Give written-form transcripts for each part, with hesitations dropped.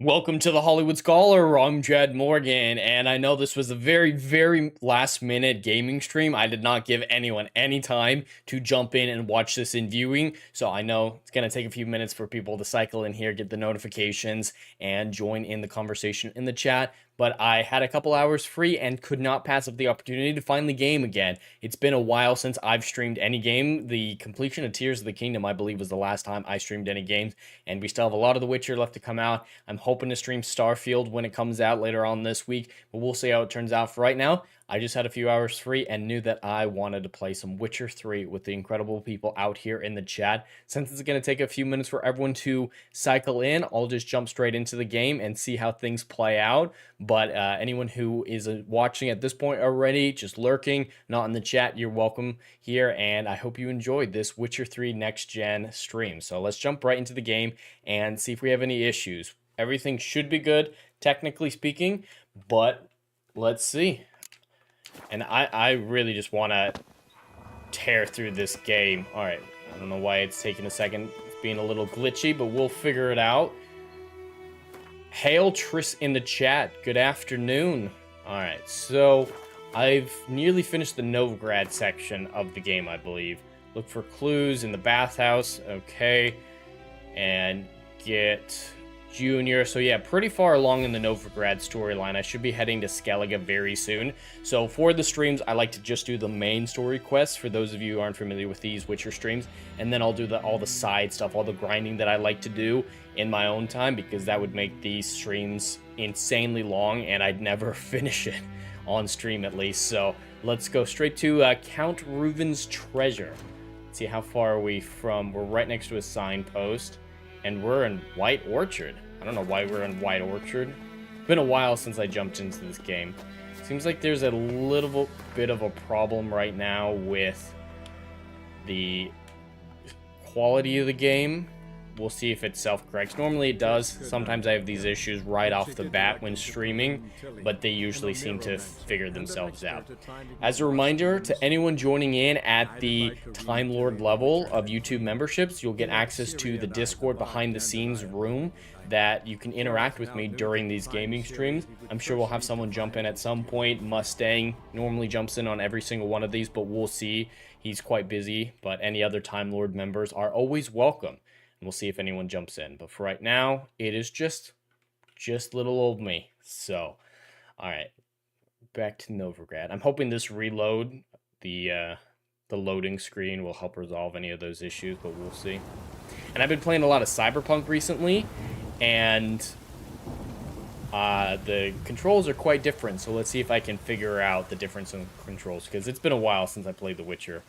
Welcome to the Hollywood Scholar. I'm Jed Morgan, and I know this was a very, very last minute gaming stream. I did not give anyone any time to jump in and watch this in viewing, so I know it's going to take a few minutes for people to cycle in here, get the notifications, and join in the conversation in the chat. But I had a couple hours free and could not pass up the opportunity to finally game again. It's been a while since I've streamed any game. The completion of Tears of the Kingdom, I believe, was the last time I streamed any games, and we still have a lot of The Witcher left to come out. I'm hoping to stream Starfield when it comes out later on this week, but we'll see how it turns out. For right now, I just had a few hours free and knew that I wanted to play some Witcher 3 with the incredible people out here in the chat. Since it's going to take a few minutes for everyone to cycle in, I'll just jump straight into the game and see how things play out. But anyone who is watching at this point already, just lurking, not in the chat, you're welcome here. And I hope you enjoyed this Witcher 3 Next Gen stream. So let's jump right into the game and see if we have any issues. Everything should be good, technically speaking, but let's see. And I really just want to tear through this game. All right, I don't know why it's taking a second. It's being a little glitchy, but we'll figure it out. Hail Triss in the chat. Good afternoon. All right, so I've nearly finished the Novigrad section of the game, I believe. Look for clues in the bathhouse. Okay, and get Junior. So yeah, pretty far along in the Novigrad storyline. I should be heading to Skellige very soon. So for the streams, I like to just do the main story quests, for those of you who aren't familiar with these Witcher streams, and then I'll do all the side stuff, all the grinding that I like to do in my own time, because that would make these streams insanely long, and I'd never finish it on stream at least. So let's go straight to Count Reuven's treasure. Let's see, how far are we from? We're right next to a signpost, and we're in White Orchard. I don't know why we're in White Orchard. It's been a while since I jumped into this game. Seems like there's a little bit of a problem right now with the quality of the game. We'll see if it self-corrects. Normally it does. Sometimes I have these issues right off the bat when streaming, but they usually seem to figure themselves out. As a reminder to anyone joining in at the Time Lord level of YouTube memberships, you'll get access to the Discord behind the scenes room that you can interact with me during these gaming streams. I'm sure we'll have someone jump in at some point. Mustang normally jumps in on every single one of these, but we'll see. He's quite busy, but any other Time Lord members are always welcome. We'll see if anyone jumps in. But for right now, it is just little old me. So, all right, back to Novigrad. I'm hoping this reload, the loading screen, will help resolve any of those issues, but we'll see. And I've been playing a lot of Cyberpunk recently, and the controls are quite different. So let's see if I can figure out the difference in controls, because it's been a while since I played The Witcher.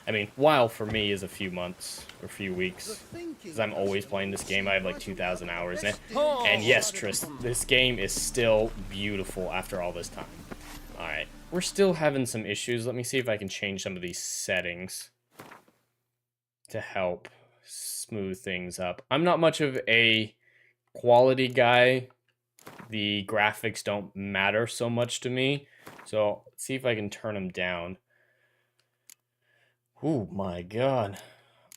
I mean, while for me is a few months or a few weeks, because I'm always playing this game. I have like 2,000 hours in it. And yes, Triss, this game is still beautiful after all this time. Alright, we're still having some issues. Let me see if I can change some of these settings to help smooth things up. I'm not much of a quality guy. The graphics don't matter so much to me. So let's see if I can turn them down. Oh my god.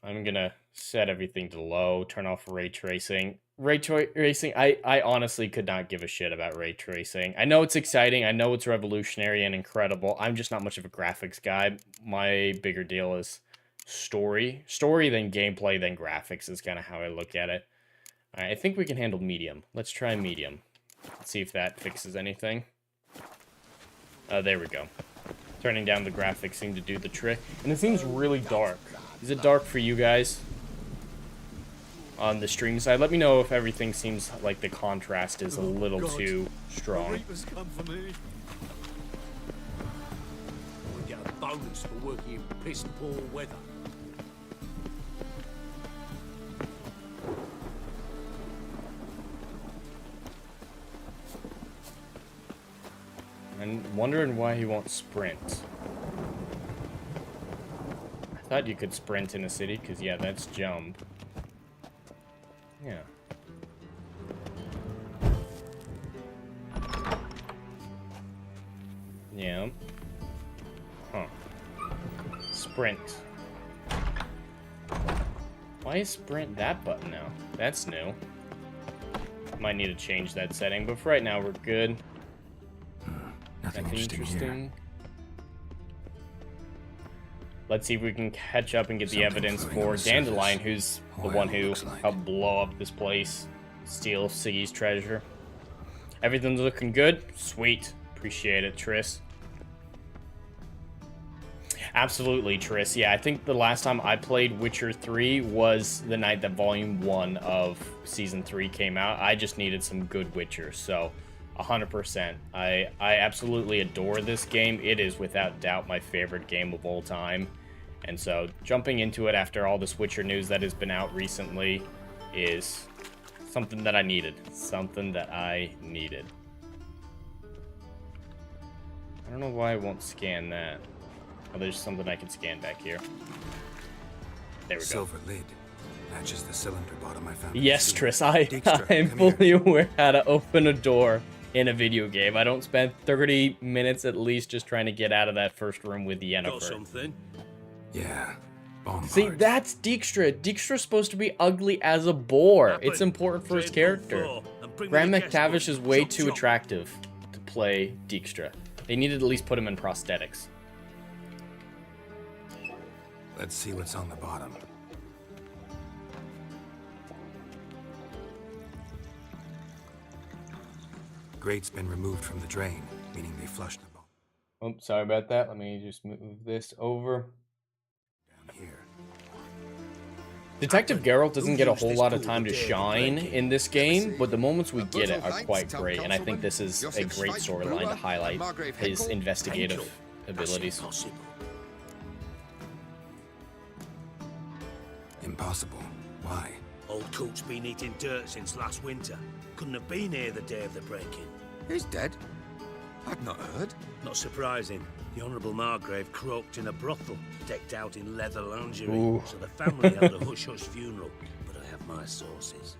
I'm gonna set everything to low, turn off ray tracing. Ray tracing, I honestly could not give a shit about ray tracing. I know it's exciting, I know it's revolutionary and incredible. I'm just not much of a graphics guy. My bigger deal is story. Story, then gameplay, then graphics is kind of how I look at it. Alright, I think we can handle medium. Let's try medium. Let's see if that fixes anything. There we go. Turning down the graphics seemed to do the trick. And it seems really dark. Is it dark for you guys on the stream side? Let me know if everything seems like the contrast is a little too strong. We get a bonus for working in piss poor weather. I'm wondering why he won't sprint. I thought you could sprint in a city, because yeah, that's jump. Yeah. Yeah. Huh. Sprint. Why is sprint that button now? That's new. Might need to change that setting, but for right now we're good. Nothing interesting. Let's see if we can catch up and get the Something evidence floating on for the Dandelion, surface. who's the Oil, one who looks like. helped blow up this place, steal Siggy's treasure. Everything's looking good. Sweet. Appreciate it, Triss. Absolutely, Triss. Yeah, I think the last time I played Witcher 3 was the night that Volume 1 of Season 3 came out. I just needed some good Witcher, so 100%. I absolutely adore this game. It is without doubt my favorite game of all time. And so jumping into it after all this Witcher news that has been out recently is something that I needed. Something that I needed. I don't know why I won't scan that. Oh, there's something I can scan back here. There we go. Silver lid matches the cylinder bottom I found. Yes, Triss, Dijkstra, I'm come fully here. aware how to open a door in a video game. I don't spend 30 minutes at least just trying to get out of that first room with Got Yennefer. something? Yeah. Bomb See, parts. that's Dijkstra. Dijkstra's supposed to be ugly as a boar. Happen. It's important for his Drain character. full and bring me Graham the guest McTavish book. is way Chop, too chop. attractive to play Dijkstra. They needed to at least put him in prosthetics. Let's see what's on the bottom. Grate's been removed from the drain, meaning they flushed the bomb Oh, sorry about that. Let me just move this over. down here. Detective Geralt doesn't get a whole lot of time to shine in this game, but the moments we get it are quite great, and I think this is a great storyline to highlight his investigative abilities. Impossible. Impossible. Why? Old Coot's been eating dirt since last winter. Couldn't have been here the day of the break-in. He's dead? I'd not heard. Not surprising. The Honourable Margrave croaked in a brothel, decked out in leather lingerie, Ooh. so the family held a hush-hush funeral. But I have my sources.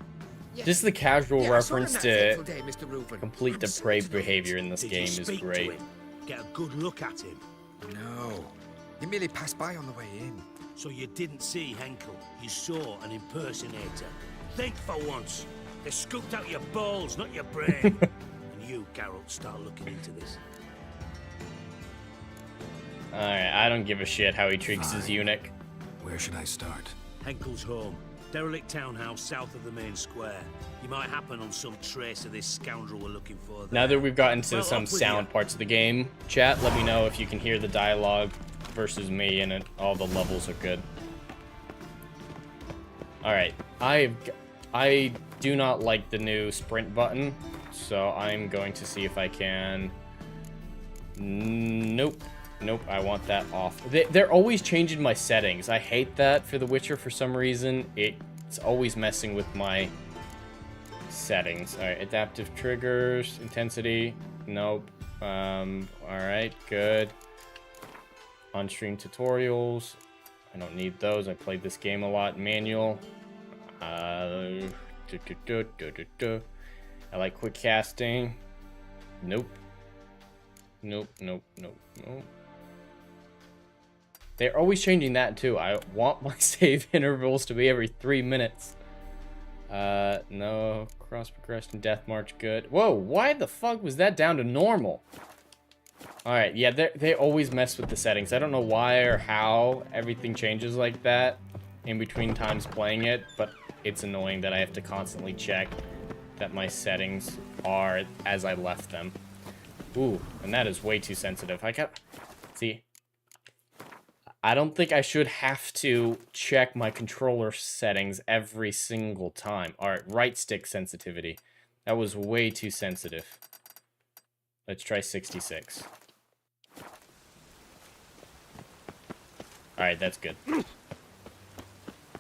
Just the casual Yeah, I saw him reference that to fateful day, Mr. Reuben. complete depraved behavior in this Did game you is speak great. to him? Get a good look at him. No. He merely passed by on the way in. So you didn't see Henkel. You saw an impersonator. Think for once. They scooped out your balls, not your brain. And you, Geralt, start looking into this. Alright, I don't give a shit how he treats his Fine. eunuch. Where should I start? Henkel's home. Derelict townhouse south of the main square. You might happen on some trace of this scoundrel we're looking for there. Now that we've gotten to Well, some up with sound you. parts of the game, chat, let me know if you can hear the dialogue versus me, and all the levels are good. Alright, I do not like the new sprint button, so I'm going to see if I can... Nope. Nope, I want that off. They're always changing my settings. I hate that for The Witcher for some reason. It's always messing with my settings. Alright, adaptive triggers, intensity, nope. Alright, good. On-stream tutorials, I don't need those. I played this game a lot. Manual. I like quick casting. Nope. Nope, nope, nope, nope. They're always changing that too. I want my save intervals to be every 3 minutes. No. Cross progression, death march, good. Whoa, why the fuck was that down to normal? Alright, yeah, they always mess with the settings. I don't know why or how everything changes like that in between times playing it, but it's annoying that I have to constantly check that my settings are as I left them. Ooh, and that is way too sensitive. See, I don't think I should have to check my controller settings every single time. Alright, right stick sensitivity. That was way too sensitive. Let's try 66. Alright, that's good.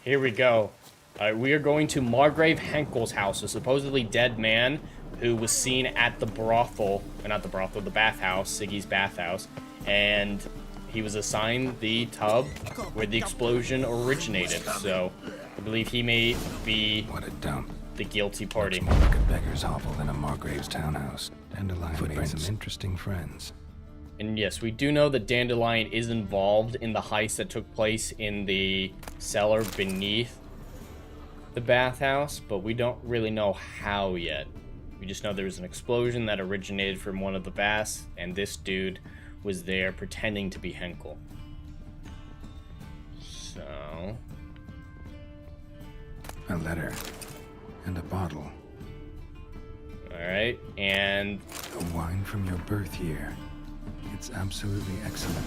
Here we go. Alright, we are going to Margrave Henkel's house, a supposedly dead man who was seen at the brothel, not the brothel, the bathhouse, Siggy's bathhouse, and he was assigned the tub where the explosion originated, so I believe he may be What a dump. the guilty party. More like a beggar's hovel than a Margrave's townhouse. Dandelion made some interesting friends. And yes, we do know that Dandelion is involved in the heist that took place in the cellar beneath the bathhouse, but we don't really know how yet. We just know there was an explosion that originated from one of the baths, and this dude was there pretending to be Henkel. So... A letter. And a bottle. Alright, and... A wine from your birth year. It's absolutely excellent.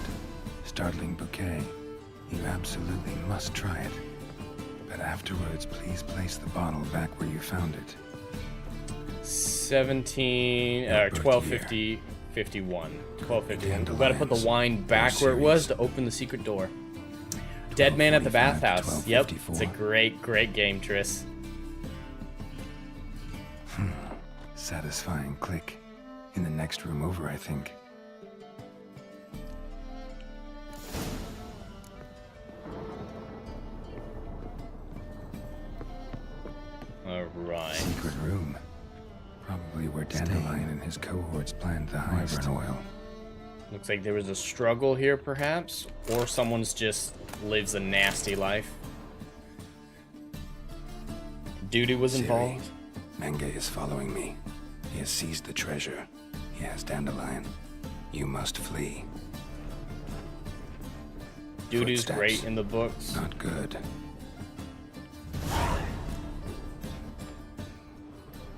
Startling bouquet. You absolutely must try it. But afterwards, please place the bottle back where you found it. 1250... 51. 1251. We gotta put the wine back where it was to open the secret door. Dead Man at the Bathhouse. Yep, it's a great, great game, Triss. Satisfying click. In the next room over, I think. Alright. Secret room. Probably where Dandelion and his cohorts planned the heist. Oil. Looks like there was a struggle here, perhaps, or someone's just lives a nasty life. Duty was involved. Menge is following me. He has seized the treasure. He has Dandelion. You must flee. Duty's great in the books. Not good.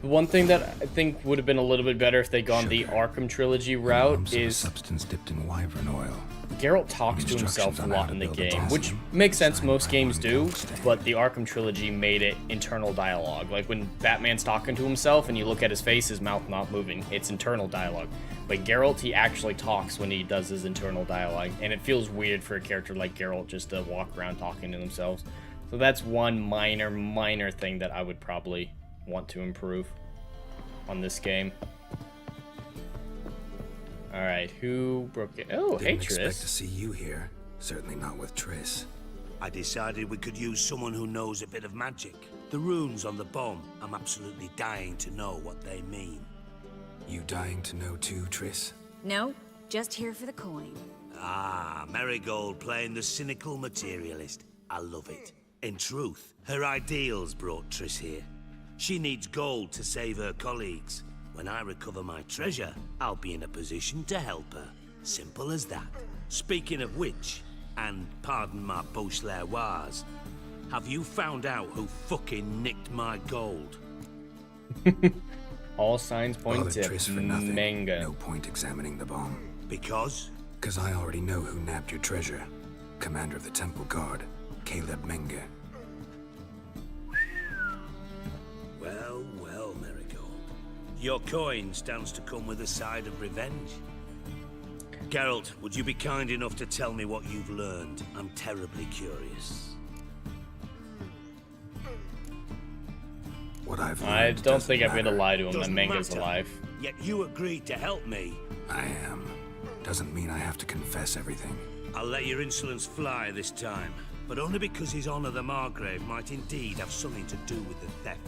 The one thing that I think would have been a little bit better if they'd gone the Arkham trilogy route is substance dipped in wyvern oil. Geralt talks to himself a lot in the game, which makes sense, most games do, but the Arkham trilogy made it internal dialogue. Like when Batman's talking to himself and you look at his face, his mouth not moving, it's internal dialogue. But Geralt, he actually talks when he does his internal dialogue, and it feels weird for a character like Geralt just to walk around talking to themselves. So that's one minor thing that I would probably want to improve on this game. Alright, who broke it? Oh, hey, Didn't Triss. expect to see you here. Certainly not with Triss. I decided we could use someone who knows a bit of magic. The runes on the bomb, I'm absolutely dying to know what they mean. You dying to know too, Triss? No, just here for the coin. Ah, Marigold playing the cynical materialist. I love it. In truth, her ideals brought Triss here. She needs gold to save her colleagues. When I recover my treasure, I'll be in a position to help her. Simple as that. Speaking of which, and pardon my Beauclervois, have you found out who fucking nicked my gold? All signs point Bothered to Triss for nothing. Manga. No point examining the bomb. Because? Because I already know who nabbed your treasure. Commander of the Temple Guard, Caleb Menge. Well, well, Marigold. Your coin stands to come with a side of revenge. Geralt, would you be kind enough to tell me what you've learned? I'm terribly curious. What I've I learned don't think I'm doesn't gonna matter. lie to him that Doesn't Manga's matter. alive. Yet you agreed to help me. I am. Doesn't mean I have to confess everything. I'll let your insolence fly this time, but only because His Honor the Margrave might indeed have something to do with the theft.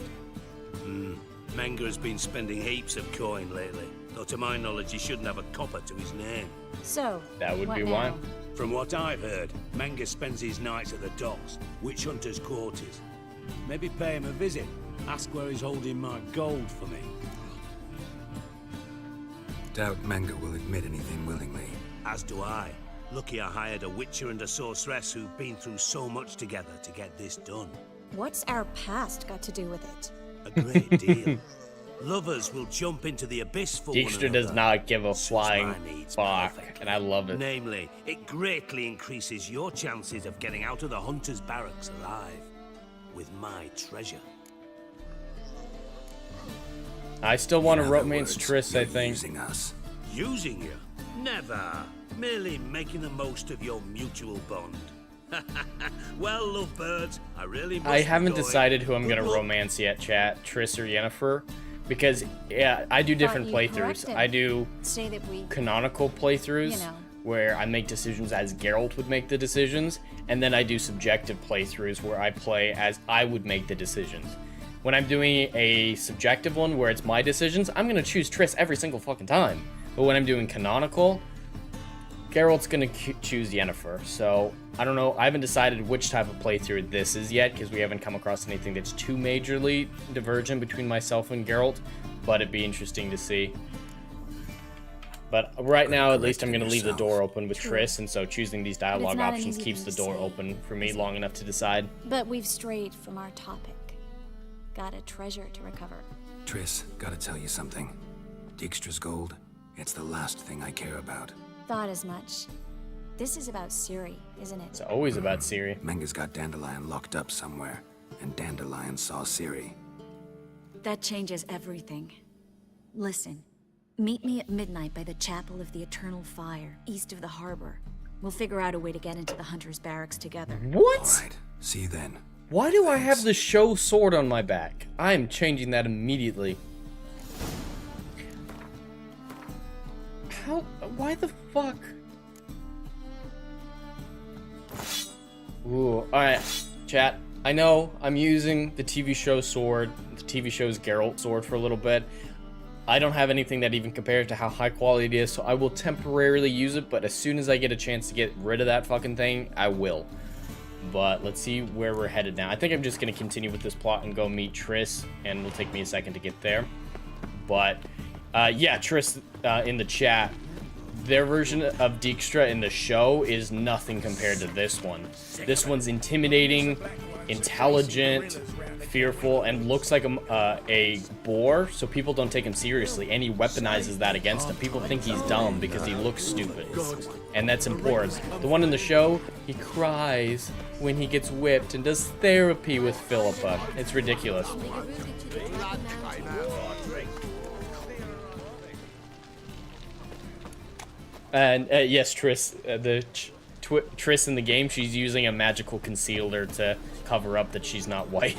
Menge has been spending heaps of coin lately, though to my knowledge he shouldn't have a copper to his name. So, That would what be now? one. From what I've heard, Menge spends his nights at the docks, witch hunters' quarters. Maybe pay him a visit. Ask where he's holding my gold for me. Doubt Menge will admit anything willingly. As do I. Lucky I hired a witcher and a sorceress who've been through so much together to get this done. What's our past got to do with it? A great deal. Lovers will jump into the abyss for one Dijkstra another. does not give a Suits flying my needs fuck, perfectly. and I love it. Namely, it greatly increases your chances of getting out of the hunter's barracks alive with my treasure. I still want to In other romance words, Triss, I you're think. using us. Using you? Never. Merely making the most of your mutual bond. Well, lovebirds, I really must I be haven't going. decided who I'm Good gonna luck. romance yet, chat. Triss or Yennefer. Because, yeah, I do different you playthroughs. corrected. I do Say that we... canonical playthroughs, You know. where I make decisions as Geralt would make the decisions, and then I do subjective playthroughs where I play as I would make the decisions. When I'm doing a subjective one where it's my decisions, I'm gonna choose Triss every single fucking time. But when I'm doing canonical, Geralt's gonna choose Yennefer, so I don't know. I haven't decided which type of playthrough this is yet, because we haven't come across anything that's too majorly divergent between myself and Geralt, but it'd be interesting to see. But right now, at least I'm gonna leave the door open with Triss, and so choosing these dialogue options keeps the door open for me long enough to decide. But we've strayed from our topic. Got a treasure to recover. Triss, gotta tell you something. Dijkstra's gold, it's the last thing I care about. Thought as much. This is about Ciri, isn't it? It's always about Ciri. Menga's got Dandelion locked up somewhere, and Dandelion saw Ciri. That changes everything. Listen, meet me at midnight by the Chapel of the Eternal Fire, east of the harbor. We'll figure out a way to get into the Hunter's barracks together. What? Alright, see you then. Why do I have the show sword on my back? I am changing that immediately. How? Why the fuck? Ooh, alright, chat. I know I'm using the TV show sword, the TV show's Geralt sword for a little bit. I don't have anything that even compares to how high quality it is, so I will temporarily use it, but as soon as I get a chance to get rid of that fucking thing, I will. But let's see where we're headed now. I think I'm just going to continue with this plot and go meet Triss, and it'll take me a second to get there. But, yeah, Triss in the chat, their version of Dijkstra in the show is nothing compared to this one. This one's intimidating, intelligent, fearful, and looks like a boar, so people don't take him seriously, and he weaponizes that against him. People think he's dumb because he looks stupid, and that's important. The one in the show, he cries when he gets whipped and does therapy with Philippa. It's ridiculous. And yes, Triss, Triss in the game, she's using a magical concealer to cover up that she's not white.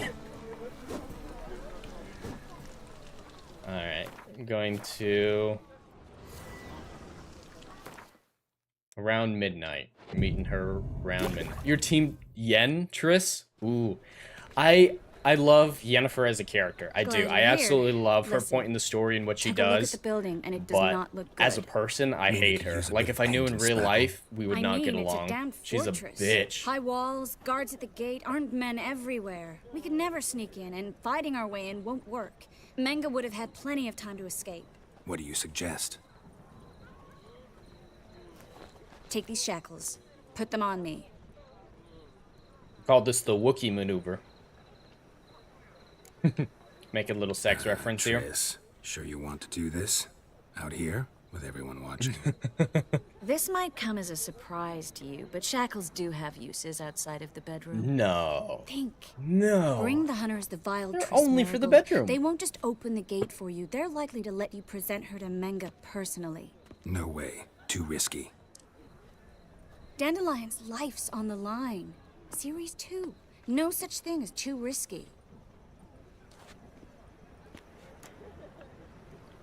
Alright, I'm going to... around midnight. Meeting her around midnight. Your team Yen, Triss? Ooh. I love Yennefer as a character. I do. I absolutely love her point in the story and what she does. Look at the building, and it does but not look good. as a person, I hate her. Like, if I knew in real life, we would not get along. She's a bitch. High walls, guards at the gate, armed men everywhere. We could never sneak in, and fighting our way in won't work. Menga would have had plenty of time to escape. What do you suggest? Take these shackles. Put them on me. Called this the Wookiee maneuver. Make a little sex reference here. Triss, sure you want to do this? Out here? With everyone watching? This might come as a surprise to you, but shackles do have uses outside of the bedroom. No. Think. No. Bring the hunters the vile They're Triss only for the Marigold. bedroom. They won't just open the gate for you. They're likely to let you present her to Menga personally. No way. Too risky. Dandelion's life's on the line. Series 2. No such thing as too risky.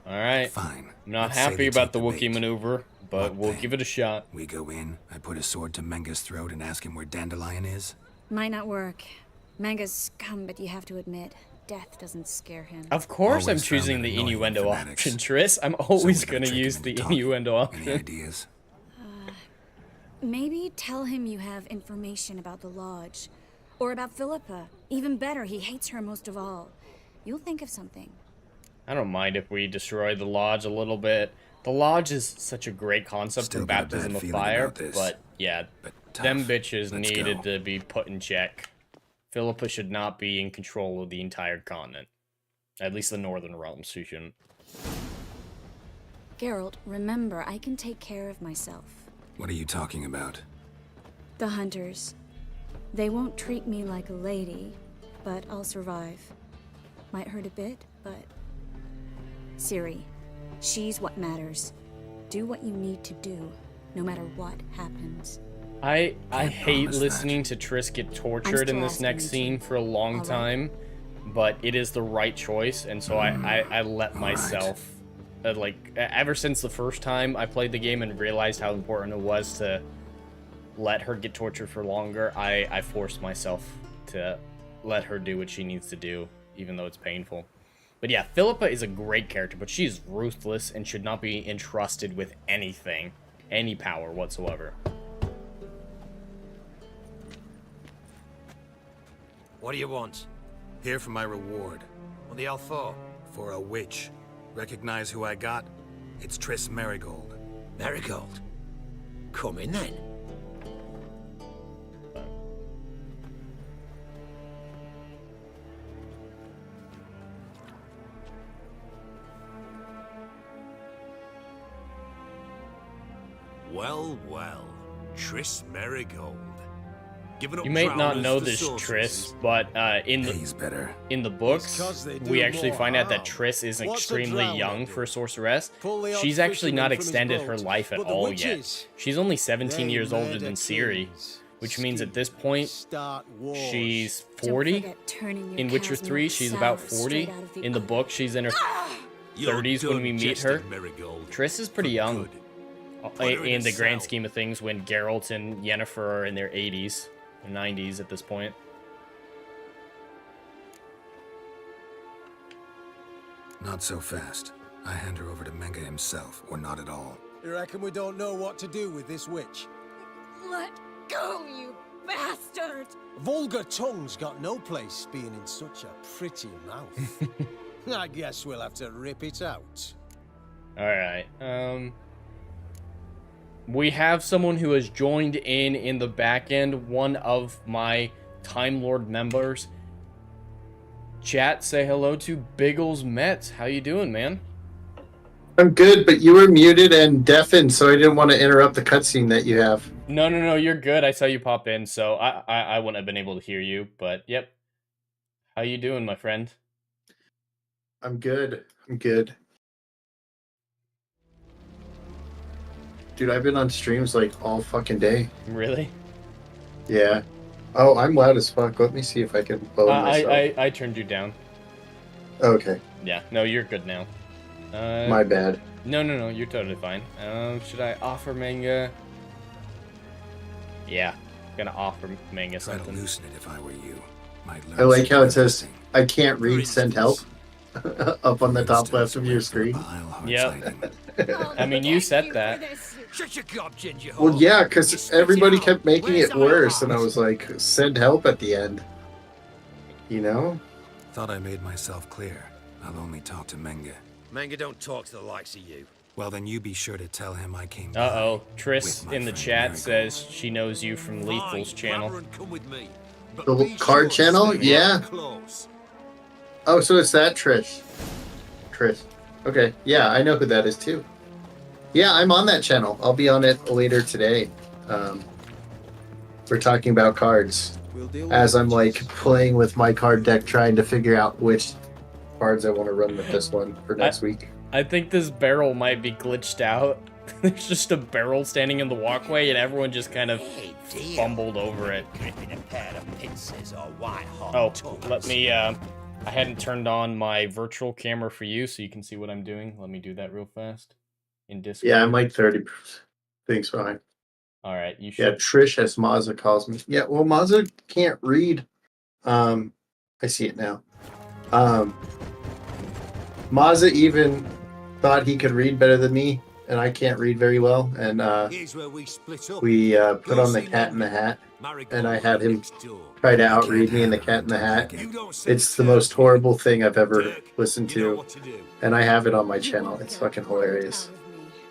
Alright. Fine. I'm not Let's say happy they about take the the Wookiee bait. maneuver, but What we'll then? give it a shot. We go in, I put a sword to Menga's throat and ask him where Dandelion is? Might not work. Menga's scum, but you have to admit, death doesn't scare him. Of course I'm Always choosing found the it annoying innuendo fanatics. option, Triss. I'm So always we gotta gonna trick him use into the talking. innuendo Any option. ideas? Maybe tell him you have information about the Lodge. Or about Philippa. Even better, he hates her most of all. You'll think of something. I don't mind if we destroy the Lodge a little bit. The Lodge is such a great concept Still for got a Baptism bad of feeling Fire, about this. but yeah, But them tough. bitches Let's needed go. to be put in check. Philippa should not be in control of the entire continent. At least the Northern Realms, she shouldn't. Geralt, remember, I can take care of myself. What are you talking about? The hunters. They won't treat me like a lady, but I'll survive. Might hurt a bit, but... Ciri, she's what matters. Do what you need to do, no matter what happens. I hate promise listening to Triss get tortured in still this next asking you scene to. for a long All right. time, but it is the right choice, and so I let all myself, ever since the first time I played the game and realized how important it was to let her get tortured for longer, I forced myself to let her do what she needs to do, even though it's painful. But yeah, Philippa is a great character, but she's ruthless and should not be entrusted with anything. any power whatsoever. What do you want? Here for my reward. What the hell for? For a witch. Recognize who I got? It's Triss Merigold. Marigold. Come in then. Well, well. Triss Merigold. Given up You may not drowners know for this sorceresses. Triss, but He's better. in the books, 'cause they do we actually more find out that harm. Triss is What's a extremely drowner young do? for a sorceress. Pull the odd She's actually not fisherman from his extended her boat. life at But the all yet. witches, She's only 17 they years older murder than Ciri, kings, which means at this scheme, point, start wars. she's Don't 40. forget turning your In Witcher cow's 3, milk she's sour about 40. straight out of the In the oven. book, she's in her You're 30s when done we meet jesting, her. Merigold. Triss is pretty For young good. Put her in a the grand cell. scheme of things when Geralt and Yennefer are in their 80s, or 90s at this point. Not so fast. I hand her over to Menge himself, or not at all. You reckon we don't know what to do with this witch? Let go, you bastard! Vulgar tongue's got no place being in such a pretty mouth. I guess we'll have to rip it out. Alright, we have someone who has joined in the back end, one of my Time Lord members. Chat, say hello to Biggles Metz. How you doing, man? I'm good, but you were muted and deafened, so I didn't want to interrupt the cutscene that you have. No, you're good. I saw you pop in, so I wouldn't have been able to hear you, but yep. How you doing, my friend? I'm good. I'm good. Dude, I've been on streams like all fucking day. Really? Yeah. Oh, I'm loud as fuck. Let me see if I can lower myself. I turned you down. Okay, Yeah, no, you're good now. my bad. No, you're totally fine. Should I offer Manga? Yeah, gonna offer Manga Try to something. loosen it if I were you. Might learn I like how it something says, I can't read, send help, up on the top left of your screen. Yep. I mean, you said that. Shut your gob, ginger Well, hole. yeah, because You spit everybody out. kept making Where's it our worse, and I heart? was like, send help at the end. You know? Thought I made myself clear. I'll only talk to Menge. Manga don't talk to the likes of you. Well, then you be sure to tell him I came by Uh-oh, with Triss my in the friend chat Marigold. says she knows you from Fine, Lethal's channel. grab her and come with me. But The be card sure to channel? stay Yeah. close. Oh, so it's that Trish. Trish. Okay, yeah, I know who that is too. Yeah, I'm on that channel. I'll be on it later today. We're talking about cards. We'll deal As with I'm like playing with my card deck, trying to figure out which cards I want to run with this one for next week. I think this barrel might be glitched out. There's just a barrel standing in the walkway, and everyone just kind of Hey, dear. fumbled over it. Gripping a pair of pincers or white hot Oh, tongues. let me, I hadn't turned on my virtual camera for you, so you can see what I'm doing. Let me do that real fast. In Discord. Yeah, I'm like 30 things behind. Alright, you Yeah, should. Trish, as Mazza calls me. Yeah, well, Mazza can't read. I see it now. Mazza even thought he could read better than me, and I can't read very well. And Here's where we split up. we put Go on the see Cat in the Menge. Hat, Marigold and I had him next door. try to outread me in the Cat in the Hat. You don't say It's the Turk, most horrible thing I've ever Turk, listened you know to, what to do. and I have it on my channel. It's fucking hilarious.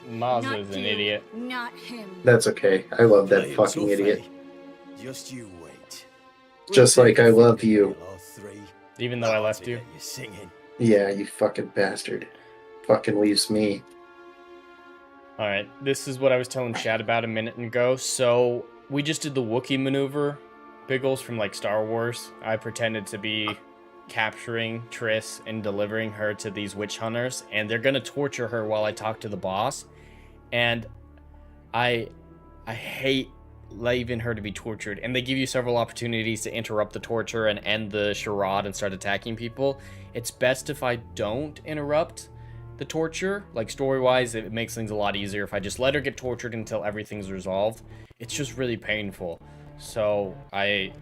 Mazza is an idiot. Not him. That's okay. I love that Play it fucking tough, idiot. eh? Just you wait. Just like I love you. Hello, three. Even though I left you. You're singing. Yeah, you fucking bastard. Fucking leaves me. Alright, this is what I was telling Chad about a minute ago. So, we just did the Wookiee maneuver, Biggles, from like Star Wars. I pretended to be capturing Triss and delivering her to these witch hunters, and they're gonna torture her while I talk to the boss. And I hate leaving her to be tortured, and they give you several opportunities to interrupt the torture and end the charade and start attacking people. It's best if I don't interrupt the torture. Like, story-wise, it makes things a lot easier if I just let her get tortured until everything's resolved. It's just really painful. So I'm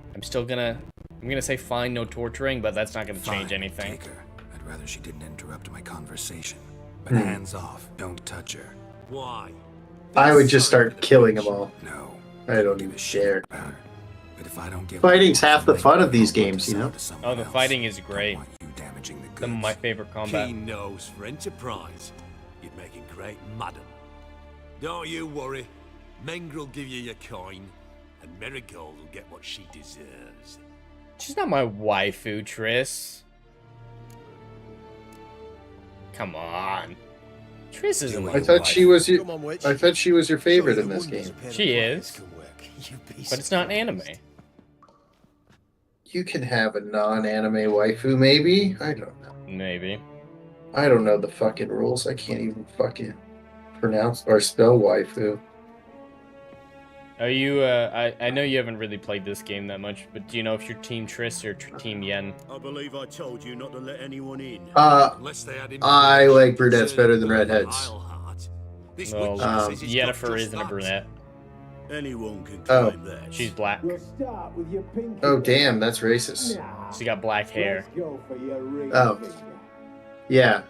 gonna say fine, no torturing, but that's not gonna change Fine, anything. take her. I'd rather she didn't interrupt my conversation. But hands off. Don't touch her. Why? I would just start killing them all. No. I don't even share. About her. But if I don't get Fighting's half the fun of these games, you know? Oh, the fighting is great. Want you damaging the Some of my goods. favorite combat. Keen nose for enterprise. You'd make a great madam. Don't you worry. Mengrel give you your coin, and Marigold will get what she deserves. She's not my waifu, Triss. Come on. Triss isn't my I thought she was your. Come on, witch. I thought she was your favorite Surely in the this wonders game. of pen and She prize is. can work. You'd be But it's not surprised. anime. You can have a non-anime waifu, maybe. I don't know. Maybe. I don't know the fucking rules. I can't even fucking pronounce or spell waifu. Are you, I know you haven't really played this game that much, but do you know if you're Team Triss or Team Yen? I believe I told you not to let anyone in. Unless I like brunettes better than redheads. Well, Yennefer isn't a brunette. Anyone can Oh. claim that. She's black. Oh damn, that's racist. She got black hair. Oh. Yeah.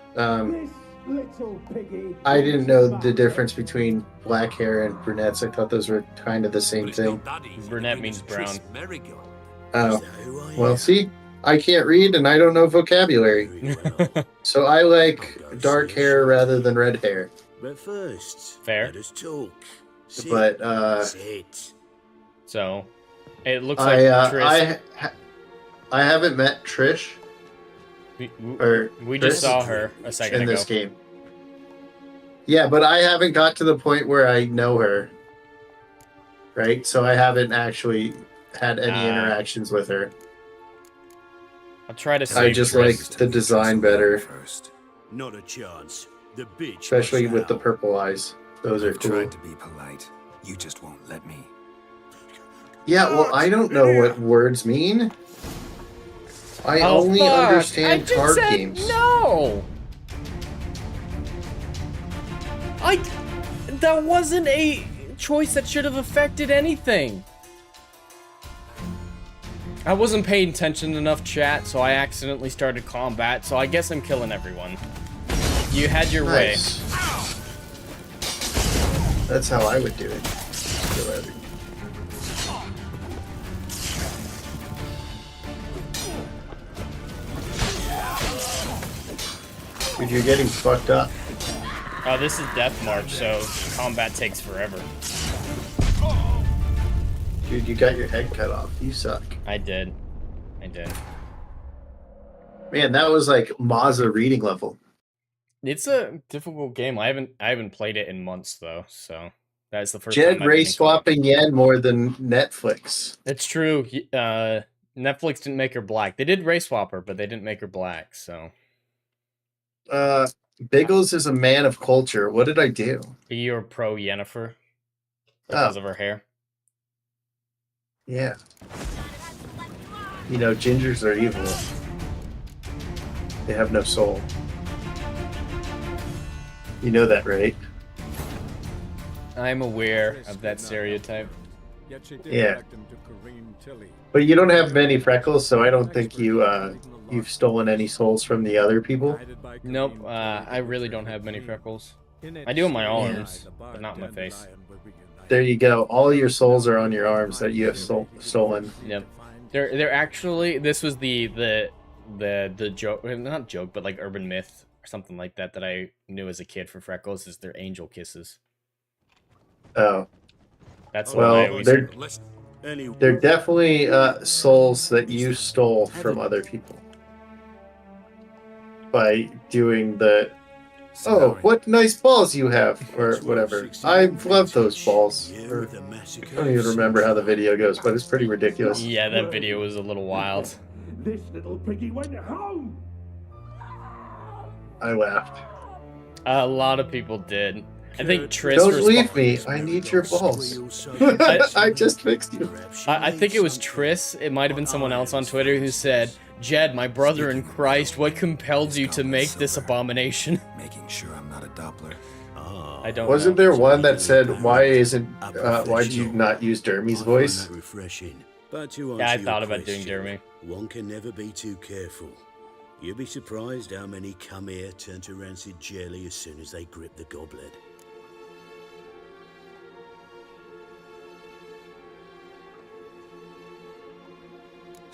I didn't know the difference between black hair and brunettes. I thought those were kind of the same thing. Brunette means brown. Oh. Well, see, I can't read and I don't know vocabulary. So I like dark hair rather than red hair. But first, Fair. let us talk. Sit. But Sit. So, it looks like Triss. I haven't met Trish or We just Triss saw her a second in ago. this game. Yeah, but I haven't got to the point where I know her. Right? So I haven't actually had any interactions with her. I'll try to I save just Triss. like the design better, First. Not a chance. The bitch. especially must with the out. purple eyes. Those are I've cool. tried to be polite. You just won't let me. Yeah, well, I don't know what words mean. I only fuck. understand I just card said games. No. That wasn't a choice that should have affected anything. I wasn't paying attention enough, chat, so I accidentally started combat. So I guess I'm killing everyone. You had your Nice. That's how I would do it. Kill everyone. Dude, you're getting fucked up. way. Oh, this is Death March, so combat takes forever. Dude, you got your head cut off. You suck. I did. Man, that was like Mazza reading level. It's a difficult game. I haven't played it in months though, so that's the first Jed time I've Ray been in co-op. swapping yen more than Netflix. It's true. Netflix didn't make her black. They did race swap her, but they didn't make her black. So Biggles is a man of culture. What did I do? you're pro Yennefer because of her hair. Yeah. You know, gingers are evil. They have no soul. You know that, right? I'm aware of that stereotype. Yeah. But you don't have many freckles, so I don't think you've stolen any souls from the other people. Nope. I really don't have many freckles. I do on my arms, but not my face. There you go. All your souls are on your arms that you have stolen. Yep. They're actually, this was the joke, not joke, but like urban myth or something like that that I knew as a kid for freckles is they're angel kisses. Oh. That's what I Well, always they're Anyway, they're definitely souls that you stole from other people by doing the. Oh, what nice balls you have, or whatever. I love those balls. Or, I don't even remember how the video goes, but it's pretty ridiculous. Yeah, that video was a little wild. This little piggy went home. I laughed. A lot of people did. I think Triss Don't respo- leave me. I need your balls. I just fixed you. I think it was Triss. It might have been someone else on Twitter who said, "Jed, my brother in Christ, what compelled you to make this abomination?" Making sure I'm not a Doppler. I don't Wasn't know. there one that said, "Why did you not use Dermy's voice?" Refreshing. But to Yeah, I answer thought your about doing question, Jeremy. One can never be too careful. You'd be surprised how many come here turn to rancid jelly as soon as they grip the goblet.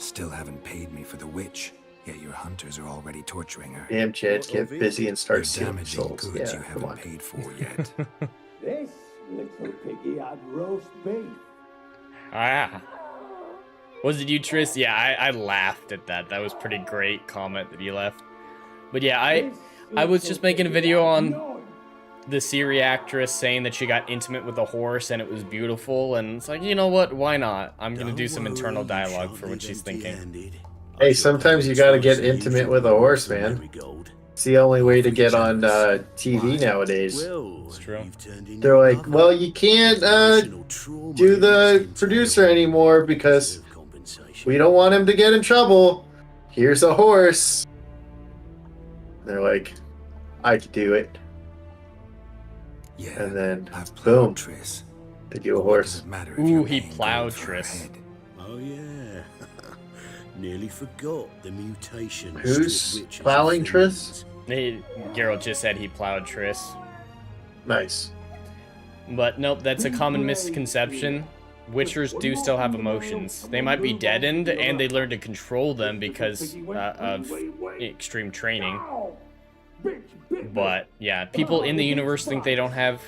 still haven't paid me for the witch, yet your hunters are already torturing her. Damn, Chad, get busy and You're start stealing damaging souls. goods Yeah, you come haven't on. paid for yet. This little piggy had roast beef. Ah. Was it you, Tris? Yeah, I laughed at that. That was pretty great comment that you left. But yeah, I was just making a video on the Siri actress saying that she got intimate with a horse and it was beautiful, and it's like, you know what? Why not? I'm gonna do some internal dialogue for what she's thinking. Hey, sometimes you gotta get intimate with a horse, man. It's the only way to get on TV nowadays. It's true. They're like, well, you can't do the producer anymore because we don't want him to get in trouble. Here's a horse. They're like, I could do it. Yeah, And then, I've boom, plowed Triss. they do a But what does horse. it matter if Ooh, you're he paying plowed gold for her Triss. head? Oh yeah. Nearly forgot the mutation. Who's strip witches plowing of Triss? Geralt just said he plowed Triss. Nice. But nope, that's a common misconception. Witchers do still have emotions. They might be deadened, and they learn to control them because of extreme training. But yeah, people in the universe think they don't have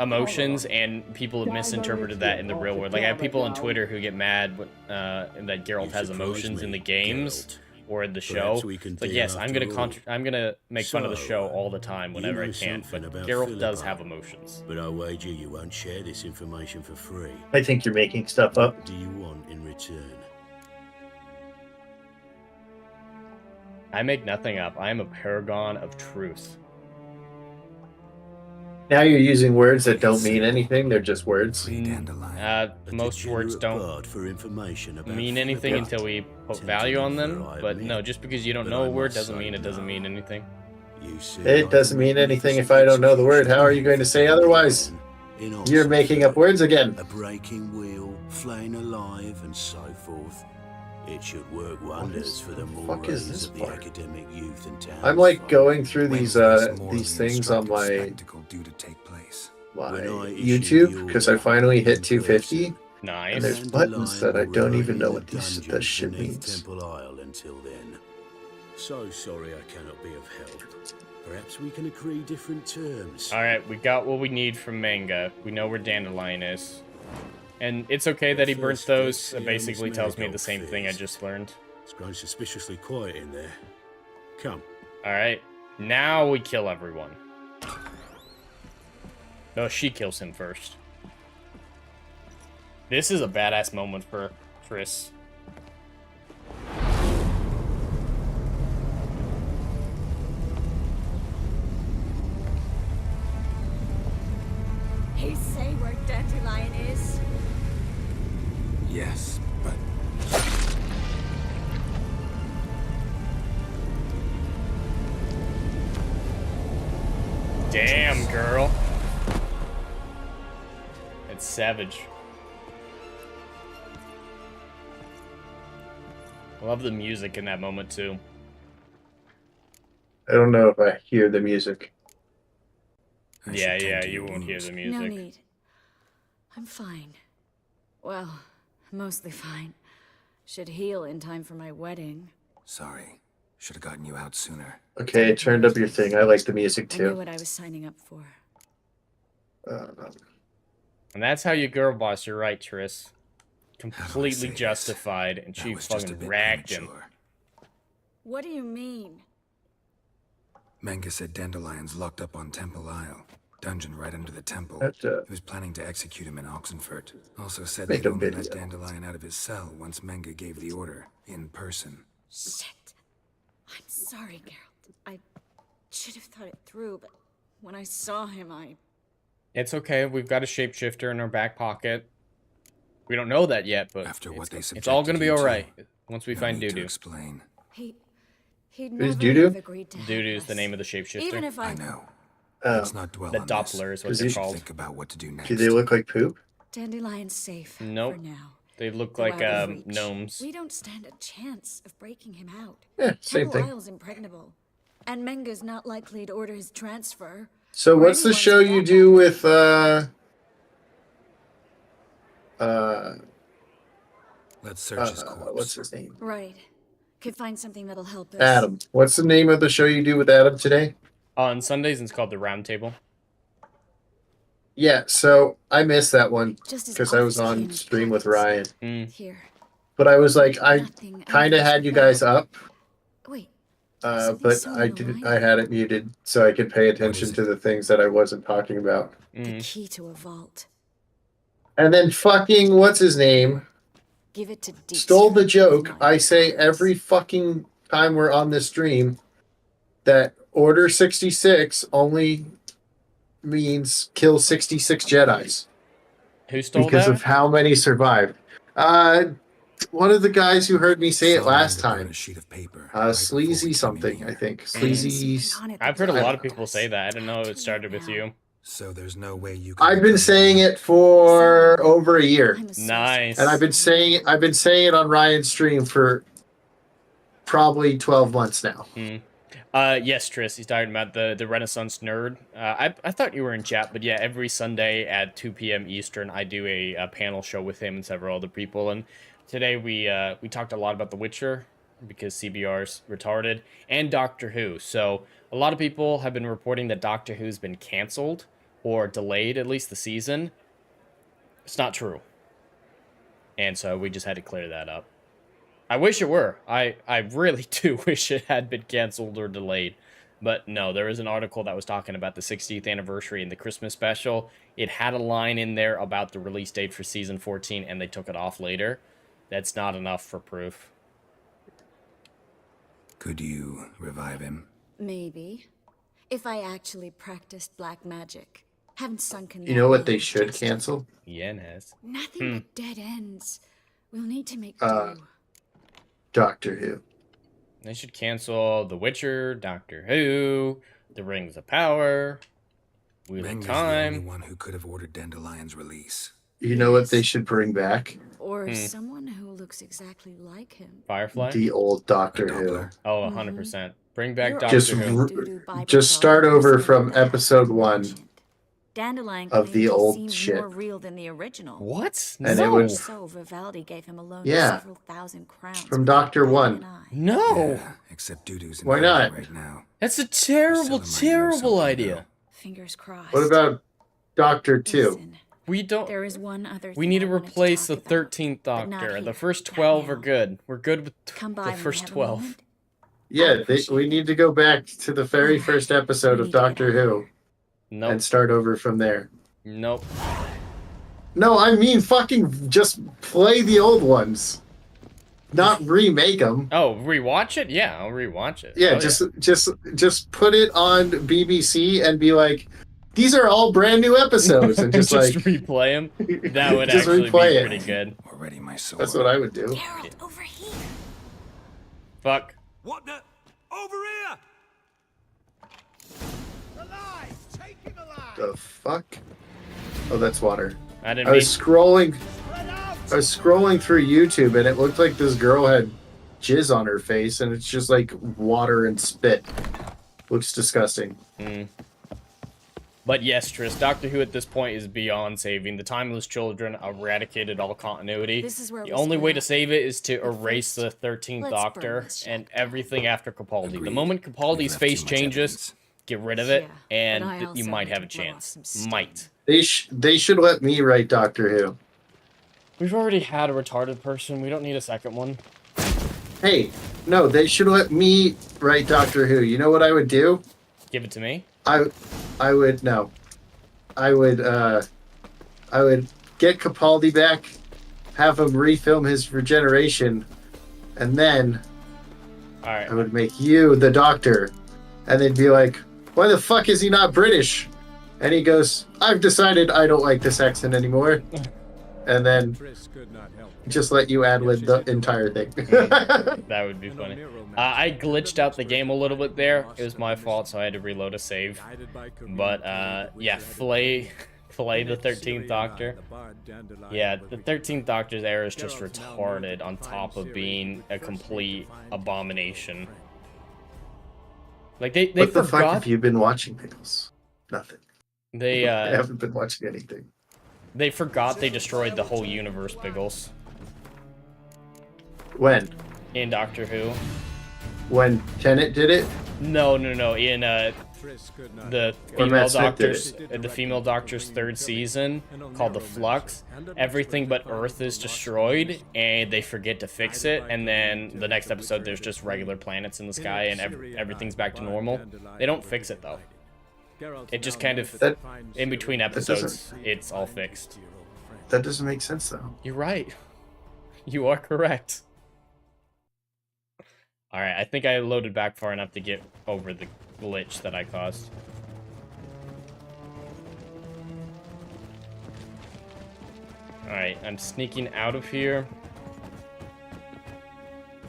emotions, and people have misinterpreted that in the real world. Like, I have people on Twitter who get mad that Geralt has emotions in the games or in the show. It's like, yes, I'm gonna make fun of the show all the time whenever I can, but Geralt does have emotions. But I wager you won't share this information for free. I think you're making stuff up. What do you want in return? I make nothing up. I am a paragon of truth. Now you're using words that don't mean anything. They're just words. Dandelion. A Most words degenerate don't bard for information about mean anything Philippa. until we put value on them. But no, just because you don't But know I a word must doesn't say mean it doesn't no. mean anything. You see, It doesn't mean anything if I don't know the word. How are you going to say otherwise? In You're making up words again. A breaking wheel, flaying alive, and so forth. It should work wonders for the fuck is mores this of the part? academic youth and towns. I'm like going through When these is this morally things on instructive my spectacle due to take place? YouTube because I finally hit 250. And Nice. there's buttons that I don't even know what this shit means. Temple Isle until then. So sorry I cannot be of help. Perhaps we can agree different terms. Alright, we got what we need from Manga. We know where Dandelion is. And it's okay that he burnt those. It basically tells me the same thing I just learned. It's grown suspiciously quiet in there. Come. Alright, now we kill everyone. No, she kills him first. This is a badass moment for Triss. He say where Dandelion is? Yes, but Damn, girl. It's savage. I love the music in that moment, too. I don't know if I hear the music. I Yeah, should tend yeah, to you your won't hear wounds. the No music. need. I'm fine. Well, mostly fine. Should heal in time for my wedding. Sorry, should have gotten you out sooner. Okay, turned up your thing. I like the music I knew too. what I was signing up for. And that's how you girl boss your right, Triss. How do I Completely say this? justified, and That she was just a fucking bit ragged him. premature. What do you mean? Manga said Dandelion's locked up on Temple Isle. Dungeon right under the temple. That's, He was planning to execute him in Oxenfurt. Also said Make they'd a only let video. Dandelion out of his cell once Manga gave the order, in person. Shit. I'm sorry, Geralt. I should have thought it through, but when I saw him, It's okay. We've got a shapeshifter in our back pocket. We don't know that yet, but After what they it's all gonna be subjected you to, alright once we No find need to Dudu. explain. he'd Who's never Dudu? have agreed to help Dudu's the us. name of the shapeshifter. Even if I know. Oh, Let's not dwell The on Doppler this. is what Does they're he- called. Think about what to do next. do they look like poop? Dandelion's safe Nope. for now. They look Though like out of reach. gnomes. We don't stand a chance of breaking him out. Yeah, same Temple thing. Isle's impregnable, and Menga's not likely to order his transfer. So or what's the anyone's show you for do that with Let's search his corpse. What's his name? Right. Could find something that'll help us. Adam. What's the name of the show you do with Adam today? On Sundays, it's called the Round Table. Yeah, so I missed that one Just as because I was off as on Ian stream with practiced. Ryan. Here. But I was like, I Nothing kind of had you guys up, Wait. but I had it muted so I could pay attention to the things that I wasn't talking about. The key to a vault. And then fucking what's his name Give it to Deep stole the Strike. joke. Not I say yours. every fucking time we're on this stream that Order 66 only means kill 66 Jedis Who stole because that? of how many survived. One of the guys who heard me say it last time. A sheet of paper. Sleazy something, I think. Sleazy. I've heard a lot of people say that. I didn't know it started with you. So there's no way you can I've been saying it for over a year. I'm a sorcerer. Nice. And I've been saying it on Ryan's stream for probably 12 months now. Yes, Tris, he's talking about the Renaissance nerd. I thought you were in chat, but yeah, every Sunday at 2 p.m. Eastern, I do a panel show with him and several other people. And today we talked a lot about The Witcher because CBR's retarded and Doctor Who. So a lot of people have been reporting that Doctor Who's been canceled or delayed, at least the season. It's not true. And so we just had to clear that up. I wish it were. I really do wish it had been canceled or delayed. But no, there is an article that was talking about the 60th anniversary and the Christmas special. It had a line in there about the release date for season 14, and they took it off later. That's not enough for proof. Could you revive him? Maybe. If I actually practiced black magic. Haven't sunken You know what they down should just- cancel? Yes. Nothing but dead ends. We'll need to make Uh, do. Doctor Who. They should cancel The Witcher, Doctor Who, The Rings of Power, Wheel of Renger's the only Time. one who could have ordered Dandelion's release. You know what they should bring back? Or someone who looks exactly like him. Firefly? The old Doctor A Who. Doppler. Oh, 100%. Bring back You're Doctor Just Who. Just start over from episode 1. Dandelion of the claimed he old seemed shit. more real than the original. What? And no. it was So Vivaldi gave him a loan Yeah. of several thousand crowns. From without Doctor batting One. an eye. No. Yeah, except Dudu's in Why not? right now. That's a Priscilla terrible, might know terrible something, idea. though. Fingers crossed. What about Doctor 2? Listen, We don't. there is one other We thing need I to wanted replace the talk about, 13th but not Doctor. The here, first not 12 are now. good. We're good with Come by the when you first have a 12. moment. Yeah, appreciate we need to go back to the very first episode We of need to get Doctor out of Who here. Nope. and start over from there. Nope. No, I mean fucking just play the old ones. Not remake them. Oh, rewatch it? Yeah, I'll rewatch it. Yeah, Oh, just put it on BBC and be like, these are all brand new episodes, and just like replay them. That would just actually be replay it. pretty good. Already my sword. That's what I would do. Geralt, over here. Fuck. What the? Over here! Alive! Take him alive! The fuck? Oh, that's water. I didn't I mean. was scrolling. Spread out! I was scrolling through YouTube, and it looked like this girl had jizz on her face, and it's just like water and spit. Looks disgusting. But yes, Tris, Doctor Who at this point is beyond saving. The Timeless Children eradicated all continuity. This is where The we only split way to up. save it is to But erase the first, 13th let's burn Doctor this and shit down. everything after Capaldi. The Agreed. moment We Capaldi's left face too much changes, evidence. get rid of it, Yeah, and but I you also might need have a to blow off chance. some steam. Might. They should let me write Doctor Who. We've already had a retarded person. We don't need a second one. Hey, no, they should let me write Doctor Who. You know what I would do? Give it to me. I would no. I would get Capaldi back, have him refilm his regeneration, and then All right. I would make you the Doctor. And they'd be like, why the fuck is he not British? And he goes, I've decided I don't like this accent anymore. And then Triss could not help. just let you ad-lib the entire thing. That would be funny. I glitched out the game a little bit there. It was my fault, so I had to reload a save. But yeah, fillet the 13th Doctor. Yeah, the 13th Doctor's era is just retarded on top of being a complete abomination. Like they What the fuck forgot have you been watching, Pickles? Nothing. they I haven't been watching anything. they forgot they destroyed the whole universe, Biggles. When? in Doctor Who. When Tennant did it? No. In the Or female Matt Smith did doctor's the female doctor's third season called The Flux. Everything but Earth is destroyed, and they forget to fix it. And then the next episode, there's just regular planets in the sky, and everything's back to normal. They don't fix it though. It just kind of in between episodes, it's all fixed. That doesn't make sense though. You're right. You are correct. All right, I think I loaded back far enough to get over the glitch that I caused. All right, I'm sneaking out of here.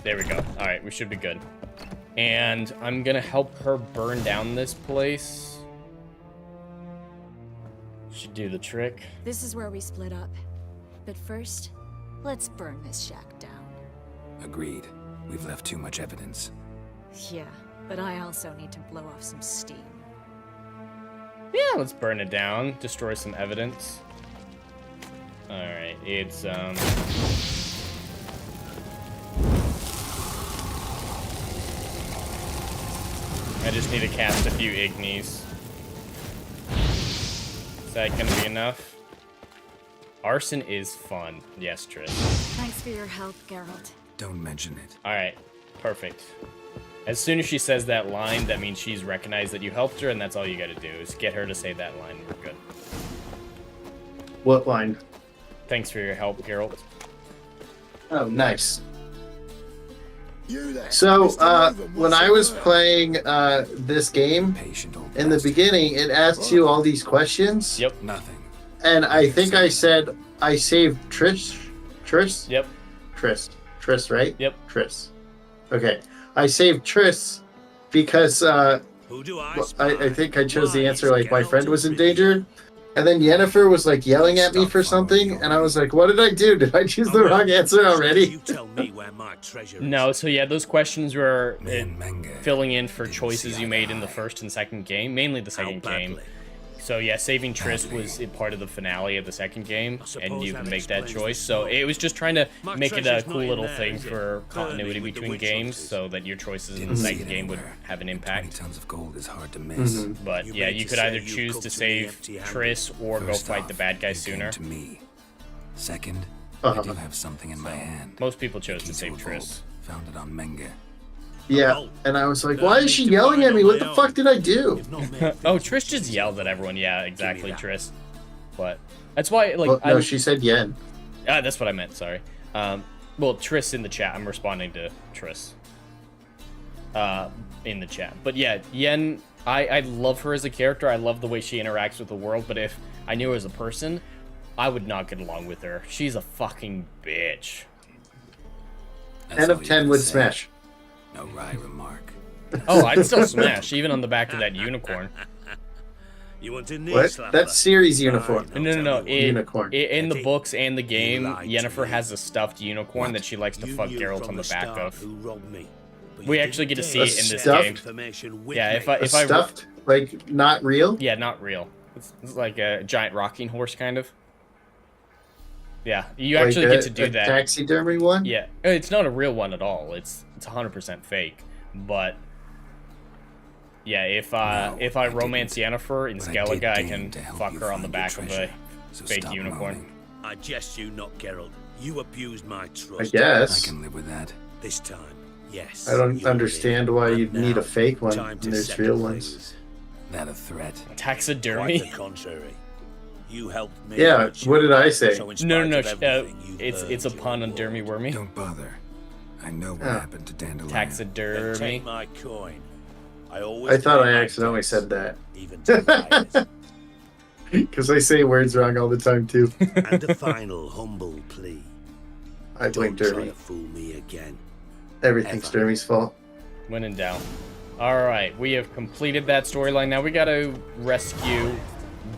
There we go. All right, we should be good. And I'm gonna help her burn down this place. Should do the trick. This is where we split up. But first, let's burn this shack down. Agreed. We've left too much evidence. Yeah, but I also need to blow off some steam. Yeah, let's burn it down. Destroy some evidence. Alright, it's, I just need to cast a few ignis. Is that gonna be enough? Arson is fun. Yes, Trish. Thanks for your help, Geralt. Don't mention it. Alright, perfect. As soon as she says that line, that means she's recognized that you helped her, and that's all you gotta do, is get her to say that line. We're good. What line? Thanks for your help, Geralt. Oh, nice. So, when I was playing this game, Patient old in the bastard. beginning, it asks you all these questions. Yep. Nothing. And I think I said I saved Trish. Yep. Triss, right? Yep. Triss. Okay. I saved Triss because Who do I, I think I chose the answer like my friend was in danger. And then Yennefer was like yelling at me for something, and I was like, what did I do? Did I choose the wrong answer already? You tell me where my treasure is. No, so yeah, those questions were Manga. filling in for Didn't choices see you eye made to in the eye. first and second game, mainly the How second game. badly? So yeah, saving Triss Badly. was a part of the finale of the second game, and you that can make that explains choice. the So story. it was just trying to My make it a treasure's cool not in little there, thing is it? for Burning continuity with the between witch games, hunters. so that your choices in Didn't the see second it game would anywhere. have an 20 impact. tons of gold is hard to miss. But You yeah, mean you to could say either you've choose come to to me save empty-handed? Triss or go First fight off, the bad guy you came sooner. to me. Second, Uh-huh. I do have something in my hand. Most people chose to Key save a vault, Triss. Found it on Menge. Yeah. And I was like, why is she yelling at me? What the fuck did I do? You've not made Oh, things Triss just easy. yelled at everyone. Yeah, exactly, that. Triss. But that's why, like, Well, no, I'm- she said yen. that's what I meant. Sorry. Well, Triss in the chat. I'm responding to Triss. In the chat. But yeah, Yen. I love her as a character. I love the way she interacts with the world. But if I knew her as a person, I would not get along with her. She's a fucking bitch. That's 10 all of you 10 gotta would say. smash. No wry remark. Oh, I'd still smash, even on the back of that unicorn. You want a knee What? slapper? That's series uniform. Fine, No. I'll tell you Unicorn. In the Eddie, books and the game, lied to Yennefer me. has a stuffed unicorn that she likes to You fuck knew Geralt from on the back start of. who robbed me, but We you actually didn't get to see dare it in this share game. information with Yeah, me. if I Stuffed? Like, not real? Yeah, not real. It's like a giant rocking horse, kind of. Yeah, you Like actually get to do a that. taxidermy one? Yeah, it's not a real one at all. It's 100% fake. But yeah, if I I romance didn't. Yennefer in But I did Skellige, I deign can to help fuck you her on the find your back of a treasure. So fake stop unicorn. moaning. I jest you not, Geralt. You abused my I trust. I guess. can live with that. This time, yes. I don't you understand did. why And you'd need now, a fake one time when to there's settle real ones. things. That a threat? Quite Taxidermy? the contrary. You helped me. Yeah, mature. what did I say? So in No. spite of everything you've It's a earned pun on your Dermy reward. Wormy. Don't bother. I know what Oh. happened to Dandelion. Then Taxidermy. take my coin. I always I thought pay I my accidentally debts, said that. even to liars. Because I say words wrong all the time, too. And a final humble plea. I blame Don't try Dermy. to fool me again. Everything's Ever. Dermy's fault. When in doubt. Alright, we have completed that storyline. Now we gotta rescue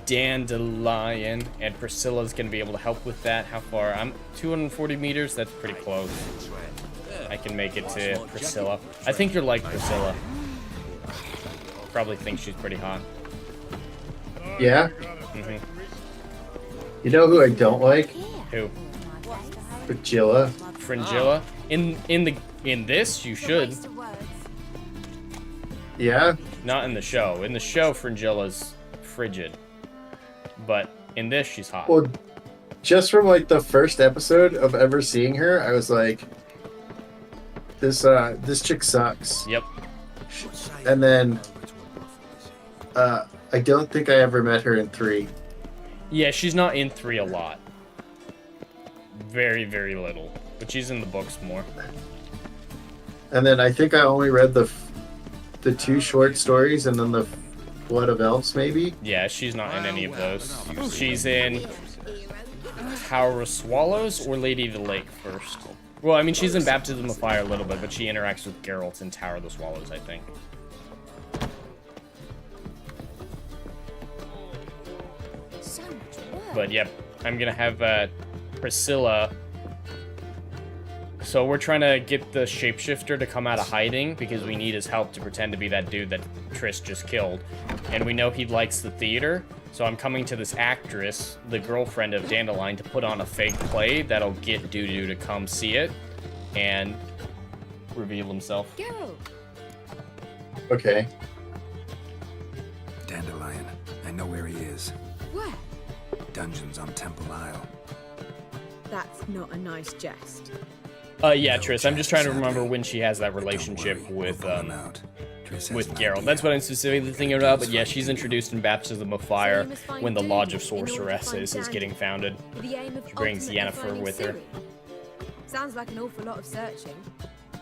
Dandelion, and Priscilla's gonna be able to help with that. How far? I'm 240 meters. That's pretty close. I can make it to Priscilla. I think you're like Priscilla. Probably think she's pretty hot. Yeah? hmm You know who I don't like? Who? Fragilla. Fringilla? In this, you should. Yeah. Not in the show. In the show, Fringilla's frigid. But in this, she's hot. Well, just from like the first episode of ever seeing her, I was like, this chick sucks. Yep. And then I don't think I ever met her in 3. Yeah, she's not in 3 a lot. Very, very little. But she's in the books more. And then I think I only read the 2 short stories and then the Blood of Elves, maybe? Yeah, she's not in any of those. She's in Tower of Swallows or Lady of the Lake first. Well, I mean, she's in Baptism of Fire a little bit, but she interacts with Geralt in Tower of the Swallows, I think. But yep, I'm gonna have Priscilla. So we're trying to get the shapeshifter to come out of hiding because we need his help to pretend to be that dude that Triss just killed. And we know he likes the theater, so I'm coming to this actress, the girlfriend of Dandelion, to put on a fake play that'll get Dudu to come see it and reveal himself. Okay. Dandelion, I know where he is. Where? Dungeons on Temple Isle. That's not a nice jest. Yeah, Triss, I'm just trying to remember when she has that relationship with Geralt. That's what I'm specifically thinking about, but yeah, she's introduced in Baptism of Fire when the Lodge of Sorceresses is getting founded. She brings Yennefer with her. Sounds like an awful lot of searching,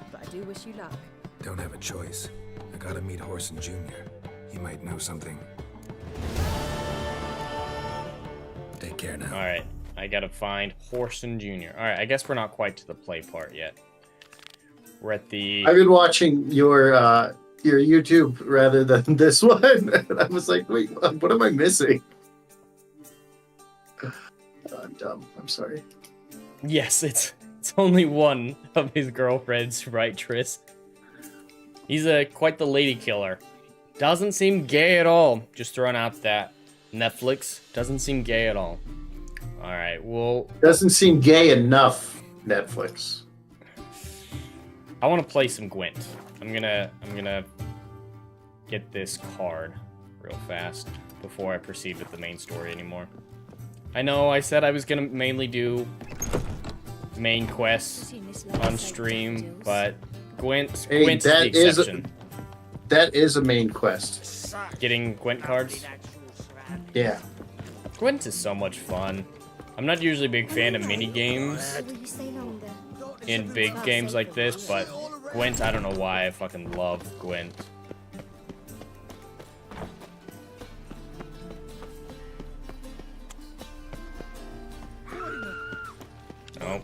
but I do wish you luck. Don't have a choice. I gotta meet Horson Jr. He might know something. Take care now. Alright, I gotta find Horson Jr. Alright, I guess we're not quite to the play part yet. We're at the... I've been watching your YouTube rather than this one, and I was like, wait, what am I missing? I'm dumb. I'm sorry. Yes, it's only one of his girlfriends, right, Triss? He's quite the lady killer. Doesn't seem gay at all. Just throwing out that Netflix doesn't seem gay at all. All right, well, doesn't seem gay enough. Netflix. I want to play some Gwent. I'm gonna get this card real fast before I proceed with the main story anymore. I know I said I was gonna mainly do main quests on stream, but Gwent's the exception. That is a main quest. Getting Gwent cards? Yeah. Gwent is so much fun. I'm not usually a big fan of mini games in big games like this, but Gwent, I don't know why I fucking love Gwent. Oh.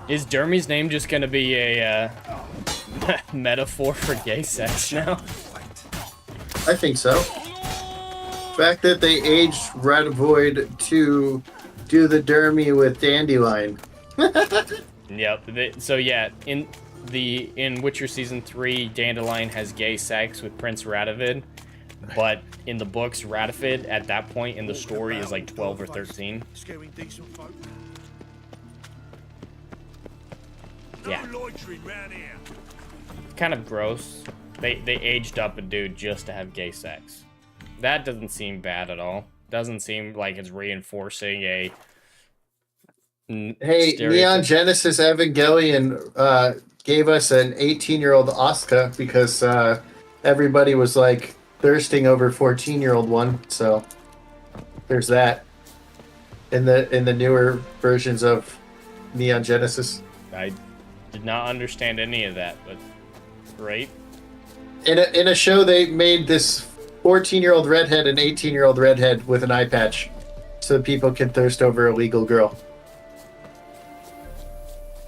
Is Dermy's name just gonna be a metaphor for gay sex now? I think so. The fact that they aged Radvoid to do the Dermy with Dandelion. Yep. So yeah, in Witcher Season 3, Dandelion has gay sex with Prince Radovid, but in the books, Radovid at that point in the story is like 12 or 13. Yeah. Kind of gross. They aged up a dude just to have gay sex. That doesn't seem bad at all. Doesn't seem like it's reinforcing a Hey, Neon Genesis Evangelion gave us an 18-year-old Asuka because everybody was like thirsting over 14-year-old one. So there's that in the newer versions of Neon Genesis. I did not understand any of that, but great. In a show, they made this 14-year-old redhead an 18-year-old redhead with an eye patch, so people can thirst over a legal girl.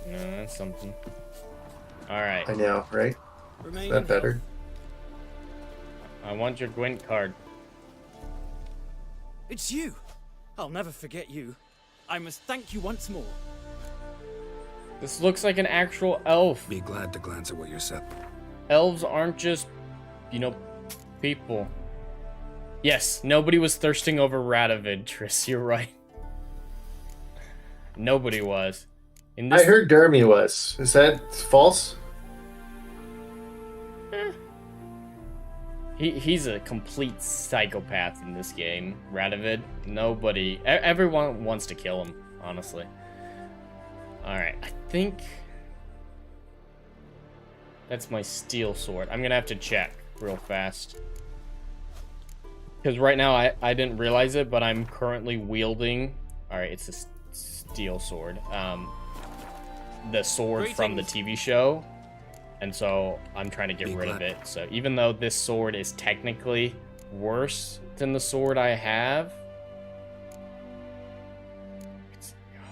No, that's something. All right. I know, right? Is that better? I want your Gwent card. It's you! I'll never forget you. I must thank you once more. This looks like an actual elf. Be glad to glance at what you're set. Elves aren't just, you know, people. Yes, nobody was thirsting over Radovid, Triss, you're right. Nobody was. In this... I heard Dermy was. Is that false? He's a complete psychopath in this game, Radovid. Nobody... Everyone wants to kill him, honestly. Alright, I think... that's my steel sword. I'm gonna have to check real fast. Because right now, I didn't realize it, but I'm currently wielding... Alright, it's a steel sword. The sword from the TV show. And so I'm trying to get rid of it. So even though this sword is technically worse than the sword I have,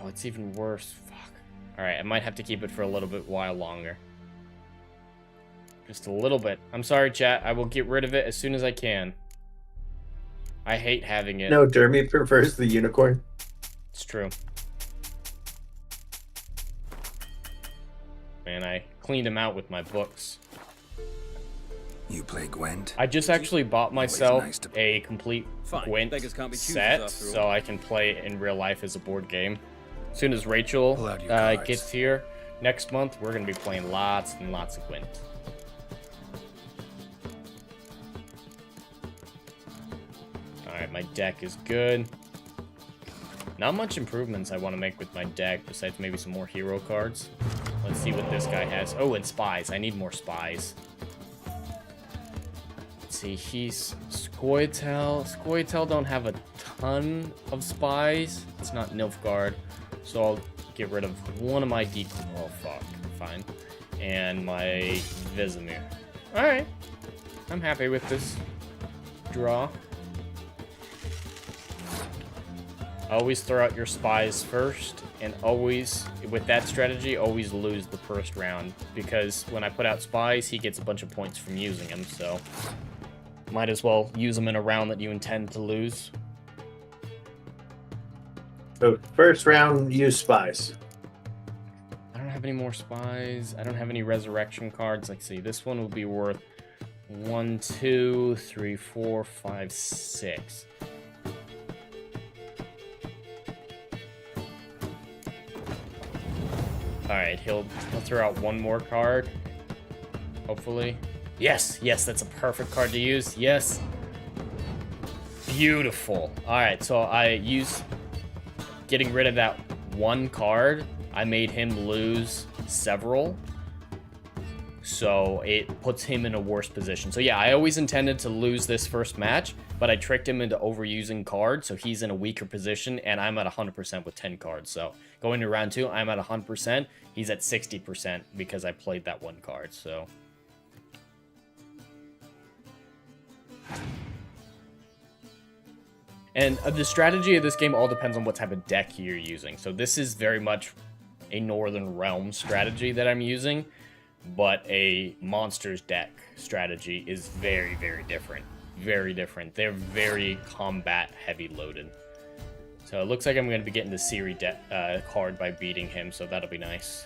it's even worse. Fuck. All right, I might have to keep it for a little bit while longer. Just a little bit. I'm sorry, chat. I will get rid of it as soon as I can. I hate having it. No, Dermy prefers the unicorn. It's true. Man, I cleaned him out with my books. You play Gwent? I just actually bought myself a complete Gwent set so I can play it in real life as a board game. As soon as Rachel gets here next month, we're going to be playing lots and lots of Gwent. Alright, my deck is good. Not much improvements I want to make with my deck, besides maybe some more hero cards. Let's see what this guy has. Oh, and spies. I need more spies. Let's see, he's Scoia'tael. Scoia'tael don't have a ton of spies. It's not Nilfgaard. So I'll get rid of one of my oh, fuck. Fine. And my Vesemir. Alright. I'm happy with this draw. Always throw out your spies first, and always, with that strategy, always lose the first round, because when I put out spies, he gets a bunch of points from using them, so might as well use them in a round that you intend to lose. So first round, use spies. I don't have any more spies. I don't have any resurrection cards. Let's see, this one will be worth 1, 2, 3, 4, 5, 6. Alright, he'll throw out one more card. Hopefully. Yes, that's a perfect card to use. Yes. Beautiful. Alright, so I use getting rid of that one card. I made him lose several. So it puts him in a worse position. So yeah, I always intended to lose this first match, but I tricked him into overusing cards, so he's in a weaker position, and I'm at 100% with 10 cards. So going to round 2, I'm at 100%. He's at 60% because I played that one card, so... And the strategy of this game all depends on what type of deck you're using. So this is very much a Northern Realms strategy that I'm using, but a Monsters deck strategy is very, very different. Very different. They're very combat heavy loaded. So it looks like I'm going to be getting the Ciri card by beating him, so that'll be nice.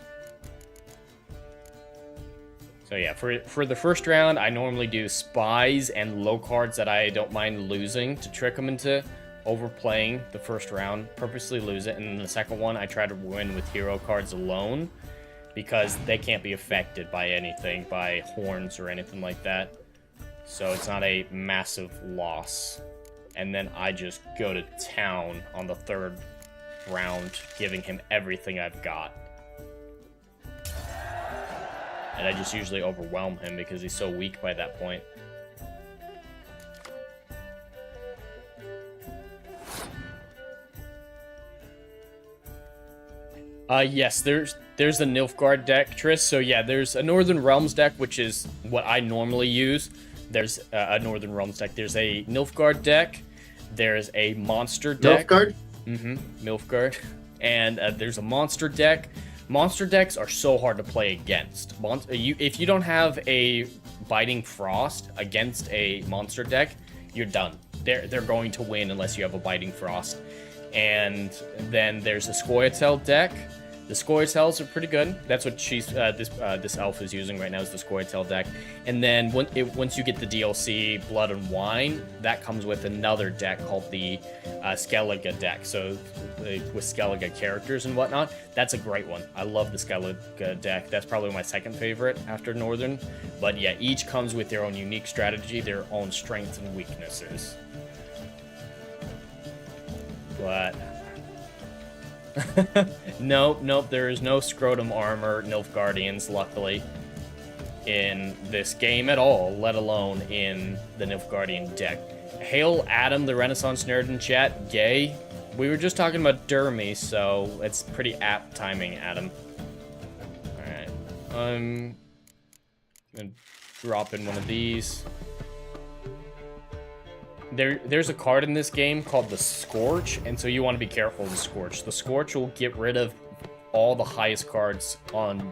So yeah, for the first round, I normally do spies and low cards that I don't mind losing to trick them into overplaying the first round, purposely lose it, and then the second one I try to win with hero cards alone because they can't be affected by anything, by horns or anything like that. So it's not a massive loss. And then I just go to town on the third round, giving him everything I've got. And I just usually overwhelm him because he's so weak by that point. Yes, there's a Nilfgaard deck, Triss. So yeah, there's a Northern Realms deck, which is what I normally use. There's a Northern Realms deck. There's a Nilfgaard deck. There's a monster deck. Nilfgaard? Mm-hmm, Nilfgaard. And there's a monster deck. Monster decks are so hard to play against. If you don't have a Biting Frost against a monster deck, you're done. They're going to win unless you have a Biting Frost. And then there's a Scoia'tael deck. The Scoia'tails are pretty good. That's what this elf is using right now, is the Scoia'tail deck. And then once you get the DLC Blood and Wine, that comes with another deck called the Skellige deck. So with Skellige characters and whatnot, that's a great one. I love the Skellige deck. That's probably my second favorite after Northern. But yeah, each comes with their own unique strategy, their own strengths and weaknesses. But nope, there is no scrotum armor Nilfgaardians, luckily, in this game at all, let alone in the Nilfgaardian deck. Hail Adam, the Renaissance nerd in chat, gay. We were just talking about Dermy, so it's pretty apt timing, Adam. Alright, I'm gonna drop in one of these. There's a card in this game called the Scorch, and so you want to be careful of the Scorch. The Scorch will get rid of all the highest cards on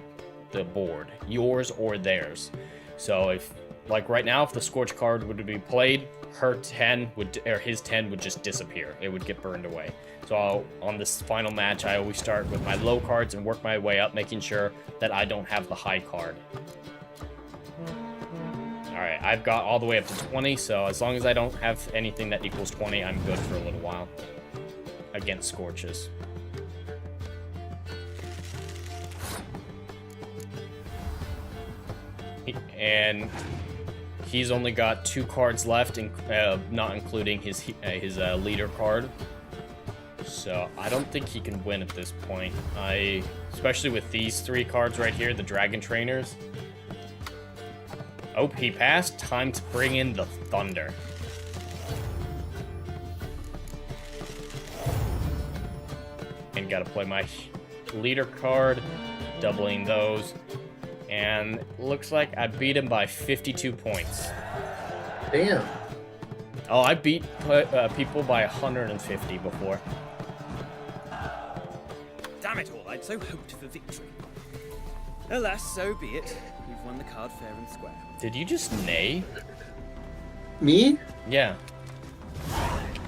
the board, yours or theirs. So if, like right now, if the Scorch card would be played, his 10 would just disappear. It would get burned away. So on this final match, I always start with my low cards and work my way up, making sure that I don't have the high card. Alright, I've got all the way up to 20, so as long as I don't have anything that equals 20, I'm good for a little while against Scorches. And he's only got 2 cards left, not including his leader card. So I don't think he can win at this point. Especially with these 3 cards right here, the Dragon Trainers. Oh, he passed. Time to bring in the Thunder. And gotta play my leader card, doubling those. And looks like I beat him by 52 points. Damn. Oh, I beat people by 150 before. Damn it all, I'd so hoped for victory. Alas, so be it. You've won the card fair and square. Did you just neigh? Me? Yeah.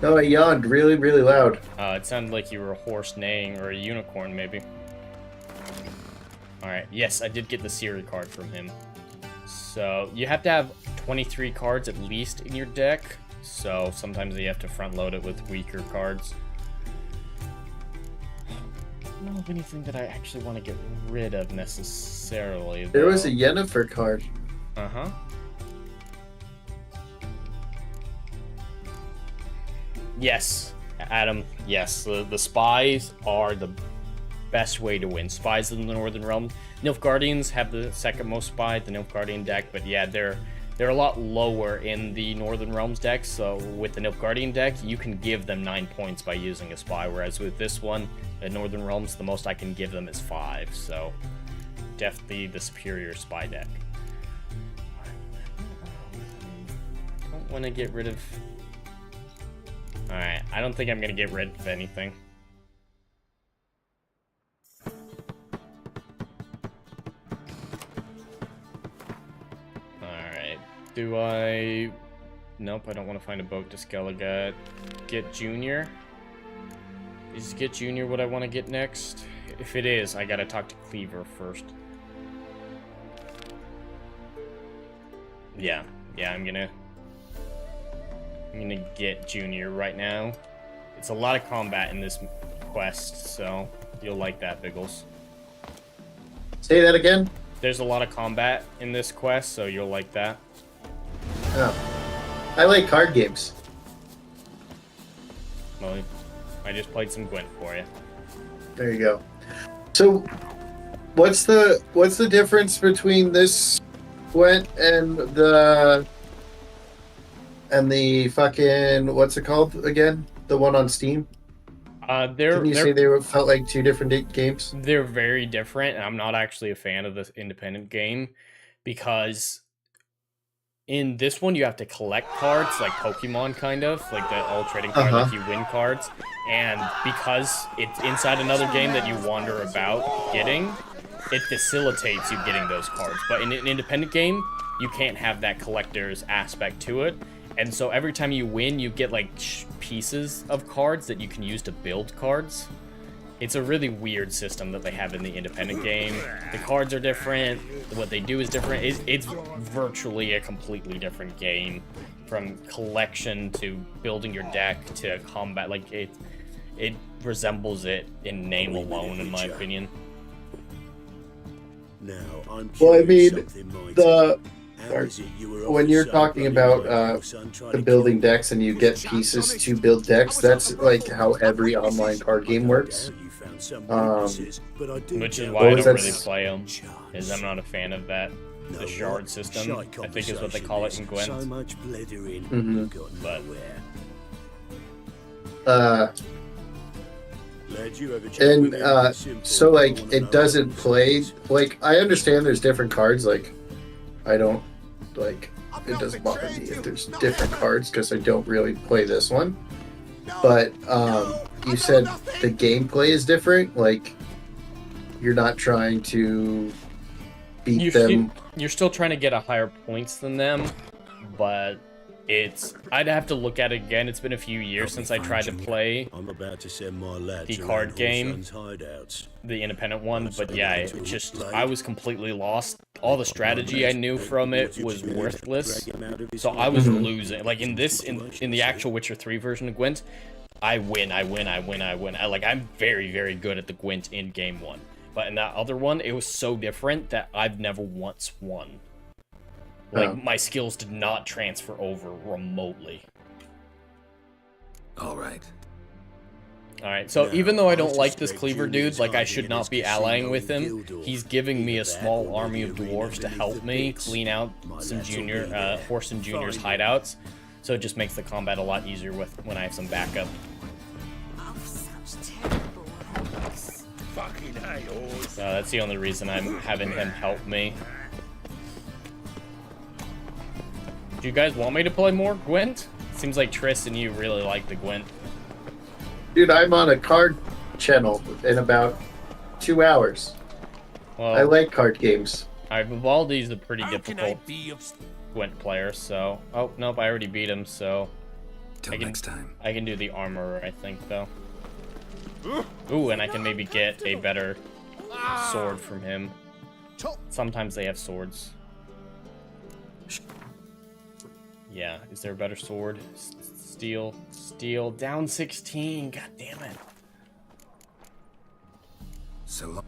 No, I yawned really, really loud. It sounded like you were a horse neighing, or a unicorn, maybe. Alright, yes, I did get the Siri card from him. So, you have to have 23 cards at least in your deck. So, sometimes you have to front load it with weaker cards. I don't know of anything that I actually want to get rid of necessarily, though. There was a Yennefer card. Uh-huh. Yes, Adam, yes. The spies are the best way to win. Spies in the Northern Realm. Nilfgaardians have the second most spy, the Nilfgaardian deck, but yeah, they're a lot lower in the Northern Realms deck, so with the Nilfgaardian deck, you can give them 9 points by using a spy, whereas with this one, the Northern Realms, the most I can give them is 5, so definitely the superior spy deck. Don't want to get rid of... Alright, I don't think I'm going to get rid of anything. Alright, do I... Nope, I don't want to find a boat to Skellige. Get Junior? Is Get Junior what I want to get next? If it is, I gotta talk to Cleaver first. Yeah, I'm gonna get Junior right now. It's a lot of combat in this quest, so you'll like that, Biggles. Say that again? There's a lot of combat in this quest, so you'll like that. Oh. I like card games. Well, I just played some Gwent for you. There you go. So, what's the difference between this Gwent and the fucking, what's it called again? The one on Steam? Didn't you say they felt like 2 different games? They're very different, and I'm not actually a fan of this independent game because in this one you have to collect cards like Pokemon, kind of like the all trading card, like you win cards, and because it's inside another game that you wander about getting, it facilitates you getting those cards. But in an independent game, you can't have that collector's aspect to it. And so every time you win, you get like pieces of cards that you can use to build cards. It's a really weird system that they have in the independent game. The cards are different. What they do is different. It's virtually a completely different game, from collection to building your deck to combat. Like it resembles it in name alone, in my opinion. Now, I'm Well, I mean, something mighty. the How is it you were when off you're so talking bloody about right, son, trying the to building kill me? decks and you get pieces to build decks, that's like how every online card game works. You found some Um, weaknesses, but I do Which is doubt why I was don't that really s- play them, is I'm not a fan of that. The shard system, I think is what they call it in Gwent. So much blithering, Mhm. got But- nowhere. Uh, Lad, you have a chat and with him, simple. so I like wanna know it doesn't what play it is. like I understand there's different cards. Like I don't like it doesn't bother me if there's different cards because I don't really play this one. But you said the gameplay is different. Like you're not trying to beat them. You're still trying to get a higher points than them, but I'd have to look at it again. It's been a few years since I tried to play I'm about to send my lads the around card game, Horseland's hideouts. the independent one, but yeah, I was completely lost. All the strategy I knew from it was worthless, so I was losing. Like in the actual Witcher 3 version of Gwent, I win. I'm very, very good at the Gwent in game 1. But in that other one, it was so different that I've never once won. Like, my skills did not transfer over remotely. Alright. Alright, so even though I don't like this cleaver dude, like I should not be allying with him, he's giving me a small army of dwarves to help me clean out some Horse and Junior's hideouts. So it just makes the combat a lot easier when I have some backup. Fucking hell. So that's the only reason I'm having him help me. Do you guys want me to play more Gwent? Seems like Triss and you really like the Gwent. Dude, I'm on a card channel in about 2 hours. Well, I like card games. Alright, Vivaldi's a pretty difficult Gwent player, so... Oh, nope, I already beat him, so... Till next time. I can do the armorer, I think, though. Ooh, and I can maybe get a better sword from him. Sometimes they have swords. Yeah, is there a better sword? Steel, down 16, god damn it. So long.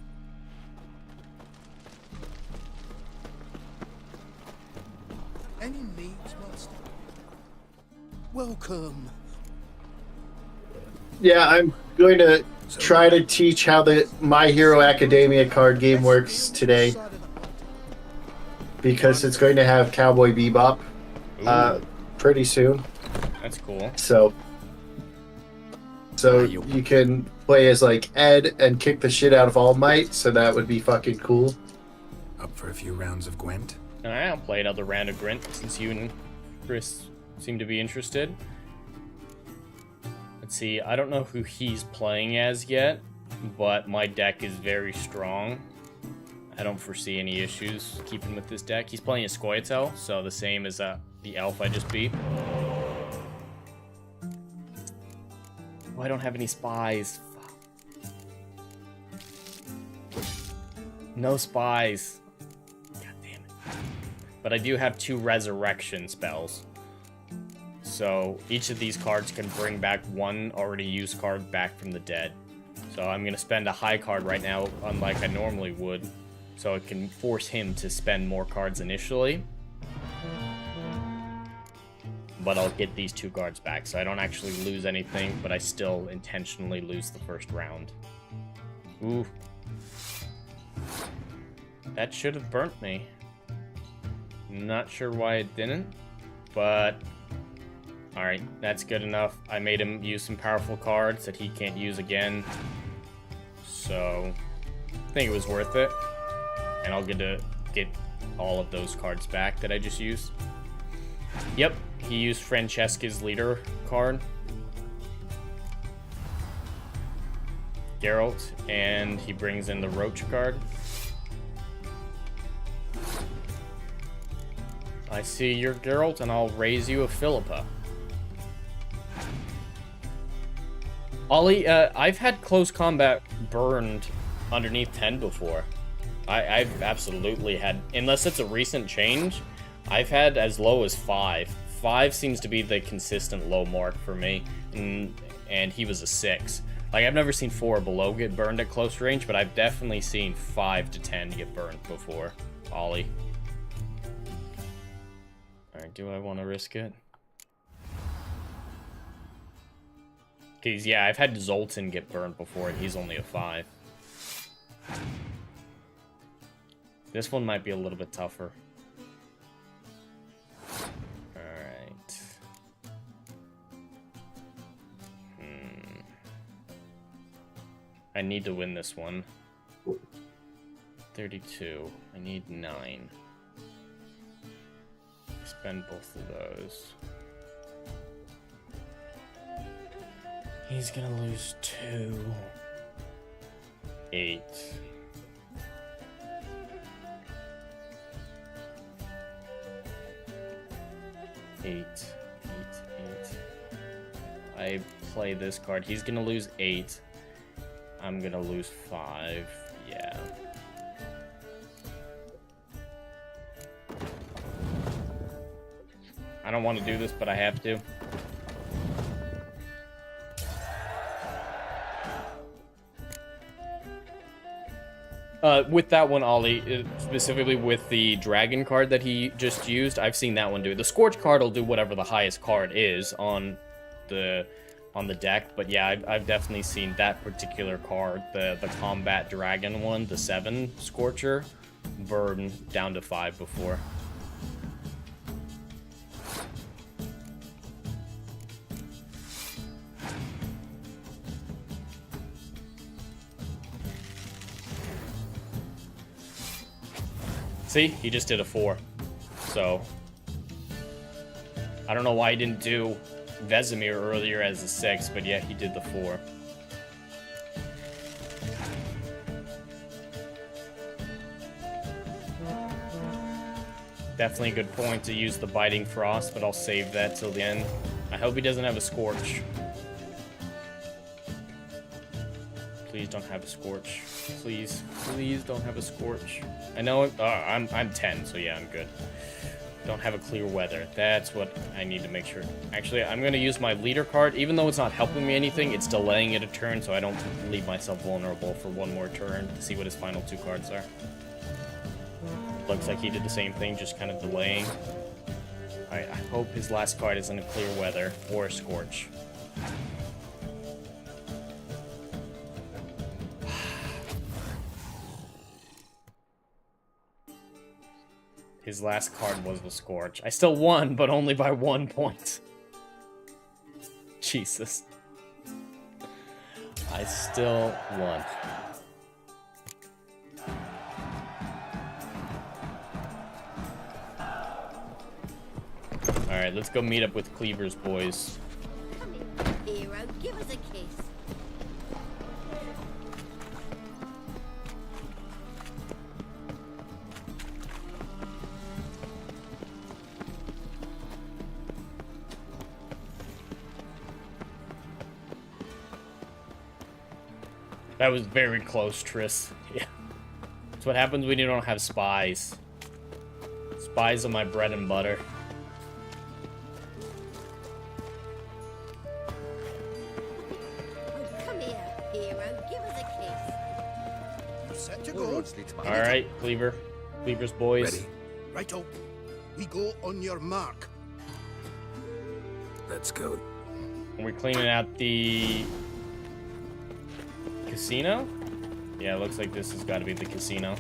Any needs, master? Welcome. Yeah, I'm going to try to teach how the My Hero Academia card game works today. Because it's going to have Cowboy Bebop pretty soon. That's cool. So you can play as like Ed and kick the shit out of All Might, so that would be fucking cool. Up for a few rounds of Gwent? Alright, I'll play another round of Gwent since you and Chris seem to be interested. Let's see, I don't know who he's playing as yet, but my deck is very strong. I don't foresee any issues keeping with this deck. He's playing a Scoia'tael, so the same as the elf I just beat. Oh, I don't have any spies. Fuck. No spies. God damn it. But I do have 2 resurrection spells. So each of these cards can bring back 1 already used card back from the dead. So I'm going to spend a high card right now, unlike I normally would. So it can force him to spend more cards initially. But I'll get these 2 cards back, so I don't actually lose anything, but I still intentionally lose the first round. Ooh. That should have burnt me. Not sure why it didn't, but... Alright, that's good enough. I made him use some powerful cards that he can't use again. So, I think it was worth it. And I'll get to get all of those cards back that I just used. Yep, he used Francesca's leader card. Geralt, and he brings in the Roach card. I see your Geralt, and I'll raise you a Philippa. Ollie, I've had close combat burned underneath 10 before. I've absolutely had, unless it's a recent change, I've had as low as 5. 5 seems to be the consistent low mark for me, and he was a 6. Like, I've never seen 4 or below get burned at close range, but I've definitely seen 5 to 10 get burned before. Ollie. Alright, do I want to risk it? Because, yeah, I've had Zoltan get burned before, and he's only a 5. This one might be a little bit tougher. Alright. I need to win this one. 32. I need 9. Spend both of those. He's gonna lose 2. 8. 8. I play this card. He's gonna lose 8. I'm gonna lose 5. Yeah. I don't want to do this, but I have to. With that one, Ollie, specifically with the dragon card that he just used, I've seen that one do it. The Scorch card will do whatever the highest card is on the deck, but yeah, I've definitely seen that particular card, the combat dragon one, the 7 Scorcher, burn down to 5 before. See, he just did a 4. So, I don't know why he didn't do Vesemir earlier as a 6, but yeah, he did the 4. Definitely a good point to use the Biting Frost, but I'll save that till the end. I hope he doesn't have a Scorch. Please don't have a Scorch. Please, please don't have a Scorch. I know I'm 10, so yeah, I'm good. Don't have a clear weather. That's what I need to make sure. Actually, I'm going to use my leader card. Even though it's not helping me anything, it's delaying it a turn, so I don't leave myself vulnerable for one more turn to see what his final 2 cards are. Looks like he did the same thing, just kind of delaying. I hope his last card isn't a clear weather or a Scorch. His last card was the Scorch. I still won, but only by 1 point. Jesus. I still won. Alright, let's go meet up with Cleaver's boys. Come here, hero. Give us a kiss. That was very close, Triss. Yeah. That's what happens when you don't have spies. Spies are my bread and butter. Oh, come here, hero. Give us a kiss. You're set to go. Alright, Cleaver. Cleaver's boys. Ready. Righto. We go on your mark. Let's go. We're cleaning out the casino? Yeah, it looks like this has got to be the casino.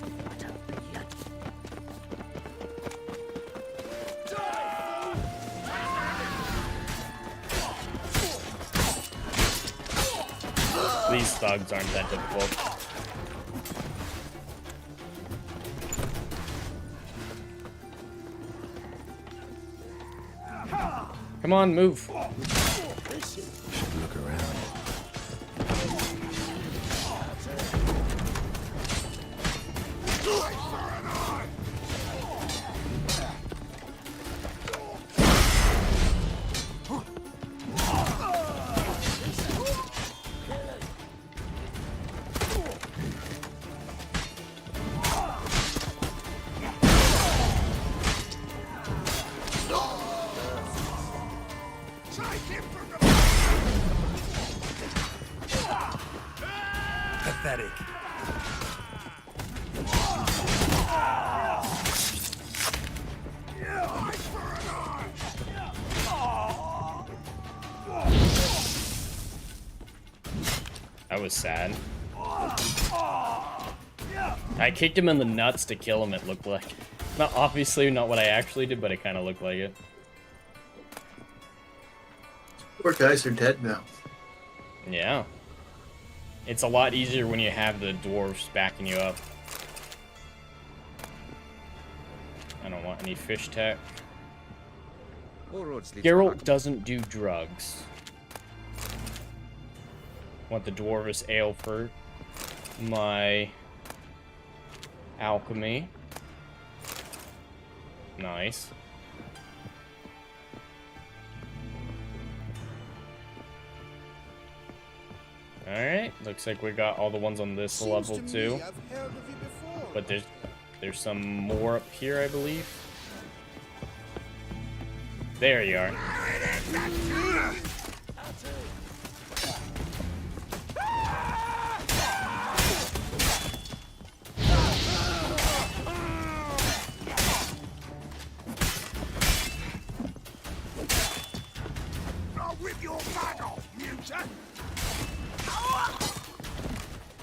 These thugs aren't that difficult. Come on, move. Should look around. Pathetic. That was sad. I kicked him in the nuts to kill him, it looked like. Not obviously not what I actually did, but it kind of looked like it. Poor guys are dead now. Yeah. It's a lot easier when you have the dwarves backing you up. I don't want any fish tech. Geralt doesn't do drugs. Want the dwarves ale for my alchemy. Nice. Alright, looks like we got all the ones on this level too. But there's some more up here, I believe. There you are.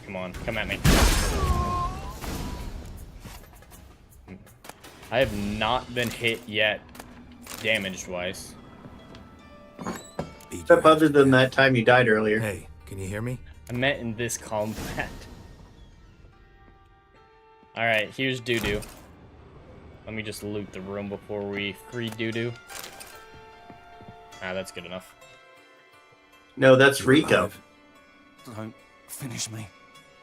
Come on, come at me. I have not been hit yet, damage-wise. Except other than that time you died earlier. Hey, can you hear me? I meant in this combat. Alright, here's Doo-Doo. Let me just loot the room before we free Doo-Doo. Ah, that's good enough. No, that's Rico. Don't finish me.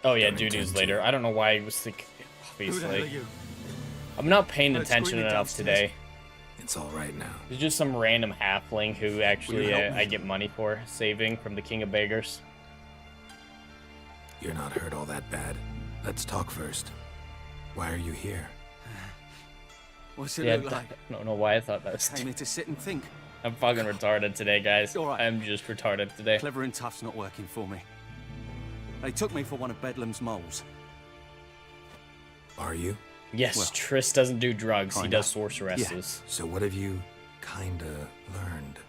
Oh yeah, Doo-Doo's later. I don't know why I was thinking, obviously. I'm not paying attention enough today. It's all right now. There's just some random halfling who actually I get money for saving from the King of Beggars. You're not hurt all that bad. Let's talk first. Why are you here? What's it Yeah, look like? I don't know why I thought that was. Came here to sit and think. I'm fucking retarded today, guys. All right. I'm just retarded today. Clever and tough's not working for me. They took me for one of Bedlam's moles. Are you? Yes, Well, Triss doesn't do drugs. He kinda. does sorceresses. So what have you kinda learned?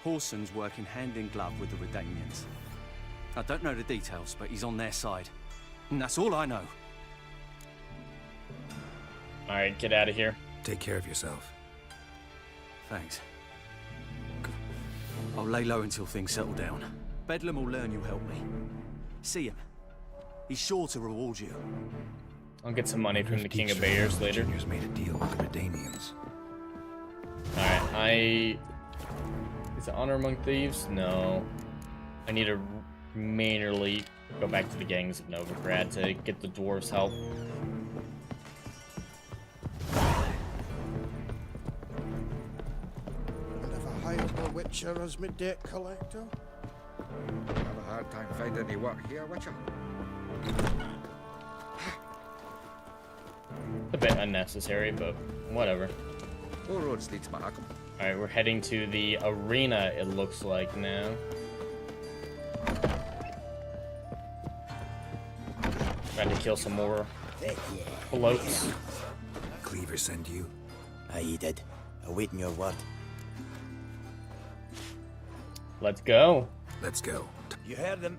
Horson's working hand in glove with the Redanians. I don't know the details, but he's on their side. And that's all I know. Alright, get out of here. Take care of yourself. Thanks. I'll lay low until things settle down. Bedlam will learn you helped me. See him. He's sure to reward you. I'll get some money from the King of Beggars later. Junior's made a deal with the Redanians. Alright, Is it Honor Among Thieves? No. I need to manually go back to the Gangs of Novigrad to get the dwarves' help. Never hired a Witcher as my debt collector. Have a hard time finding any work here, Witcher. A bit unnecessary, but whatever. All roads lead to Markham. Alright, we're heading to the arena, it looks like now. Trying to kill some more floats. Cleaver send you? Aye, he did. Awaiting your word. Let's go. Let's go. You heard them.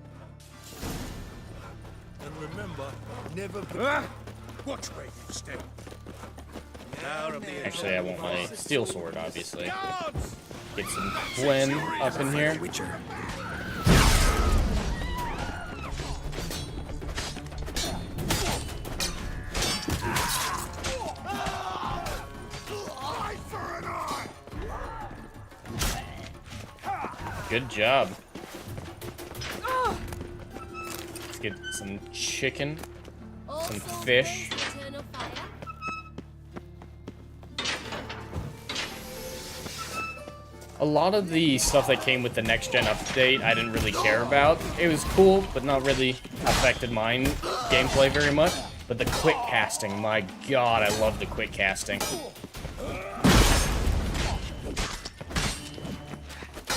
And remember, never... Watch where you step. Actually, I want my steel sword, obviously. Get some Flynn up in here. Witcher. Good job. Let's get some chicken, some fish. A lot of the stuff that came with the next-gen update I didn't really care about. It was cool, but not really affected my gameplay very much. But the quick casting, my god, I love the quick casting.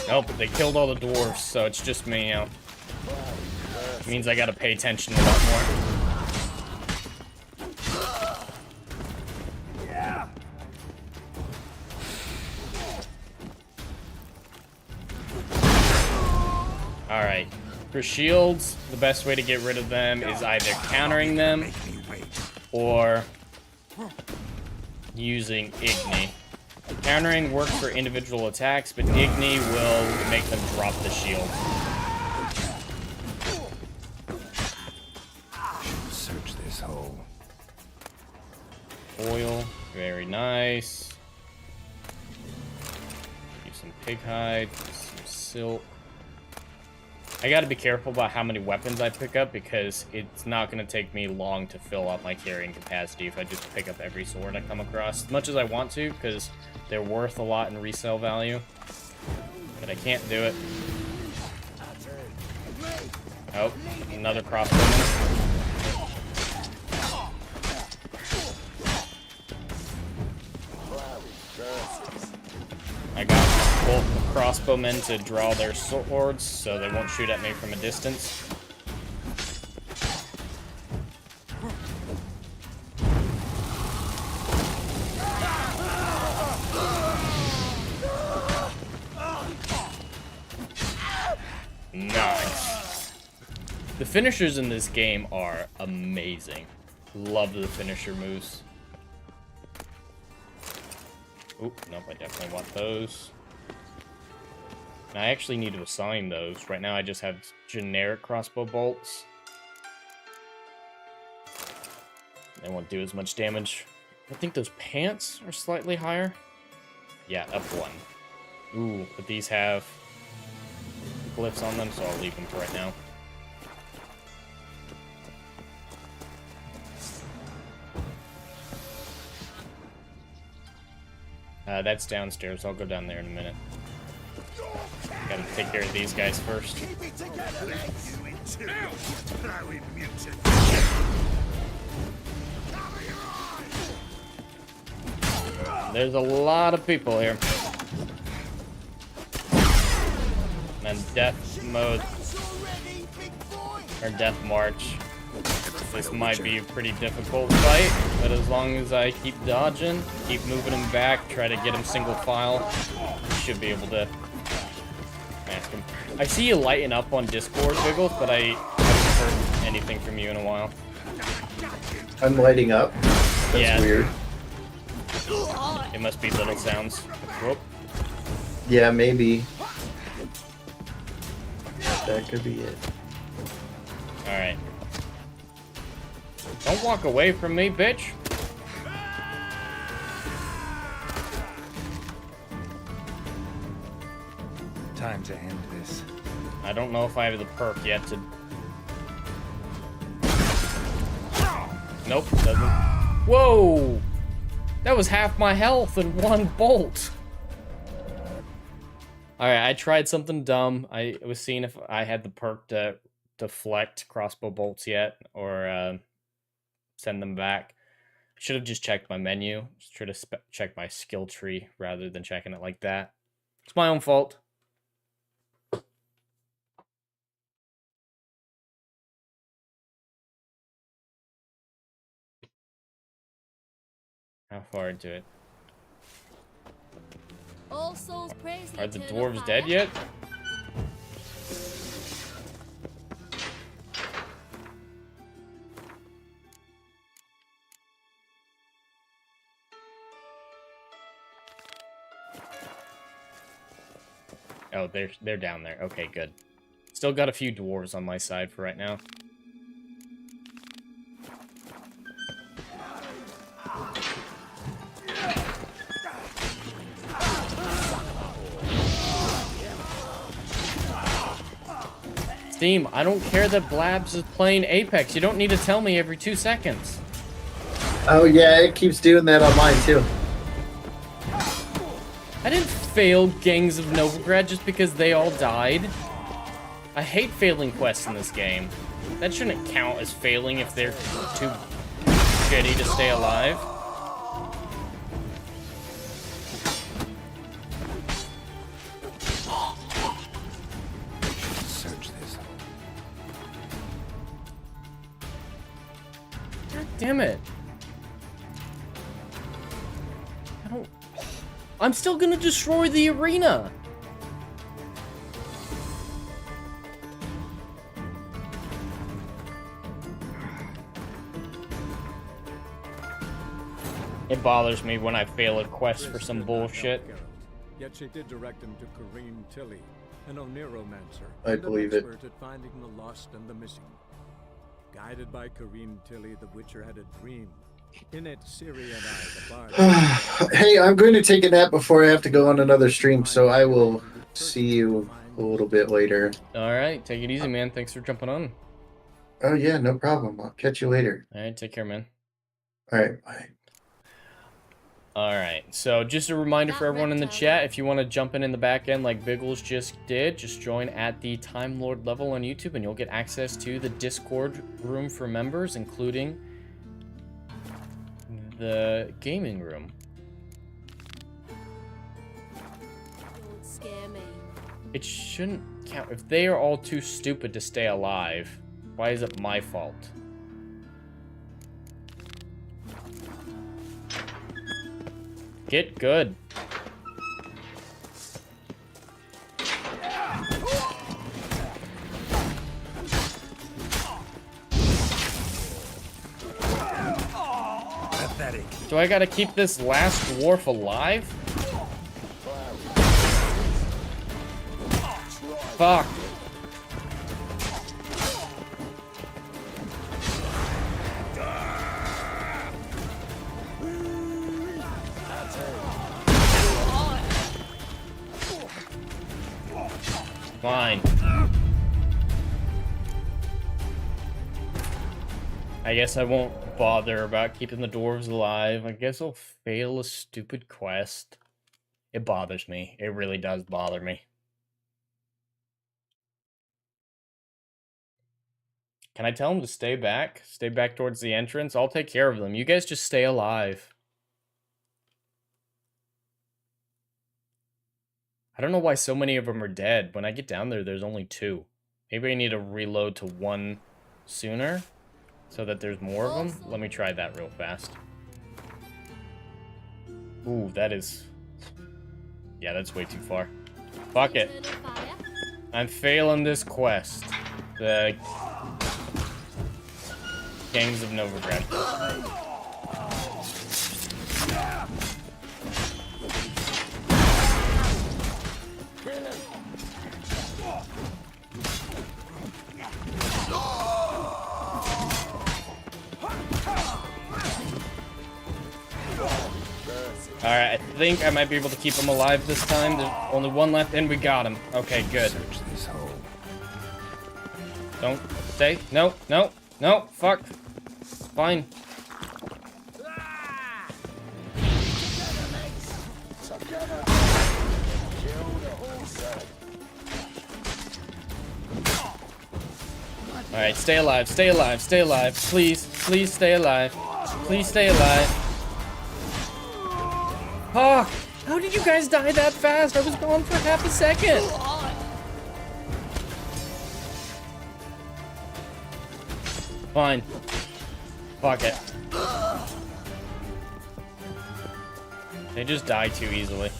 Nope, they killed all the dwarves, so it's just me now. Means I gotta pay attention a lot more. Alright. For shields, the best way to get rid of them is either countering them or using Igni. Countering works for individual attacks, but Igni will make them drop the shield. Search this hole. Oil, very nice. Use some pig hide, some silk. I gotta be careful about how many weapons I pick up because it's not gonna take me long to fill up my carrying capacity if I just pick up every sword I come across. As much as I want to, because they're worth a lot in resale value. But I can't do it. Oh, another crossbowman. I got both the crossbowmen to draw their swords, so they won't shoot at me from a distance. Nice. The finishers in this game are amazing. Love the finisher moves. Oop, nope, I definitely want those. And I actually need to assign those. Right now I just have generic crossbow bolts. They won't do as much damage. I think those pants are slightly higher. Yeah, up one. Ooh, but these have glyphs on them, so I'll leave them for right now. That's downstairs. I'll go down there in a minute. Gotta take care of these guys first. There's a lot of people here. And death mode, or death march. This might be a pretty difficult fight, but as long as I keep dodging, keep moving him back, try to get him single file, we should be able to ask him. I see you lighting up on Discord, Biggles, but I haven't heard anything from you in a while. I'm lighting up? That's weird. It must be little sounds. Whoop. Yeah, maybe. That could be it. Alright. Don't walk away from me, bitch. Time to end this. I don't know if I have the perk yet to... Nope, doesn't. Whoa! That was half my health in one bolt. Alright, I tried something dumb. I was seeing if I had the perk to deflect crossbow bolts yet, or send them back. I should have just checked my menu. Just try to check my skill tree rather than checking it like that. It's my own fault. How far into it? All souls praise Are the eternal dwarves fire. dead yet? Oh, they're down there. Okay, good. Still got a few dwarves on my side for right now. Steam, I don't care that Blabs is playing Apex. You don't need to tell me every 2 seconds. Oh yeah, it keeps doing that on mine too. I didn't fail Gangs of Novigrad just because they all died. I hate failing quests in this game. That shouldn't count as failing if they're too shitty to stay alive. Search this. God damn it. I'm still gonna destroy the arena. It bothers me when I fail a quest for some bullshit. Yet she did direct him to Kareem Tilly, an Oniromancer, I believe it. expert at finding the lost and the missing. Guided by Kareem Tilly, the Witcher had a dream. In it, Ciri and I, the bard. Hey, I'm going to take a nap before I have to go on another stream, so I will see you a little bit later. All right, take it easy, man. Thanks for jumping on. Oh yeah, no problem. I'll catch you later. All right, take care, man. All right, bye. All right, so just a reminder for everyone in the chat, if you want to jump in the back end like Biggles just did, just join at the Time Lord level on YouTube and you'll get access to the Discord room for members, including the gaming room. Don't scare me. It shouldn't count. If they are all too stupid to stay alive, why is it my fault? Get good. Pathetic. Do I gotta keep this last dwarf alive? Fuck. Fine. I guess I won't bother about keeping the dwarves alive. I guess I'll fail a stupid quest. It bothers me. It really does bother me. Can I tell them to stay back? Stay back towards the entrance? I'll take care of them. You guys just stay alive. I don't know why so many of them are dead. When I get down there, there's only 2. Maybe I need to reload to 1 sooner so that there's more of them. Let me try that real fast. Ooh, that is... Yeah, that's way too far. Fuck it. I'm failing this quest. The Gangs of Novigrad. Alright, I think I might be able to keep him alive this time. There's only 1 left, and we got him. Okay, good. Don't stay. No, no, no, fuck. Fine. Alright, stay alive, stay alive, stay alive. Please, please stay alive. Please stay alive. Oh, how did you guys die that fast? I was gone for half a second. Fine. Fuck it. They just die too easily.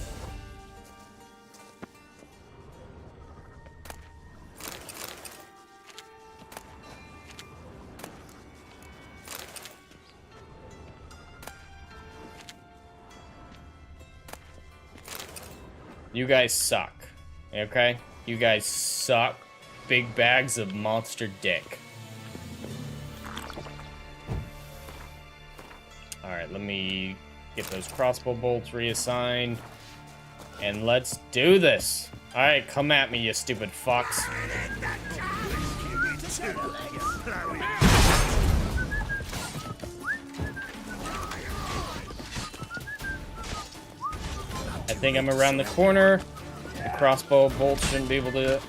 You guys suck, okay? You guys suck. Big bags of monster dick. Alright, let me get those crossbow bolts reassigned. And let's do this. Alright, come at me, you stupid fucks. I think I'm around the corner. The crossbow bolts shouldn't be able to...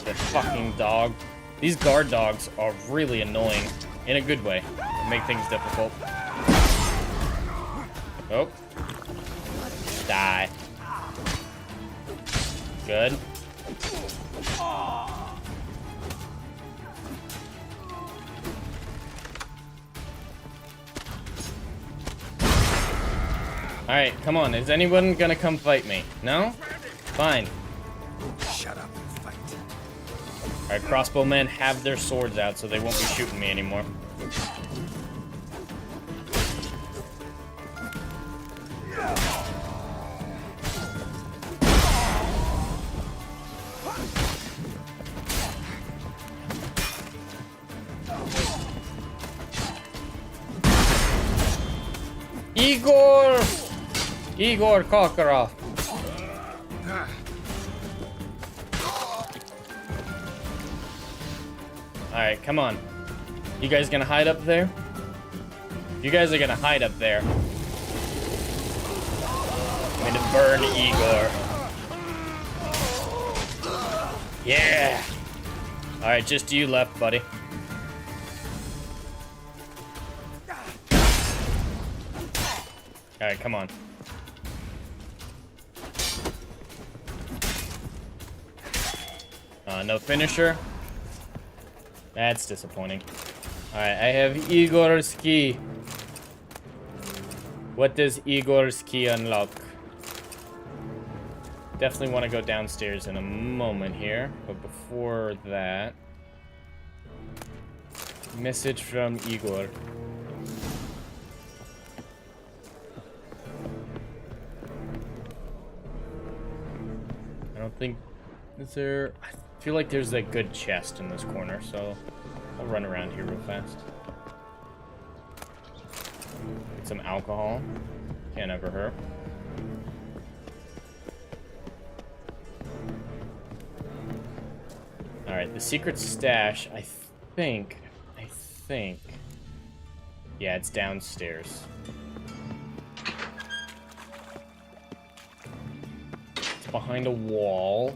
The fucking dog. These guard dogs are really annoying. In a good way. They make things difficult. Oh. Die. Good. Alright, come on. Is anyone gonna come fight me? No? Fine. Shut up and fight. Alright, crossbowmen have their swords out, so they won't be shooting me anymore. Igor Kokarov. Alright, come on. You guys gonna hide up there? You guys are gonna hide up there. I'm gonna burn Igor. Yeah! Alright, just you left, buddy. Alright, come on. No finisher. That's disappointing. Alright, I have Igor's key. What does Igor's key unlock? Definitely want to go downstairs in a moment here, but before that... Message from Igor. I don't think... Is there... I feel like there's a good chest in this corner, so I'll run around here real fast. Get some alcohol. Can't ever hurt. Alright, the secret stash, I think... Yeah, it's downstairs. It's behind a wall.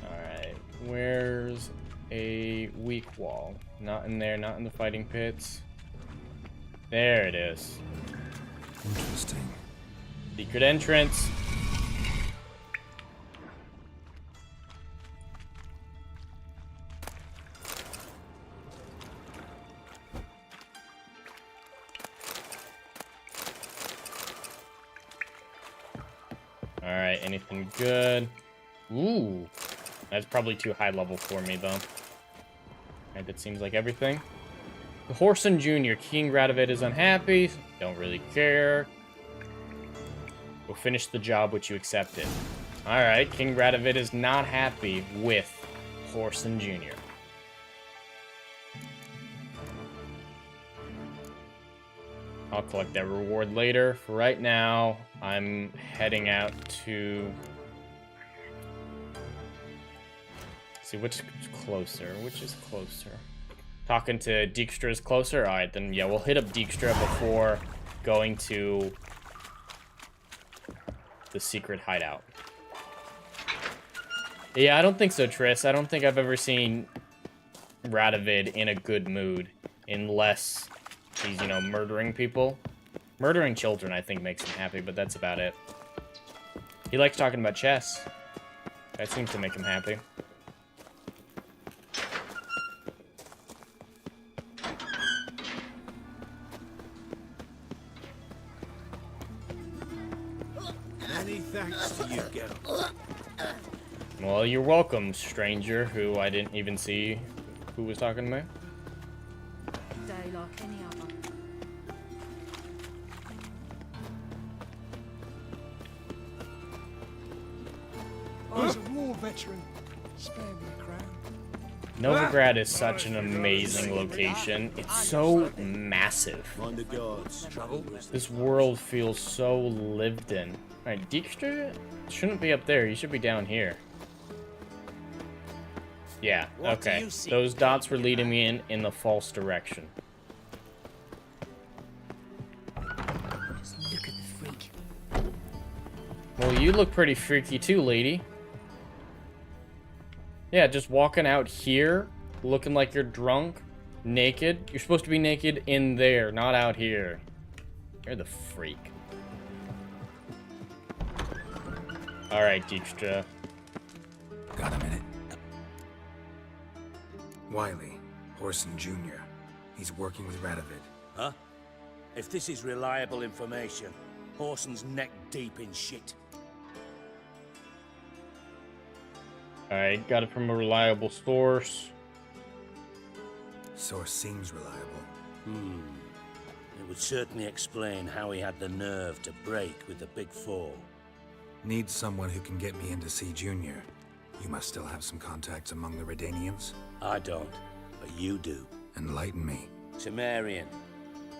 Alright, where's a weak wall? Not in there, not in the fighting pits. There it is. Interesting. Secret entrance. Alright, anything good? Ooh. That's probably too high level for me, though. Alright, that seems like everything. The Whoreson Jr. King Radovid is unhappy. Don't really care. We'll finish the job which you accepted. Alright, King Radovid is not happy with Whoreson Jr. I'll collect that reward later. For right now, I'm heading out to... See, which is closer? Which is closer? Talking to Dijkstra is closer? Alright, then yeah, we'll hit up Dijkstra before going to the secret hideout. Yeah, I don't think so, Triss. I don't think I've ever seen Radovid in a good mood. Unless he's, you know, murdering people. Murdering children, I think, makes him happy, but that's about it. He likes talking about chess. That seems to make him happy. Many thanks to you, girl. Well, you're welcome, stranger, who I didn't even see who was talking to me. Day like any other. I was a war veteran. Spare me a crown. Novigrad is such an amazing location. It's so massive. On the gods, trouble. This world feels so lived in. Alright, Dijkstra shouldn't be up there. You should be down here. Yeah, okay. Those dots were leading me in the false direction. Just look at the freak. Well, you look pretty freaky too, lady. Yeah, just walking out here, looking like you're drunk, naked. You're supposed to be naked in there, not out here. You're the freak. Alright, Dijkstra. Got a minute? Wiley, Whoreson Jr. He's working with Radovid. Huh? If this is reliable information, Horson's neck deep in shit. Alright, got it from a reliable source. Source seems reliable. It would certainly explain how he had the nerve to break with the Big Four. Need someone who can get me in to see Junior. You must still have some contacts among the Redanians? I don't, but you do. Enlighten me. Temerian,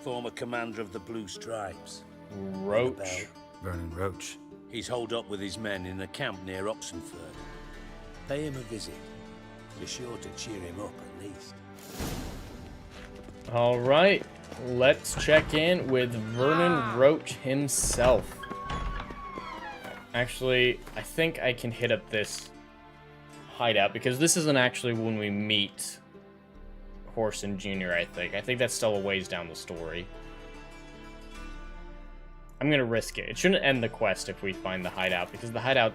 former commander of the Blue Stripes. Roach. Vernon Roach. He's holed up with his men in a camp near Oxenford. Pay him a visit. You're sure to cheer him up at least. Alright, let's check in with Vernon Roach himself. Actually, I think I can hit up this hideout, because this isn't actually when we meet Horson Jr., I think. I think that's still a ways down the story. I'm gonna risk it. It shouldn't end the quest if we find the hideout, because the hideout's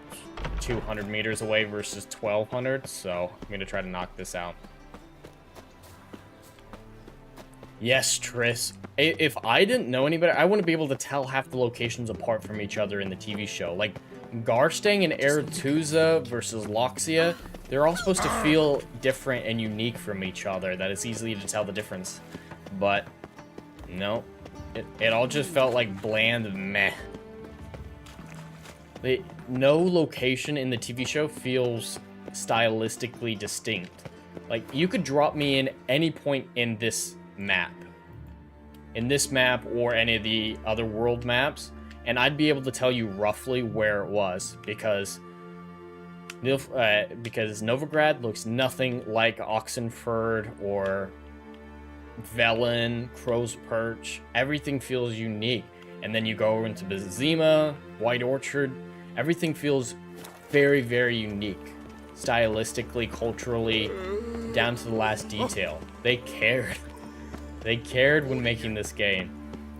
200 meters away versus 1,200, so I'm gonna try to knock this out. Yes, Triss. If I didn't know any better, I wouldn't be able to tell half the locations apart from each other in the TV show. Like, Garstang and Aretuza versus Loxia, they're all supposed to feel different and unique from each other, that it's easy to tell the difference. But, no. It all just felt like bland meh. No location in the TV show feels stylistically distinct. Like, you could drop me in any point in this map. In this map or any of the other world maps, and I'd be able to tell you roughly where it was, because Novigrad looks nothing like Oxenford or Velen, Crow's Perch. Everything feels unique. And then you go into Bizima, White Orchard. Everything feels very, very unique. Stylistically, culturally, down to the last detail. They cared. They cared when making this game.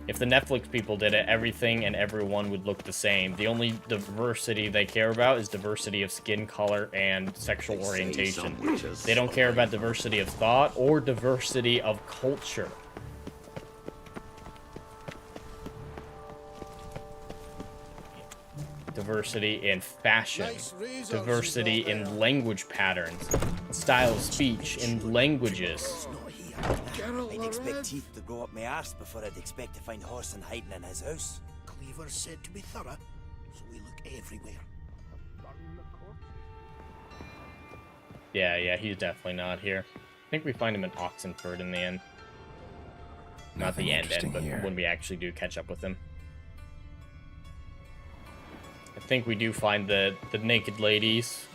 If the Netflix people did it, everything and everyone would look the same. The only diversity they care about is diversity of skin color and sexual orientation. They don't care about diversity of thought or diversity of culture. Diversity in fashion, diversity in language patterns, style of speech in languages. I'd expect teeth to go up my arse before I'd expect to find Horson hiding in his house. Cleaver's said to be thorough, so we look everywhere. Yeah, he's definitely not here. I think we find him in Oxenford in the end. Not the end, but when we actually do catch up with him. I think we do find the naked ladies.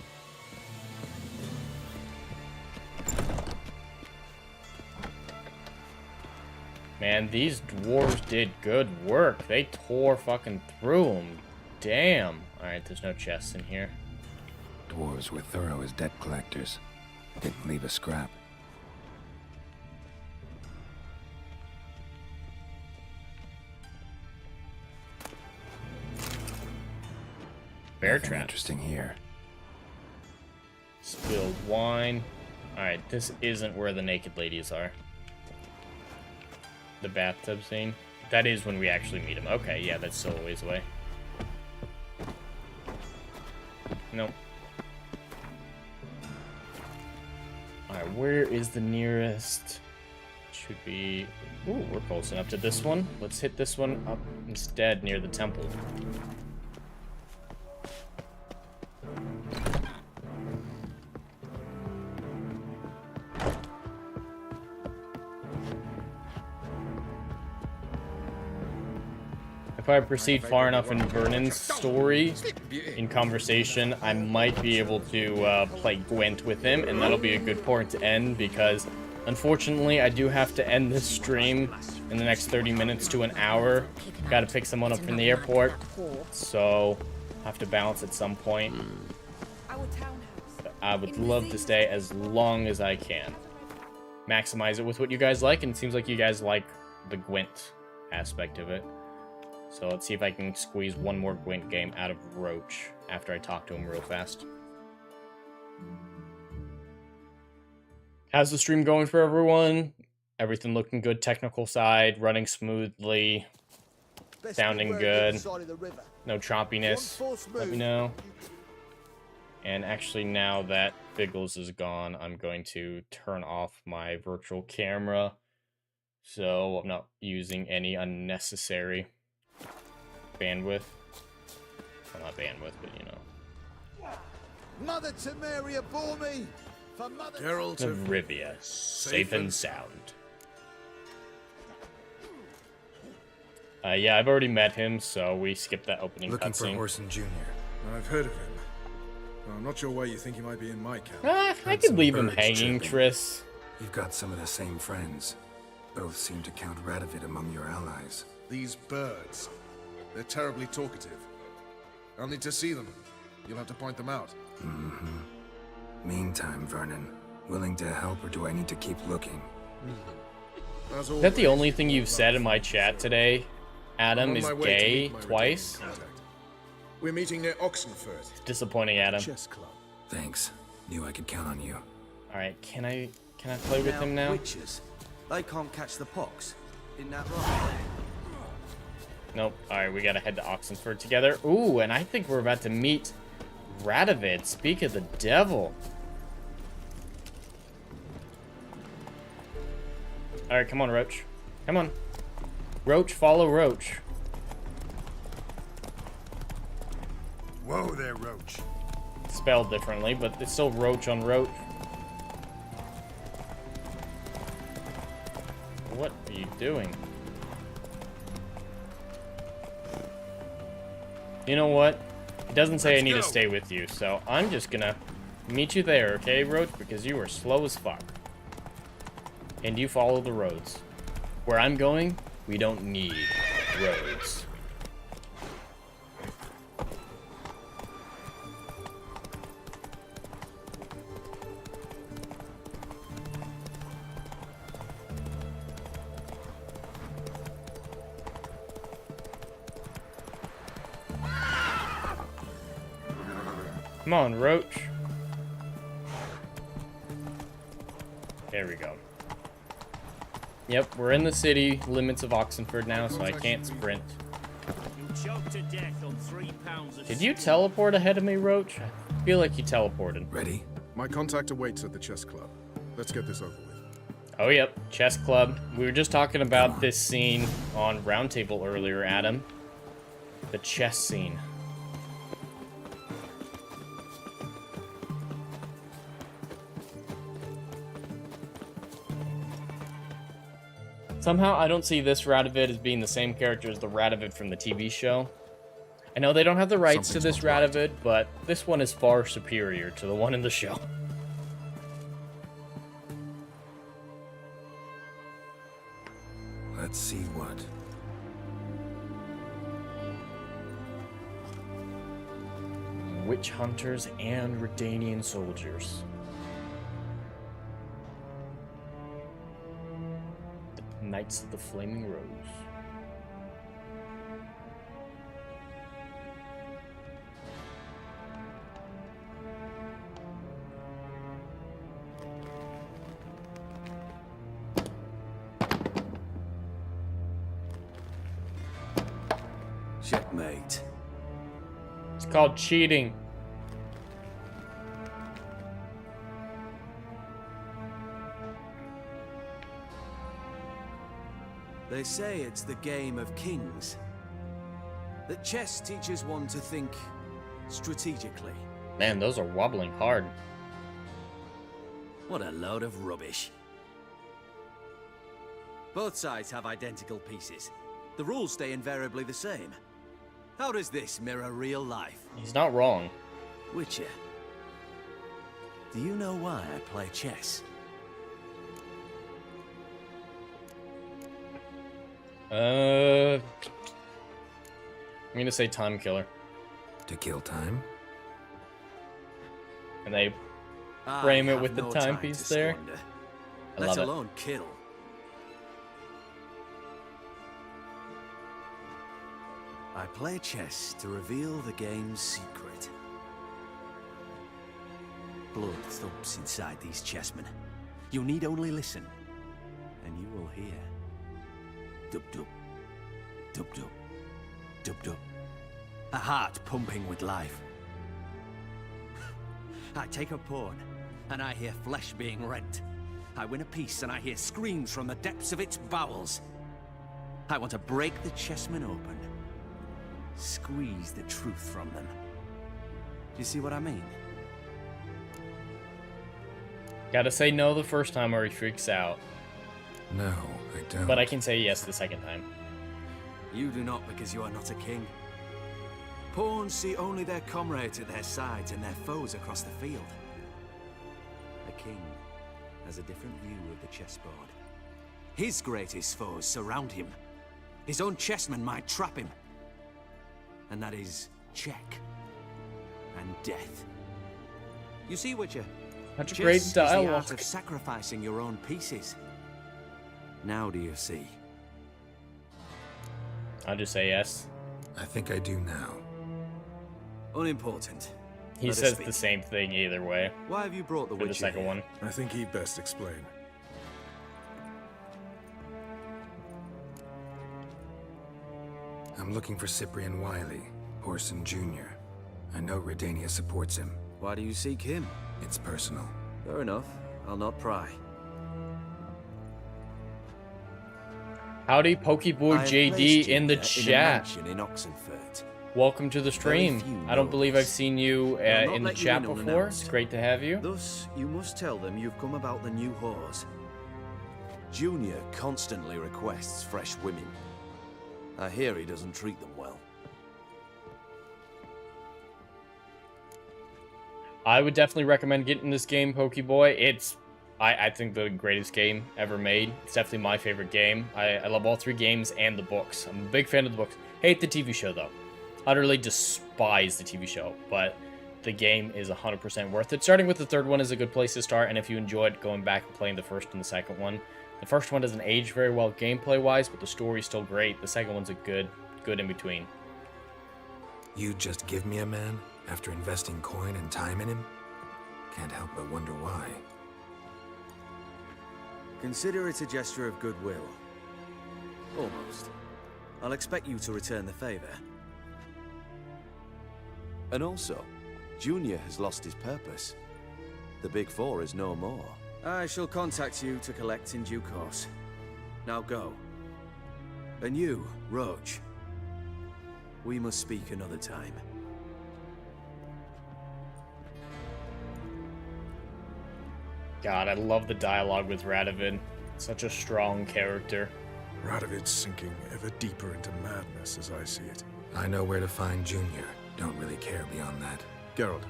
Man, these dwarves did good work. They tore fucking through them. Damn. Alright, there's no chests in here. Dwarves were thorough as debt collectors. Didn't leave a scrap. Bear trap. Interesting here. Spilled wine. Alright, this isn't where the naked ladies are. The bathtub scene. That is when we actually meet him. Okay, yeah, that's still a ways away. Nope. Alright, where is the nearest? Should be... Ooh, we're close enough to this one. Let's hit this one up instead near the temple. If I proceed far enough in Vernon's story, in conversation, I might be able to play Gwent with him, and that'll be a good point to end, because unfortunately I do have to end this stream in the next 30 minutes to an hour. Gotta pick someone up from the airport, so have to balance at some point. I would love to stay as long as I can. Maximize it with what you guys like, and it seems like you guys like the Gwent aspect of it. So let's see if I can squeeze one more Gwent game out of Roach after I talk to him real fast. How's the stream going for everyone? Everything looking good, technical side, running smoothly, sounding good. No choppiness. Let me know. And actually, now that Biggles is gone, I'm going to turn off my virtual camera, so I'm not using any unnecessary bandwidth. Well, not bandwidth, but you know. Mother to Mary abore me! For Mother Geralt of Rivia, safe and sound. Yeah, I've already met him, so we skipped that opening Looking for cutscene. Horson Jr. I've heard of him. I'm not sure why you think he might be in my camp. I could leave him hanging, Triss. You've got some of the same friends. Both seem to count Radovid among your allies. These birds, they're terribly talkative. I'll need to see them. You'll have to point them out. Mm-hmm. Meantime, Vernon, willing to help, or do I need to keep looking? Is that the only thing you've said in my chat today? Adam is gay twice? We're meeting near Oxenford. Disappointing, Adam. Chess club. Thanks. Knew I could count on you. Alright, can I play with him now? Witches, they can't catch the pox. Isn't that right? Nope. Alright, we gotta head to Oxenford together. Ooh, and I think we're about to meet Radovid. Speak of the devil. Alright, come on, Roach. Come on. Roach, follow Roach. Whoa there, Roach. Spelled differently, but it's still Roach on Roach. What are you doing? You know what? It doesn't say I need to stay with you, so I'm just gonna meet you there, okay, Roach? Because you are slow as fuck. And you follow the roads. Where I'm going, we don't need roads. Come on, Roach. There we go. Yep, we're in the city limits of Oxenford now, so I can't sprint. Did you teleport ahead of me, Roach? I feel like you teleported. Ready? My contact awaits at the chess club. Let's get this over with. Oh, yep, chess club. We were just talking about this scene on Roundtable earlier, Adam. The chess scene. Somehow, I don't see this Radovid as being the same character as the Radovid from the TV show. I know they don't have the rights to this Radovid, but this one is far superior to the one in the show. Let's see what. Witch hunters and Redanian soldiers. Knights of the Flaming Rose. Checkmate. It's called cheating. They say it's the game of kings. That chess teaches one to think strategically. Man, those are wobbling hard. What a load of rubbish. Both sides have identical pieces. The rules stay invariably the same. How does this mirror real life? He's not wrong. Witcher, do you know why I play chess? I'm gonna say time killer. To kill time? And they frame it with the timepiece there. I love Let it. alone kill. I play chess to reveal the game's secret. Blood thumps inside these chessmen. You need only listen, and you will hear dub dub, dub dub, dub dub. A heart pumping with life. I take a pawn, and I hear flesh being rent. I win a piece, and I hear screams from the depths of its bowels. I want to break the chessmen open, squeeze the truth from them. Do you see what I mean? Gotta say no the first time or he freaks out. No, I don't. But I can say yes the second time. You do not, because you are not a king. Pawns see only their comrades at their sides and their foes across the field. A king has a different view of the chessboard. His greatest foes surround him. His own chessmen might trap him. And that is check and death. You see, Witcher? That's Chess great is the dialogue. art of sacrificing your own pieces. Now do you see? I'll just say yes. I think I do now. Unimportant. He Let us says speak. the same thing either way. Why have you brought the For the Witcher second here? one. I think he'd best explain. I'm looking for Cyprian Wiley, Orson Jr. I know Redania supports him. Why do you seek him? It's personal. Fair enough. I'll not pry. Howdy, Pokeboy JD in the chat. In Oxenfurt. Welcome to the stream. Very few I don't believe I've knows. seen you They'll not in the let you chat in before. unannounced. It's great to have you. Thus, you must tell them you've come about the new whores. Junior constantly requests fresh women. I hear he doesn't treat them well. I would definitely recommend getting this game, Pokeboy. It's, I think, the greatest game ever made. It's definitely my favorite game. I love all three games and the books. I'm a big fan of the books. Hate the TV show, though. Utterly despise the TV show, but the game is 100% worth it. Starting with the third one is a good place to start, and if you enjoyed going back and playing the first and the second one, the first one doesn't age very well gameplay-wise, but the story's still great. The second one's a good in between. You just give me a man after investing coin and time in him? Can't help but wonder why. Consider it a gesture of goodwill. Almost. I'll expect you to return the favor. And also, Junior has lost his purpose. The Big Four is no more. I shall contact you to collect in due course. Now go. And you, Roach. We must speak another time. God, I love the dialogue with Radovid. Such a strong character. Radovid's sinking ever deeper into madness as I see it. I know where to find Junior. Don't really care beyond that. Geralt,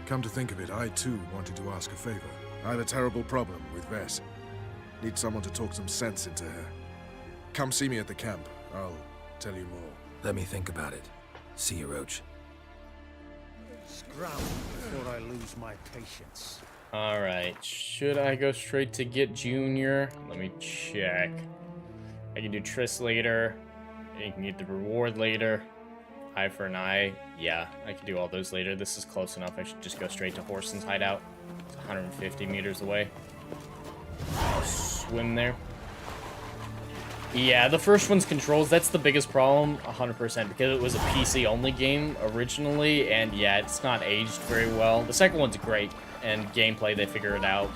come to think of it, I too wanted to ask a favor. I have a terrible problem with Vess. Need someone to talk some sense into her. Come see me at the camp. I'll tell you more. Let me think about it. See you, Roach. Scram before I lose my patience. Alright, should I go straight to get Junior? Let me check. I can do Triss later. You can get the reward later. Eye for an eye. Yeah, I can do all those later. This is close enough. I should just go straight to Horson's hideout. It's 150 meters away. I'll swim there. Yeah, the first one's controls. That's the biggest problem, 100%, because it was a PC-only game originally, and yeah, it's not aged very well. The second one's great, and gameplay, they figure it out,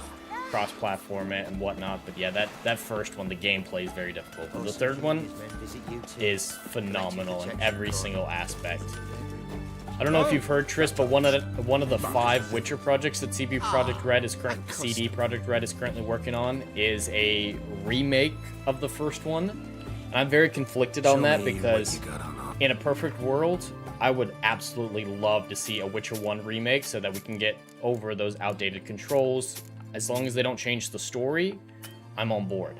cross-platform it and whatnot, but yeah, that first one, the gameplay is very difficult. But the third one is phenomenal in every single aspect. I don't know if you've heard, Triss, but one of the 5 Witcher projects that CD Projekt Red is currently working on is a remake of the first one. And I'm very conflicted on that because in a perfect world, I would absolutely love to see a Witcher 1 remake so that we can get over those outdated controls. As long as they don't change the story, I'm on board.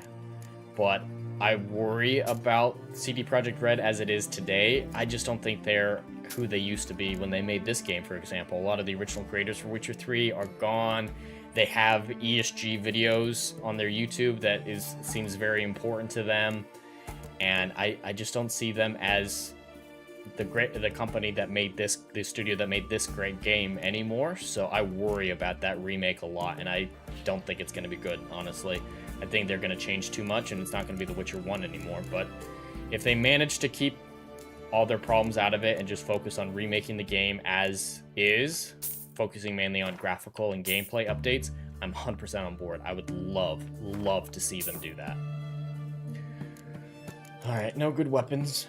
But I worry about CD Projekt Red as it is today. I just don't think they're who they used to be when they made this game, for example. A lot of the original creators for Witcher 3 are gone. They have ESG videos on their YouTube that seems very important to them. And I just don't see them as the company that made this, the studio that made this great game anymore. So I worry about that remake a lot, and I don't think it's going to be good, honestly. I think they're going to change too much, and it's not going to be The Witcher 1 anymore. But if they manage to keep all their problems out of it and just focus on remaking the game as is, focusing mainly on graphical and gameplay updates, I'm 100% on board. I would love to see them do that. Alright, no good weapons.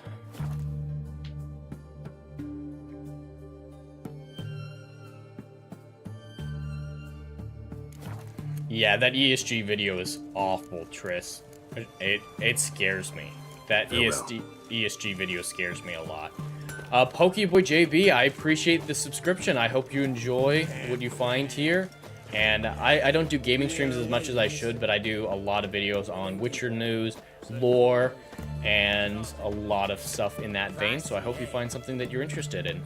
Yeah, that ESG video is awful, Triss. It scares me. That ESG video scares me a lot. Pokeboy JB, I appreciate the subscription. I hope you enjoy what you find here. And I don't do gaming streams as much as I should, but I do a lot of videos on Witcher news, lore, and a lot of stuff in that vein. So I hope you find something that you're interested in.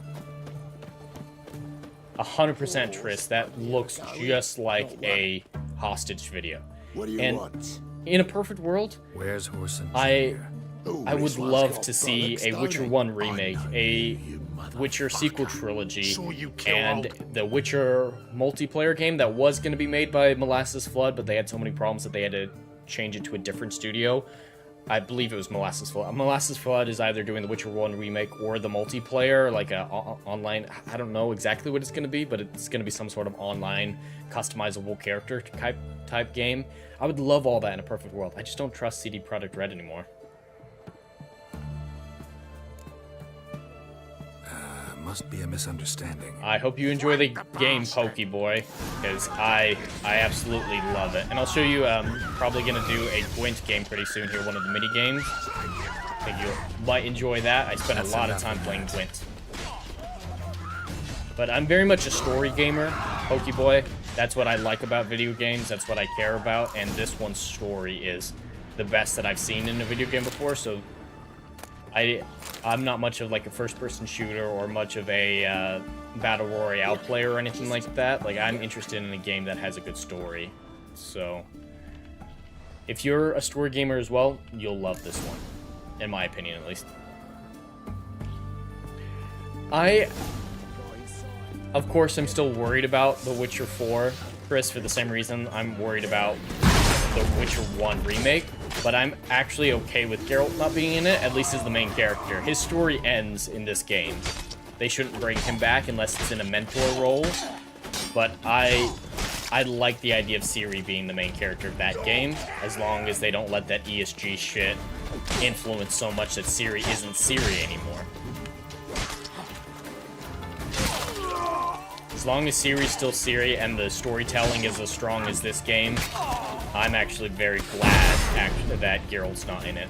100% Triss, that looks just like a hostage video. What do you want? In a perfect world, Where's Horse and I would love to see a Witcher 1 remake, a Witcher sequel trilogy, and the Witcher multiplayer game that was going to be made by Molasses Flood, but they had so many problems that they had to change it to a different studio. I believe it was Molasses Flood. Molasses Flood is either doing the Witcher 1 remake or the multiplayer, like a online. I don't know exactly what it's going to be, but it's going to be some sort of online customizable character type game. I would love all that in a perfect world. I just don't trust CD Projekt Red anymore. Must be a misunderstanding. I hope you enjoy the game, Pokeboy, because I absolutely love it. And I'll show you, probably going to do a Gwent game pretty soon here, one of the mini games. I think you might enjoy that. I spent a lot of time playing Gwent. But I'm very much a story gamer, Pokeboy. That's what I like about video games. That's what I care about. And this one's story is the best that I've seen in a video game before. So I'm not much of like a first-person shooter or much of a battle royale player or anything like that. Like, I'm interested in a game that has a good story. So if you're a story gamer as well, you'll love this one, in my opinion at least. Of course, I'm still worried about The Witcher 4, Chris, for the same reason I'm worried about The Witcher 1 remake, but I'm actually okay with Geralt not being in it, at least as the main character. His story ends in this game. They shouldn't bring him back unless it's in a mentor role, but I like the idea of Ciri being the main character of that game, as long as they don't let that ESG shit influence so much that Ciri isn't Ciri anymore. As long as Ciri's still Ciri and the storytelling is as strong as this game, I'm actually very glad that Geralt's not in it.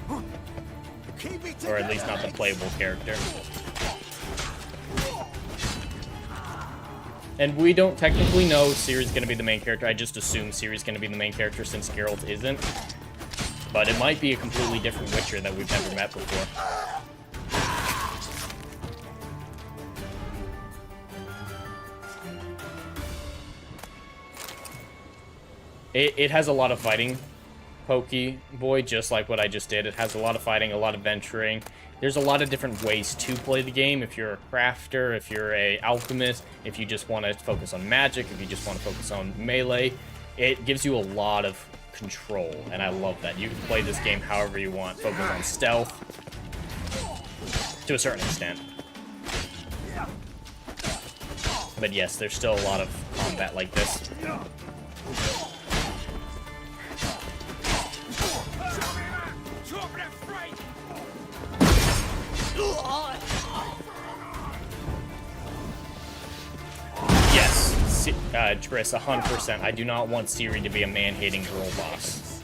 Or at least not the playable character. And we don't technically know Ciri's going to be the main character. I just assume Ciri's going to be the main character since Geralt isn't. But it might be a completely different Witcher that we've never met before. It has a lot of fighting, Pokeboy, just like what I just did. It has a lot of fighting, a lot of venturing. There's a lot of different ways to play the game. If you're a crafter, if you're a alchemist, if you just want to focus on magic, if you just want to focus on melee, it gives you a lot of control, and I love that. You can play this game however you want. Focus on stealth, to a certain extent. But yes, there's still a lot of combat like this. Yes, Triss, 100%. I do not want Ciri to be a man-hating girl boss.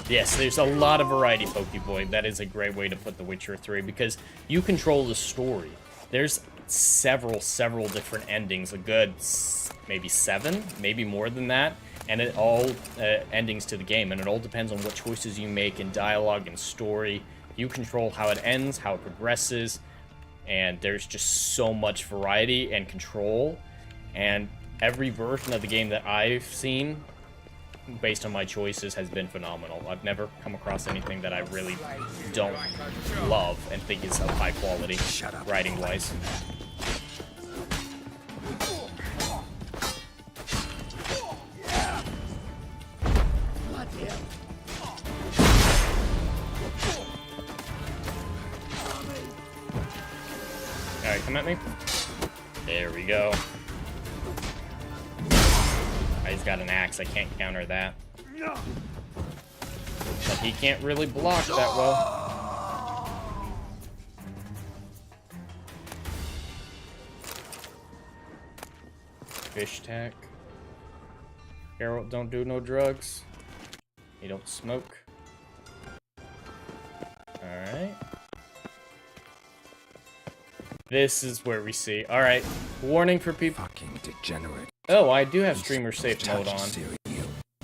Yes, there's a lot of variety, Pokeboy. That is a great way to put The Witcher 3, because you control the story. There's several different endings, a good maybe 7, maybe more than that, and it all endings to the game, and it all depends on what choices you make in dialogue and story. You control how it ends, how it progresses, and there's just so much variety and control. And every version of the game that I've seen based on my choices, has been phenomenal. I've never come across anything that I really don't love and think is of high quality, writing-wise. Alright, come at me. There we go. He's got an axe, I can't counter that. But he can't really block that well. Fish tack. Harold don't do no drugs. He don't smoke. Alright. This is where we see. Alright. Warning for people. Fucking degenerate. Oh, I do have streamer safe mode on.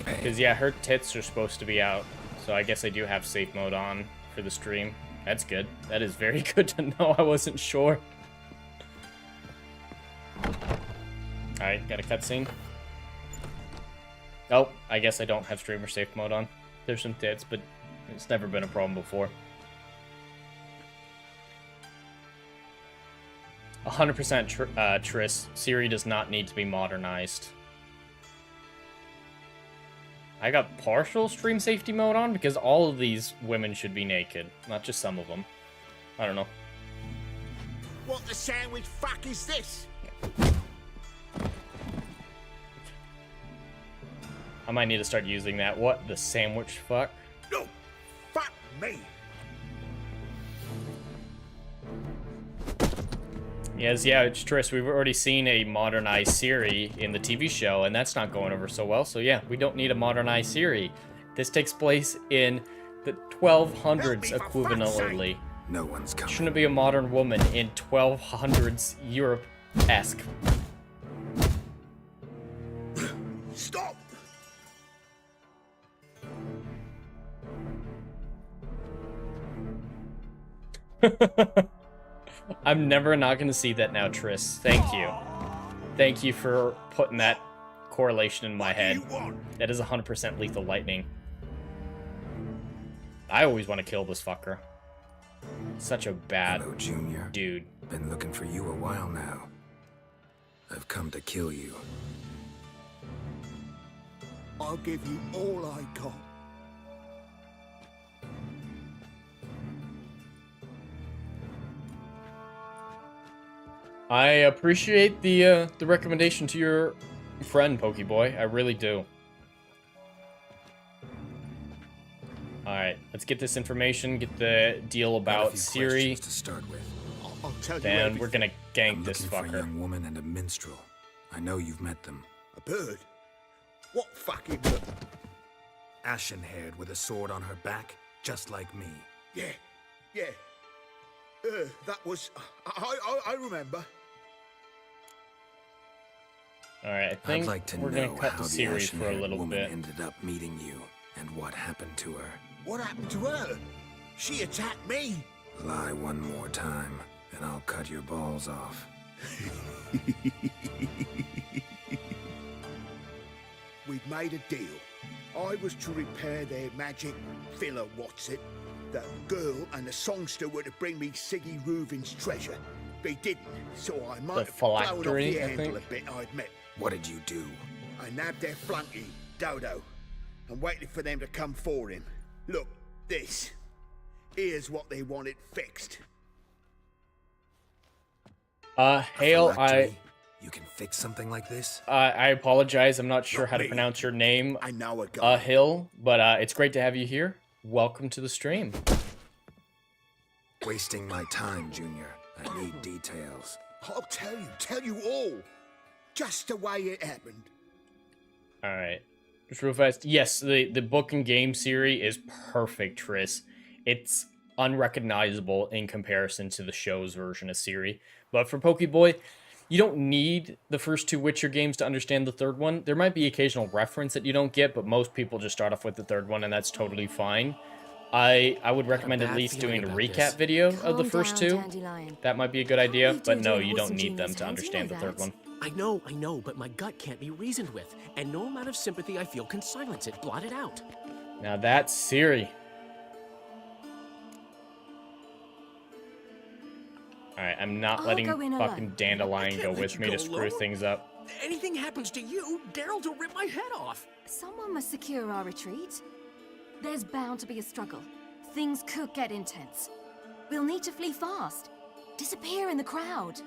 Because, yeah, her tits are supposed to be out. So I guess I do have safe mode on for the stream. That's good. That is very good to know. I wasn't sure. Alright, got a cutscene. Oh, I guess I don't have streamer safe mode on. There's some tits, but it's never been a problem before. 100% Triss. Ciri does not need to be modernized. I got partial stream safety mode on because all of these women should be naked, not just some of them. I don't know. What the sandwich fuck is this? I might need to start using that. What the sandwich fuck? No, fuck me. Yes, yeah, it's Triss. We've already seen a modernized Ciri in the TV show, and that's not going over so well. So yeah, we don't need a modernized Ciri. This takes place in the 1200s equivalently. No one's coming. Shouldn't be a modern woman in 1200s Europe-esque. Stop! I'm never not going to see that now, Triss. Thank you. Thank you for putting that correlation in my head. That is 100% lethal lightning. I always want to kill this fucker. Such a bad Hello, Junior. Dude. Been looking for you a while now. I've come to kill you. I'll give you all I got. I appreciate the recommendation to your friend, Pokeboy. I really do. Alright, let's get this information, get the deal about Ciri. To start with. I'll tell you Then we're gonna gank this For a fucker. young woman and a minstrel. I know you've met them. A bird? What fucking bird? Ashen-haired with a sword on her back, just like me. Yeah. That was... I remember. Alright, I think I'd like to we're know gonna cut how the the series for a ashen-haired little woman bit. ended up meeting you and what happened to her. What happened to her? She attacked me. Lie one more time, and I'll cut your balls off. We'd made a deal. I was to repair their magic filler, what's it? The girl and the songster were to bring me Siggy Reuven's treasure. They didn't, so I might have blown off the phylactery, I handle a think. bit, I admit. What did you do? I nabbed their flunky, Dodo, and waited for them to come for him. Look, this. Here's what they wanted fixed. Hale, You can fix something like this? I apologize. I'm not sure how to pronounce your name. I know a guy. Hill, but it's great to have you here. Welcome to the stream. Wasting my time, Junior. I need details. I'll tell you all. Just the way it happened. Alright. Just real fast. Yes, the book and game series is perfect, Triss. It's unrecognizable in comparison to the show's version of Ciri. But for Pokeboy, you don't need the first two Witcher games to understand the third one. There might be occasional reference that you don't get, but most people just start off with the third one, and that's totally fine. I would recommend at least doing a recap video of the first two. That might be a good idea, but no, you don't need them to understand the third one. I know, but my gut can't be reasoned with, and no amount of sympathy I feel can silence it, blot it out. Now that's Ciri. Alright, I'm not letting fucking Dandelion go with me to screw things up. Anything happens to you, Geralt will rip my head off. Someone must secure our retreat. There's bound to be a struggle. Things could get intense. We'll need to flee fast. Disappear in the crowd.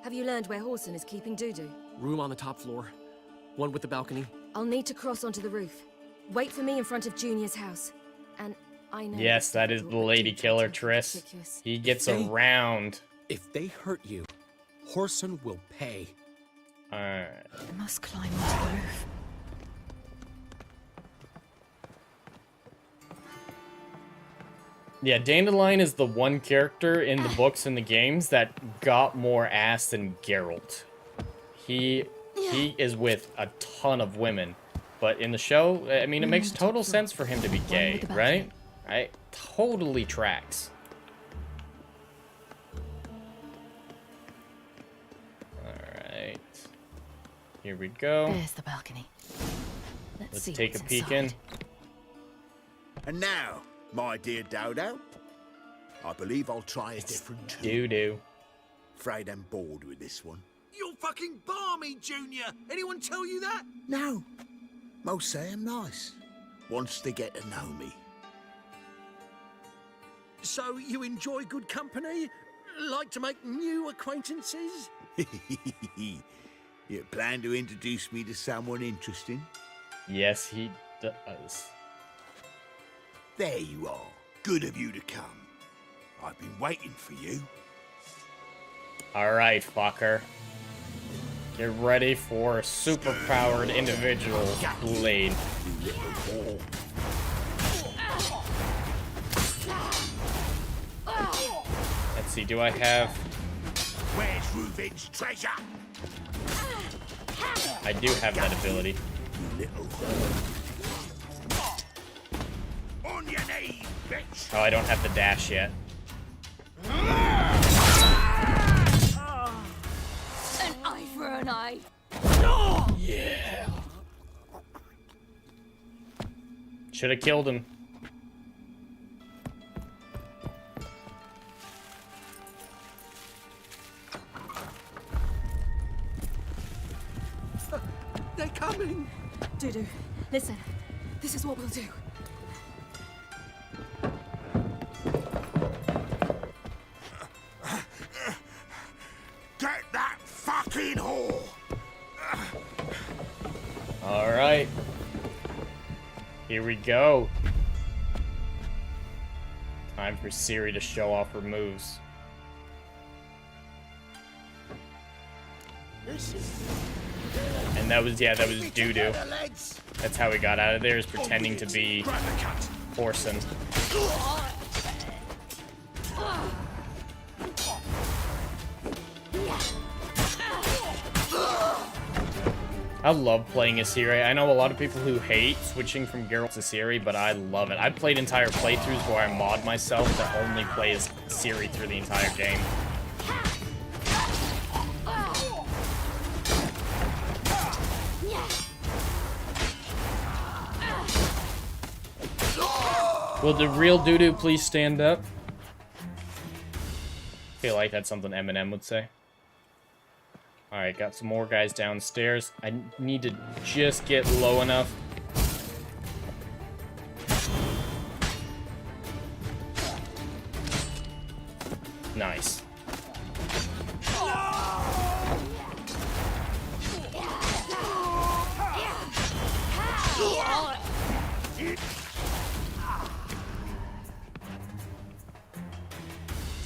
Have you learned where Horson is keeping Dudu? Room on the top floor. One with the balcony. I'll need to cross onto the roof. Wait for me in front of Junior's house. And I know... Yes, that is the lady killer, Triss. He gets around. If they hurt you, Horson will pay. Alright. I must climb onto the roof. Yeah, Dandelion is the one character in the books and the games that got more ass than Geralt. He is with a ton of women. But in the show, I mean, it makes total sense for him to be gay, right? Right? Totally tracks. Alright. Here we go. There's the balcony. Let's take a peek in. And now, my dear Dodo, I believe I'll try a different tune. Doo-doo. Afraid I'm bored with this one. You're fucking balmy, Junior. Anyone tell you that? No. Most say I'm nice. Once they get to know me. So you enjoy good company? Like to make new acquaintances? You plan to introduce me to someone interesting? Yes, he does. There you are. Good of you to come. I've been waiting for you. Alright, fucker. Get ready for a super-powered individual blade. Let's see, do I have... Where's Reuven's treasure? I do have that ability. On your knees, bitch! Oh, I don't have the dash yet. An eye for an eye. Yeah. Should have killed him. They're coming! Dudu, listen. This is what we'll do. Get that fucking whore! Alright. Here we go. Time for Ciri to show off her moves. And that was, yeah, that was Dudu. That's how he got out of there, is pretending to be Horson. I love playing as Ciri. I know a lot of people who hate switching from Geralt to Ciri, but I love it. I've played entire playthroughs where I mod myself to only play as Ciri through the entire game. Will the real Dudu please stand up? I feel like that's something Eminem would say. Alright, got some more guys downstairs. I need to just get low enough. Nice.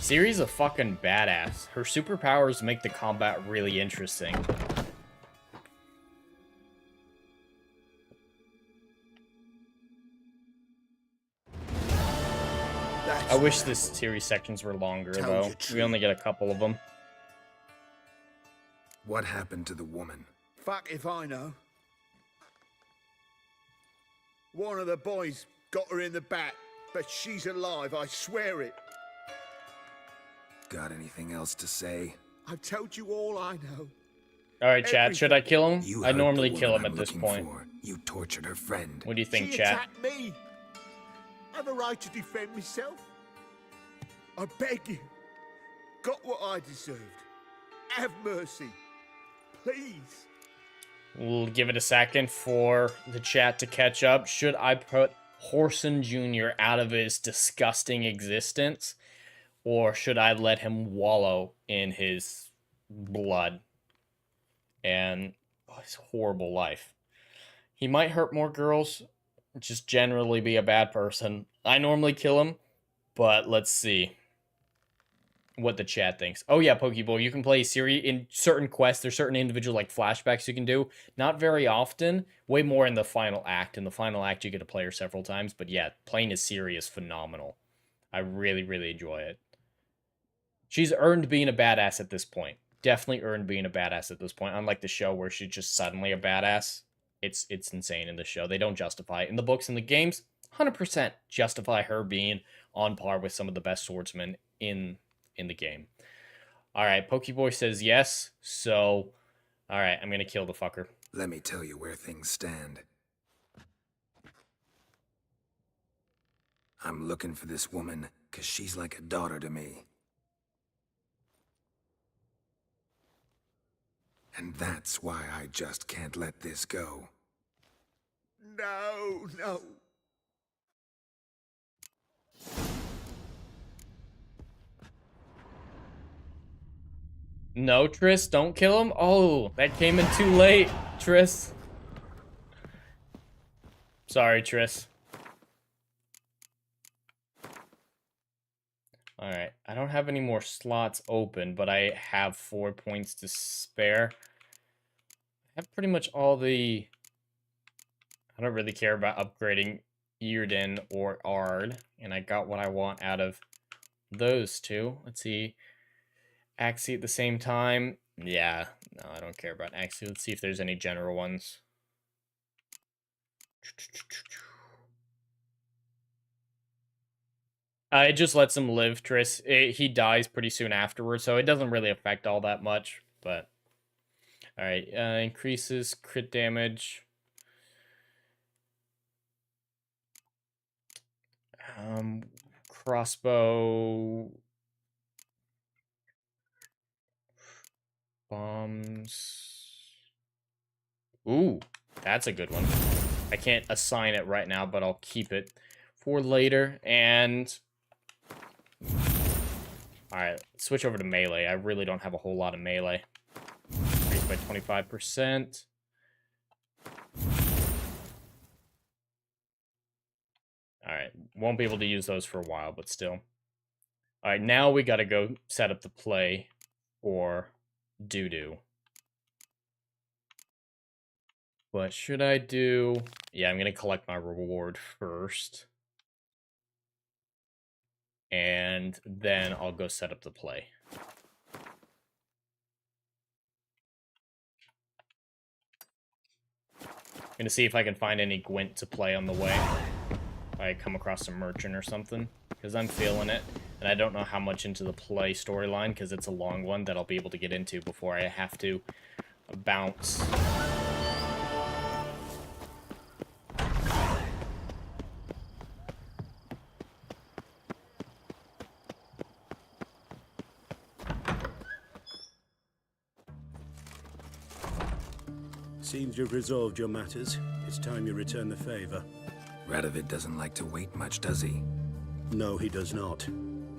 Ciri's a fucking badass. Her superpowers make the combat really interesting. I wish this series sections were longer, though. We only get a couple of them. What happened to the woman? Fuck if I know. One of the boys got her in the back, but she's alive, I swear it. Got anything else to say? I've told you all I know. Alright, chat, should I kill him? You I hurt the normally woman kill him I'm at this looking point. for. You tortured her friend. What do you think, She chat? attacked me. Have a right to defend myself. I beg you. Got what I deserved. Have mercy. Please. We'll give it a second for the chat to catch up. Should I put Whoreson Jr. out of his disgusting existence? Or should I let him wallow in his blood and his horrible life? He might hurt more girls, just generally be a bad person. I normally kill him, but let's see what the chat thinks. Oh yeah, Pokeball, you can play Siri in certain quests. There's certain individual like flashbacks you can do. Not very often. Way more in the final act. In the final act, you get to play her several times. But yeah, playing as Siri is phenomenal. I really, really enjoy it. She's earned being a badass at this point. Definitely earned being a badass at this point. Unlike the show where she's just suddenly a badass. It's insane in the show. They don't justify it. In the books and the games, 100% justify her being on par with some of the best swordsmen in the game. Alright, Pokeboy says yes, so alright, I'm gonna kill the fucker. Let me tell you where things stand. I'm looking for this woman, 'cause she's like a daughter to me. And that's why I just can't let this go. No, no. No, Triss, don't kill him. Oh, that came in too late, Triss. Sorry, Triss. Alright, I don't have any more slots open, but I have 4 points to spare. I have pretty much all the... I don't really care about upgrading Earden or Ard, and I got what I want out of those two. Let's see. Axie at the same time. Yeah, no, I don't care about Axie. Let's see if there's any general ones. It just lets him live, Triss. He dies pretty soon afterwards, so it doesn't really affect all that much, but... Alright, increases crit damage. Crossbow... Bombs... Ooh, that's a good one. I can't assign it right now, but I'll keep it for later, and... Alright, switch over to melee. I really don't have a whole lot of melee. Increased by 25%. Alright, won't be able to use those for a while, but still. Alright, now we gotta go set up the play for doo-doo. What should I do? Yeah, I'm gonna collect my reward first. And then I'll go set up the play. I'm gonna see if I can find any Gwent to play on the way. If I come across a merchant or something. Because I'm feeling it. And I don't know how much into the play storyline, because it's a long one that I'll be able to get into before I have to bounce. Seems you've resolved your matters. It's time you return the favor. Radovid doesn't like to wait much, does he? No, he does not.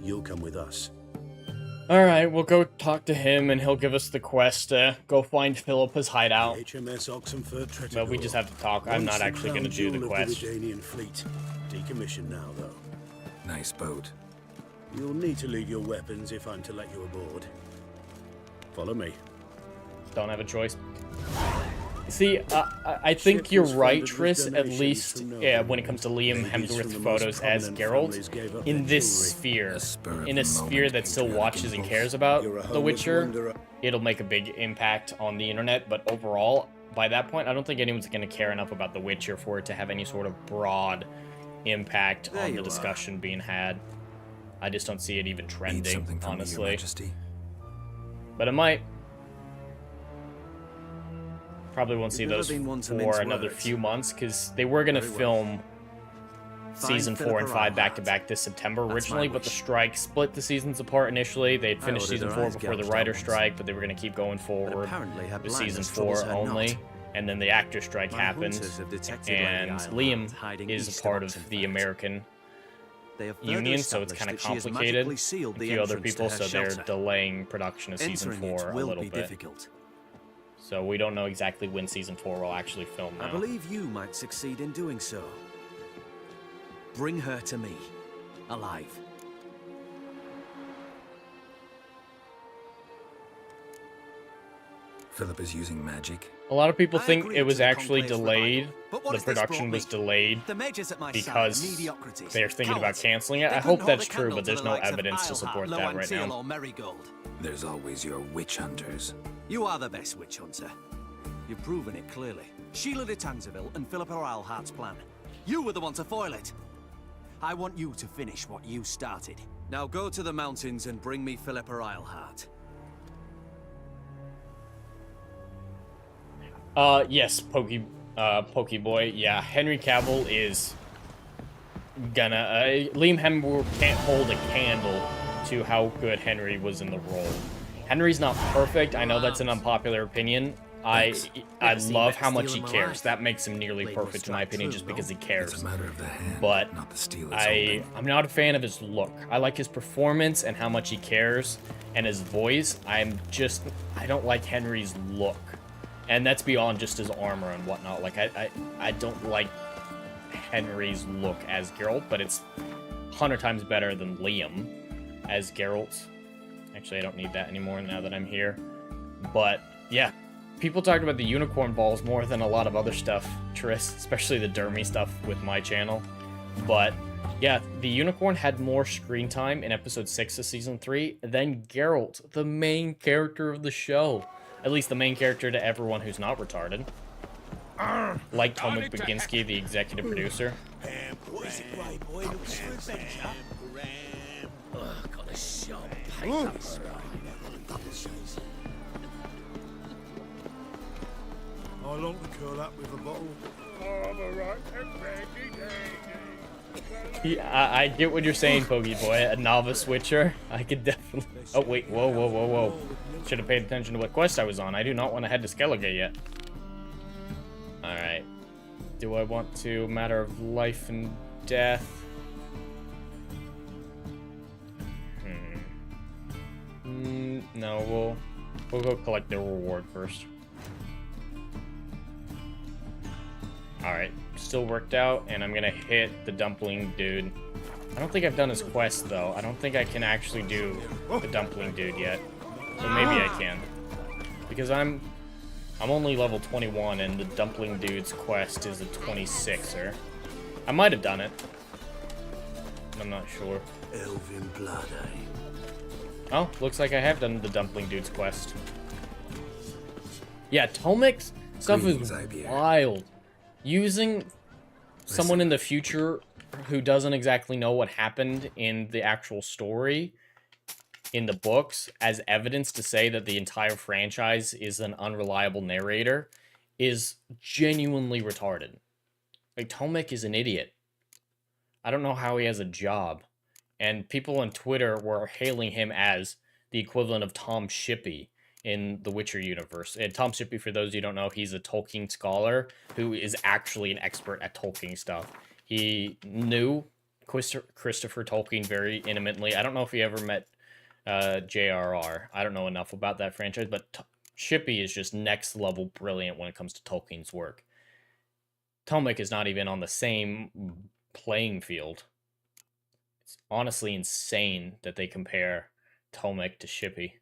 You'll come with us. Alright, we'll go talk to him and he'll give us the quest to go find Philippa's hideout. HMS Oxenford Tretigor. But we just have to talk. I'm not actually going to do the quest. The Redanian fleet. Decommissioned now, though. Nice boat. You'll need to leave your weapons if I'm to let you aboard. Follow me. Don't have a choice. See, I think you're right, Triss, at least when it comes to Liam Hemsworth's photos as Geralt. In this sphere, in a sphere that still watches and cares about The Witcher, it'll make a big impact on the internet, but overall, by that point, I don't think anyone's going to care enough about The Witcher for it to have any sort of broad impact on the discussion being had. I just don't see it even trending, honestly. But it might. Probably won't see those for another few months because they were going to film season 4 and 5 back-to-back this September originally, but the strike split the seasons apart initially. They'd finished season 4 before the writer strike, but they were going to keep going forward with season 4 only. And then the actor strike happened, and Liam is a part of the American union, so it's kind of complicated. A few other people, so they're delaying production of season 4 a little bit. So we don't know exactly when season 4 will actually film now. I believe you might succeed in doing so. Bring her to me, alive. Philip is using magic. A lot of people think it was actually delayed. The production was delayed because they're thinking about canceling it. I hope that's true, but there's no evidence to support that right now. There's always your witch hunters. You are the best witch hunter. You've proven it clearly. Sheila de Tanzeville and Philippa Eilhart's plan. You were the one to foil it. I want you to finish what you started. Now go to the mountains and bring me Philippa Eilhart. Yes, Pokey Boy. Yeah, Henry Cavill is gonna, Liam Hemsworth can't hold a candle to how good Henry was in the role. Henry's not perfect. I know that's an unpopular opinion. I love how much he cares. That makes him nearly perfect in my opinion, just because he cares. But I'm not a fan of his look. I like his performance and how much he cares, and his voice. I don't like Henry's look, and that's beyond just his armor and whatnot. Like I don't like Henry's look as Geralt, but it's 100 times better than Liam as Geralt. Actually, I don't need that anymore now that I'm here. But yeah. People talked about the unicorn balls more than a lot of other stuff, Triss, especially the dermy stuff with my channel. But yeah, the unicorn had more screen time in episode 6 of season 3 than Geralt, the main character of the show. At least the main character to everyone who's not retarded. Like Tomek Baginski, the executive producer. I long to curl up with a bottle. Yeah, I get what you're saying, Pokey Boy. A novice witcher. I could definitely... Oh, wait. Whoa. Should have paid attention to what quest I was on. I do not want to head to Skellige yet. Alright. Do I want to matter of life and death? No, we'll go collect the reward first. Alright, still worked out, and I'm gonna hit the dumpling dude. I don't think I've done his quest, though. I don't think I can actually do the dumpling dude yet. So maybe I can. Because I'm only level 21, and the dumpling dude's quest is a 26er. I might have done it. I'm not sure. Elven blood, eh? Oh, looks like I have done the dumpling dude's quest. Yeah, Tomek's stuff is wild. Using someone in the future who doesn't exactly know what happened in the actual story in the books as evidence to say that the entire franchise is an unreliable narrator is genuinely retarded. Like, Tomek is an idiot. I don't know how he has a job. And people on Twitter were hailing him as the equivalent of Tom Shippey in the Witcher universe. And Tom Shippey, for those of you who don't know, he's a Tolkien scholar who is actually an expert at Tolkien stuff. He knew Christopher Tolkien very intimately. I don't know if he ever met J.R.R. I don't know enough about that franchise, but Shippey is just next level brilliant when it comes to Tolkien's work. Tomek is not even on the same playing field. It's honestly insane that they compare Tomek to Shippey.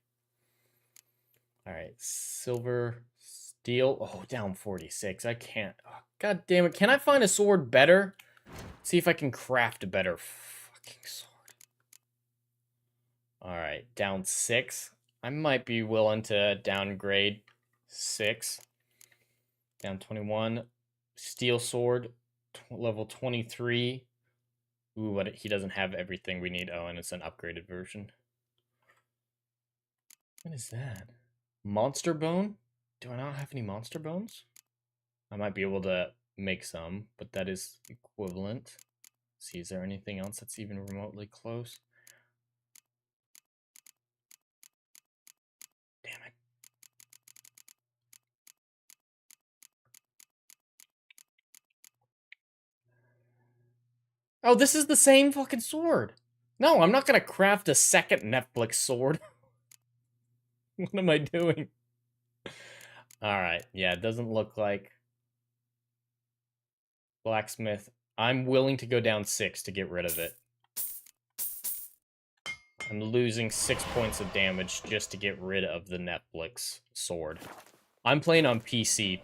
Alright, silver, steel. Oh, down 46. I can't. Oh, God damn it. Can I find a sword better? See if I can craft a better fucking sword. Alright, down 6. I might be willing to downgrade 6. Down 21. Steel sword, level 23. Ooh, but he doesn't have everything we need. Oh, and it's an upgraded version. What is that? Monster Bone? Do I not have any monster bones? I might be able to make some, but that is equivalent. See, is there anything else that's even remotely close? Damn it. Oh, this is the same fucking sword. No, I'm not gonna craft a second Netflix sword. What am I doing? Alright, yeah, it doesn't look like... Blacksmith. I'm willing to go down 6 to get rid of it. I'm losing 6 points of damage just to get rid of the Netflix sword. I'm playing on PC,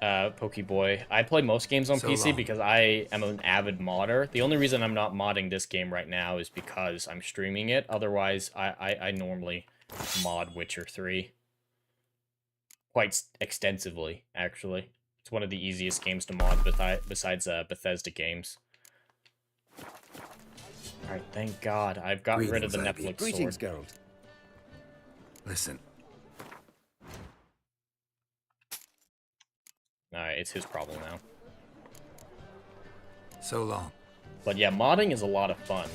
Pokeboy. I play most games on PC because I am an avid modder. The only reason I'm not modding this game right now is because I'm streaming it. Otherwise, I normally mod Witcher 3. Quite extensively, actually. It's one of the easiest games to mod besides Bethesda games. Alright, thank God. I've gotten rid of the Netflix Greetings, sword. Geralt. Listen. Alright, it's his problem now. So long. But yeah, modding is a lot of fun.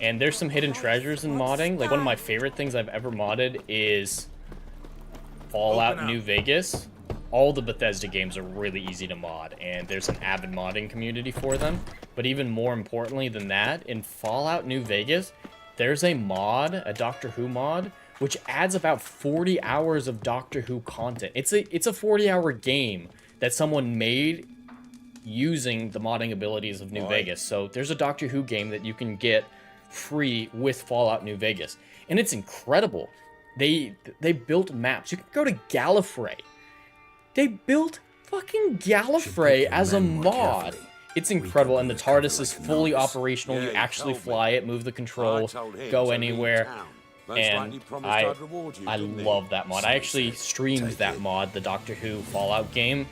And there's some hidden treasures in modding. Like, one of my favorite things I've ever modded is Fallout New Vegas. All the Bethesda games are really easy to mod, and there's an avid modding community for them. But even more importantly than that, in Fallout New Vegas, there's a mod, a Doctor Who mod, which adds about 40 hours of Doctor Who content. It's a 40-hour game that someone made using the modding abilities of New Vegas. So there's a Doctor Who game that you can get free with Fallout New Vegas, and it's incredible. They built maps. You can go to Gallifrey. They built fucking Gallifrey as a mod. It's incredible, and the TARDIS is fully operational. You actually fly it, move the controls, go anywhere, and I love that mod. I actually streamed that mod, the Doctor Who Fallout game,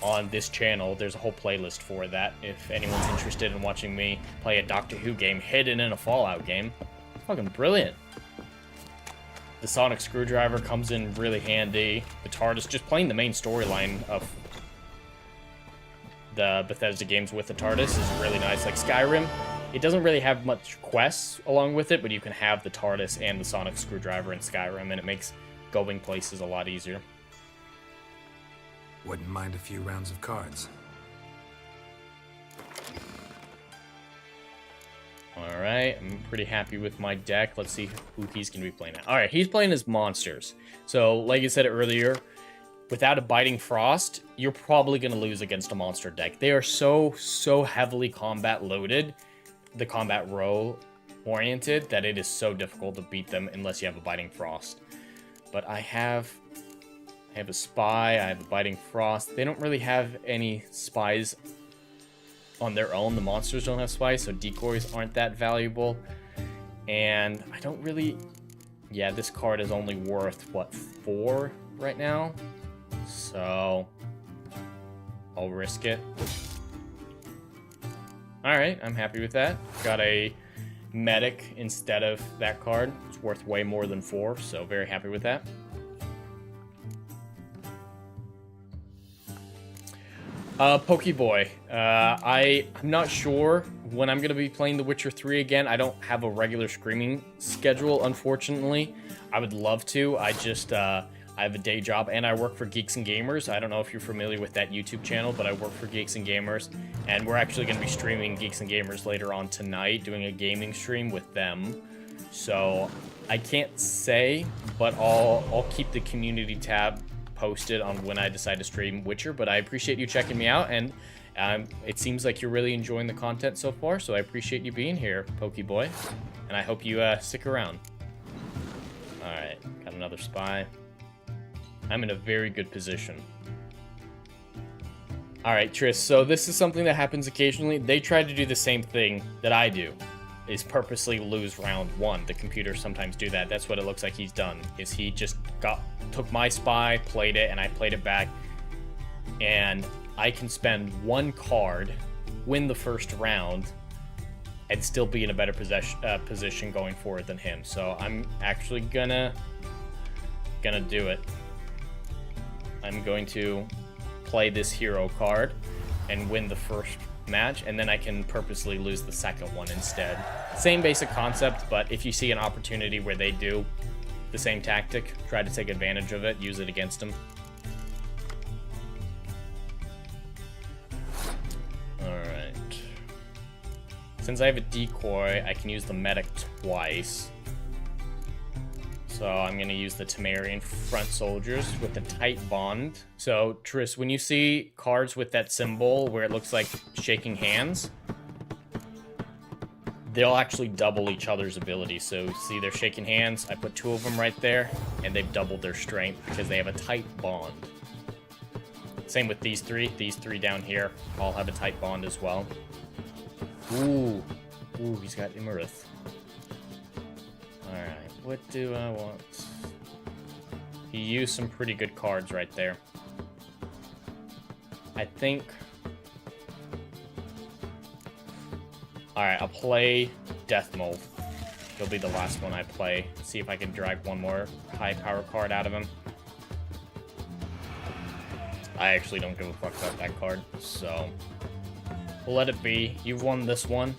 on this channel. There's a whole playlist for that if anyone's interested in watching me play a Doctor Who game hidden in a Fallout game. It's fucking brilliant. The sonic screwdriver comes in really handy. The TARDIS, just playing the main storyline of the Bethesda games with the TARDIS is really nice. Like Skyrim, it doesn't really have much quests along with it, but you can have the TARDIS and the sonic screwdriver in Skyrim, and it makes going places a lot easier. Wouldn't mind a few rounds of cards. Alright, I'm pretty happy with my deck. Let's see who he's going to be playing at. Alright, he's playing as monsters. So, like I said earlier, without a Biting Frost, you're probably going to lose against a monster deck. They are so heavily combat loaded, the combat row oriented, that it is so difficult to beat them unless you have a Biting Frost. But I have a Spy, I have a Biting Frost. They don't really have any spies on their own. The monsters don't have spies, so decoys aren't that valuable. And I don't really... Yeah, this card is only worth, what, 4 right now? So I'll risk it. Alright, I'm happy with that. Got a medic instead of that card. It's worth way more than 4, so very happy with that. Pokeboy. I'm not sure when I'm going to be playing The Witcher 3 again. I don't have a regular streaming schedule, unfortunately. I would love to. I have a day job, and I work for Geeks and Gamers. I don't know if you're familiar with that YouTube channel, but I work for Geeks and Gamers, and we're actually going to be streaming Geeks and Gamers later on tonight, doing a gaming stream with them. So I can't say, but I'll keep the community tab posted on when I decide to stream Witcher, but I appreciate you checking me out, and it seems like you're really enjoying the content so far, so I appreciate you being here, Pokeboy, and I hope you stick around. Alright, got another spy. I'm in a very good position. Alright, Triss, so this is something that happens occasionally. They try to do the same thing that I do, is purposely lose round 1. The computers sometimes do that. That's what it looks like he's done, is he just took my spy, played it, and I played it back, and I can spend 1 card, win the first round, and still be in a better position going forward than him. So I'm actually gonna do it. I'm going to play this hero card and win the first match, and then I can purposely lose the second one instead. Same basic concept, but if you see an opportunity where they do the same tactic, try to take advantage of it, use it against them. Alright. Since I have a decoy, I can use the medic twice. So I'm going to use the Temerian front soldiers with the tight bond. So, Triss, when you see cards with that symbol where it looks like shaking hands, they'll actually double each other's abilities. So, see, they're shaking hands. I put 2 of them right there, and they've doubled their strength because they have a tight bond. Same with these 3. These 3 down here all have a tight bond as well. Ooh, he's got Imarith. Alright. What do I want? He used some pretty good cards right there. I think... Alright, I'll play Death Mold. He'll be the last one I play. See if I can drag one more high power card out of him. I actually don't give a fuck about that card, so... we'll let it be. You've won this one.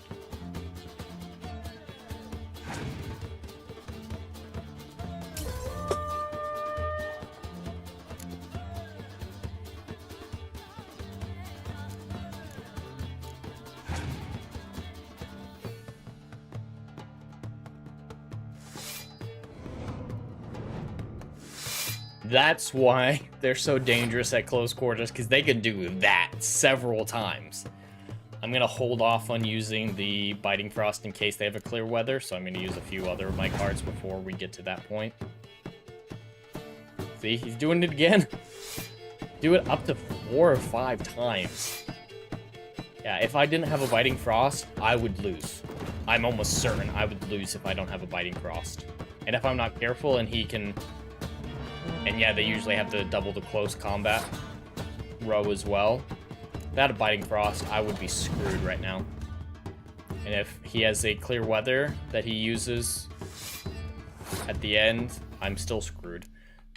That's why they're so dangerous at close quarters, because they can do that several times. I'm going to hold off on using the Biting Frost in case they have a clear weather, so I'm going to use a few other of my cards before we get to that point. See, he's doing it again. Do it up to 4 or 5 times. Yeah, if I didn't have a Biting Frost, I would lose. I'm almost certain I would lose if I don't have a Biting Frost. And if I'm not careful and he can... and yeah, they usually have to double the close combat row as well. Without a Biting Frost, I would be screwed right now. And if he has a clear weather that he uses at the end, I'm still screwed.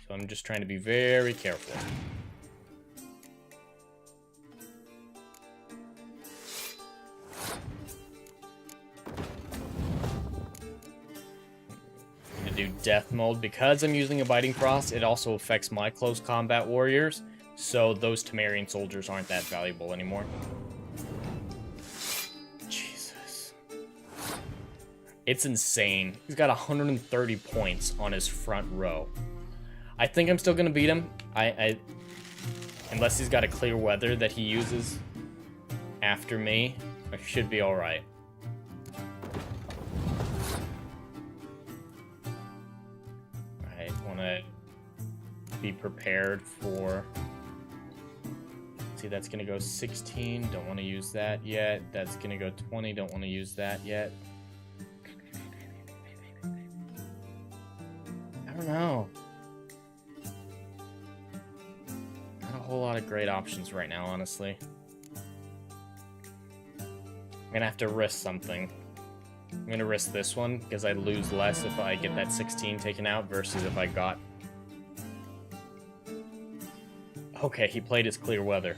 So I'm just trying to be very careful. Do death mode. Because I'm using a Biting Frost, it also affects my close combat warriors, so those Temerian soldiers aren't that valuable anymore. Jesus. It's insane. He's got 130 points on his front row. I think I'm still gonna beat him. Unless he's got a clear weather that he uses after me, I should be alright. Be prepared for... see, that's gonna go 16, don't want to use that yet. That's gonna go 20, don't want to use that yet. I don't know. Not a whole lot of great options right now, honestly. I'm gonna have to risk something. I'm gonna risk this one because I lose less if I get that 16 taken out versus if I got... okay, he played his clear weather.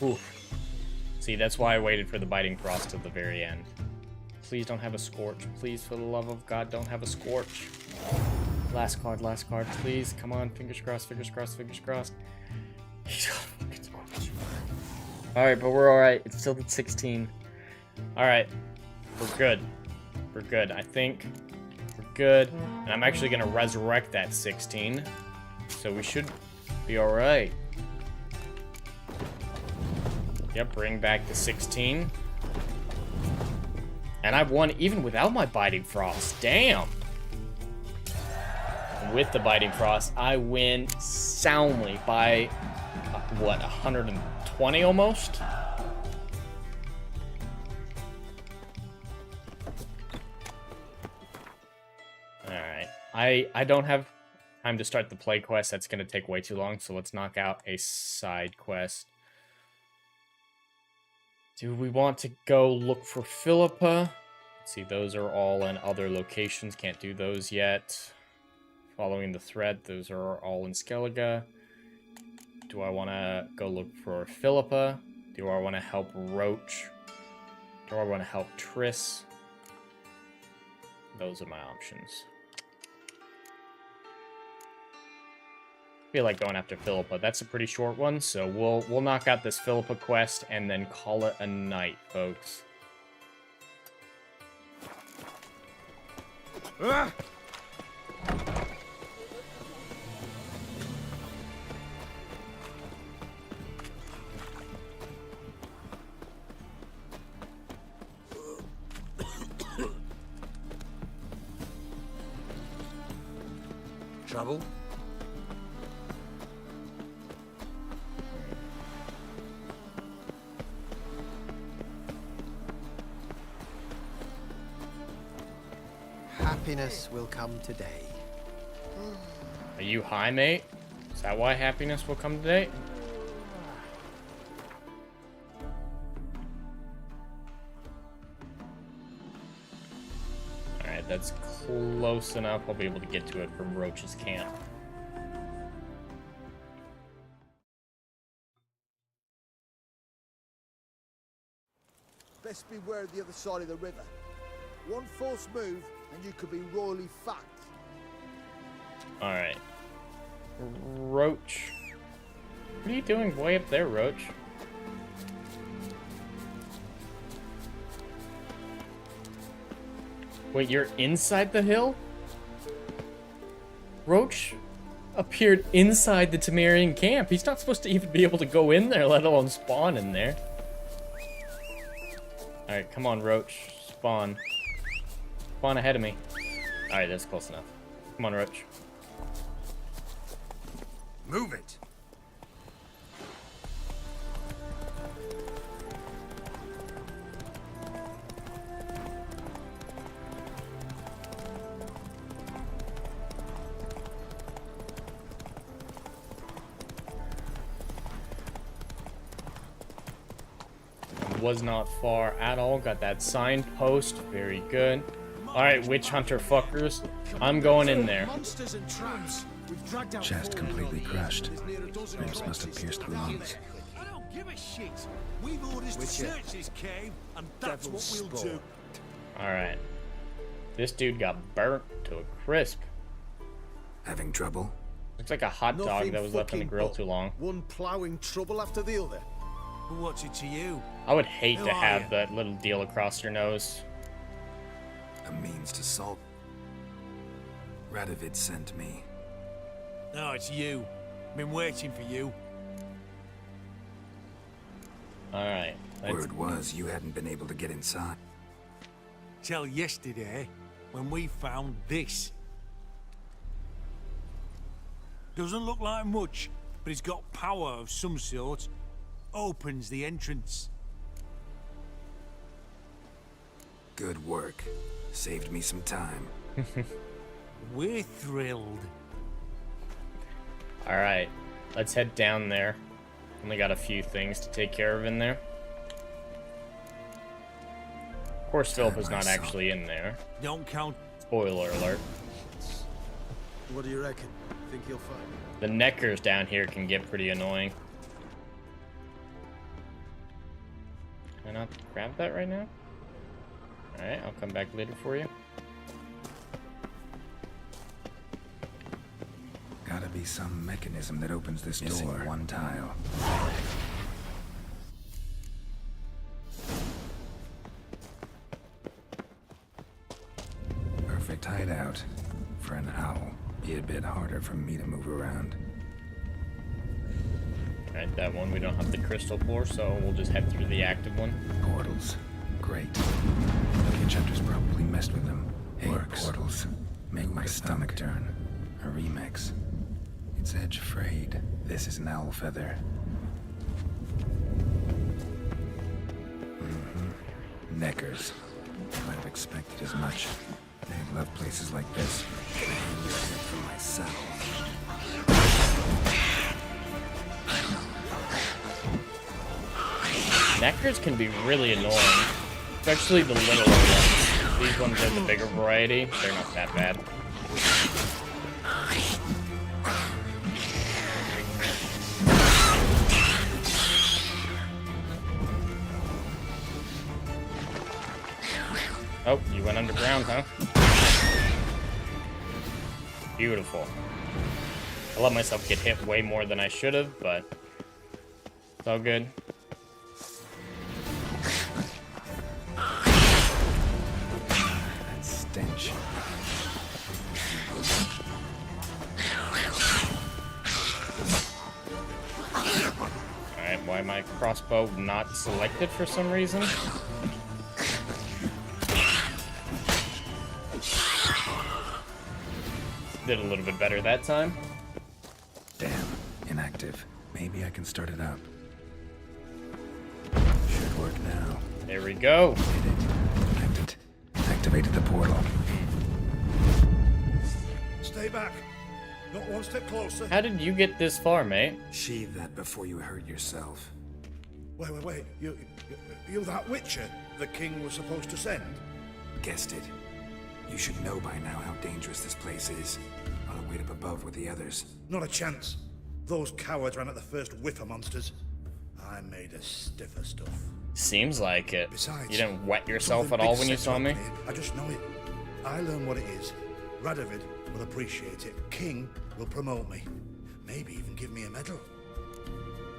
Oof. See, that's why I waited for the Biting Frost till the very end. Please don't have a Scorch. Please, for the love of God, don't have a Scorch. Last card, please. Come on, fingers crossed, fingers crossed, fingers crossed. Alright, but we're alright. It's still at 16. Alright, we're good. We're good. I think we're good. And I'm actually going to resurrect that 16. So we should be alright. Yep, bring back the 16. And I've won even without my Biting Frost. Damn! With the Biting Frost, I win soundly by, what, 120 almost? Alright. I don't have time to start the play quest. That's going to take way too long, so let's knock out a side quest. Do we want to go look for Philippa? Let's see, those are all in other locations. Can't do those yet. Following the thread, those are all in Skellige. Do I want to go look for Philippa? Do I want to help Roach? Do I want to help Triss? Those are my options. I feel like going after Philippa. That's a pretty short one, so we'll knock out this Philippa quest and then call it a night, folks. Ah! Trouble? Happiness will come today. Are you high, mate? Is that why happiness will come today? Alright, that's close enough. I'll be able to get to it from Roach's camp. Best beware of the other side of the river. One false move and you could be royally fucked. Alright. Roach. What are you doing way up there, Roach? Wait, you're inside the hill? Roach appeared inside the Temerian camp. He's not supposed to even be able to go in there, let alone spawn in there. Alright, come on, Roach. Spawn. Spawn ahead of me. Alright, that's close enough. Come on, Roach. Move it. Was not far at all. Got that signpost. Very good. Alright, witch hunter fuckers. I'm going in there. Monsters and traps. We've dragged out Chest completely crushed. Ribs must have pierced the lungs. I don't give a shit. We've orders to search this cave, and that's what we'll do. Alright. This dude got burnt to a crisp. Having trouble? Looks like a hot dog that was left on the grill too long. One ploughing trouble after the other. What's it to you? I would hate Who to are have you? that little deal across your nose. A means to solve. Radovid sent me. No, it's you. Been waiting for you. Alright. Word was you hadn't been able to get inside. Till yesterday, when we found this. Doesn't look like much, but it's got power of some sort. Opens the entrance. Good work. Saved me some time. We're thrilled. Alright. Let's head down there. Only got a few things to take care of in there. Of course, Philippa's not actually in there. Don't count. Spoiler alert. What do you reckon? Think he'll find me? The neckers down here can get pretty annoying. Can I not grab that right now? Alright, I'll come back later for you. Gotta be some mechanism that opens this door. One tile. Perfect hideout. For an owl. Be a bit harder for me to move around. Alright, that one we don't have the crystal for, so we'll just head through the active one. Portals. Great. The witch hunters probably messed with them. Hey, portals. Make my stomach turn. A remix. It's edge frayed. This is an owl feather. Neckers. Might have expected as much. They love places like this. For my saddle. Neckers can be really annoying, especially the little ones. These ones are the bigger variety. They're not that bad. Oh, you went underground, huh? Beautiful. I let myself get hit way more than I should have, but it's all good. That stench. Alright, why my crossbow not selected for some reason? Did a little bit better that time. Damn, inactive. Maybe I can start it up. Should work now. There we go. Did it. Connected. Activated the portal. Stay back. Not one step closer. How did you get this far, mate? Sheathe that before you hurt yourself. Wait. You that Witcher the king was supposed to send? Guessed it. You should know by now how dangerous this place is. I'll wait up above with the others. Not a chance. Those cowards ran at the first whiff of monsters. I made a stiffer stuff. Seems like it. Besides, you didn't wet yourself something at all big when you sets saw up me? here. I just know it. I learn what it is. Radovid will appreciate it. King will promote me. Maybe even give me a medal.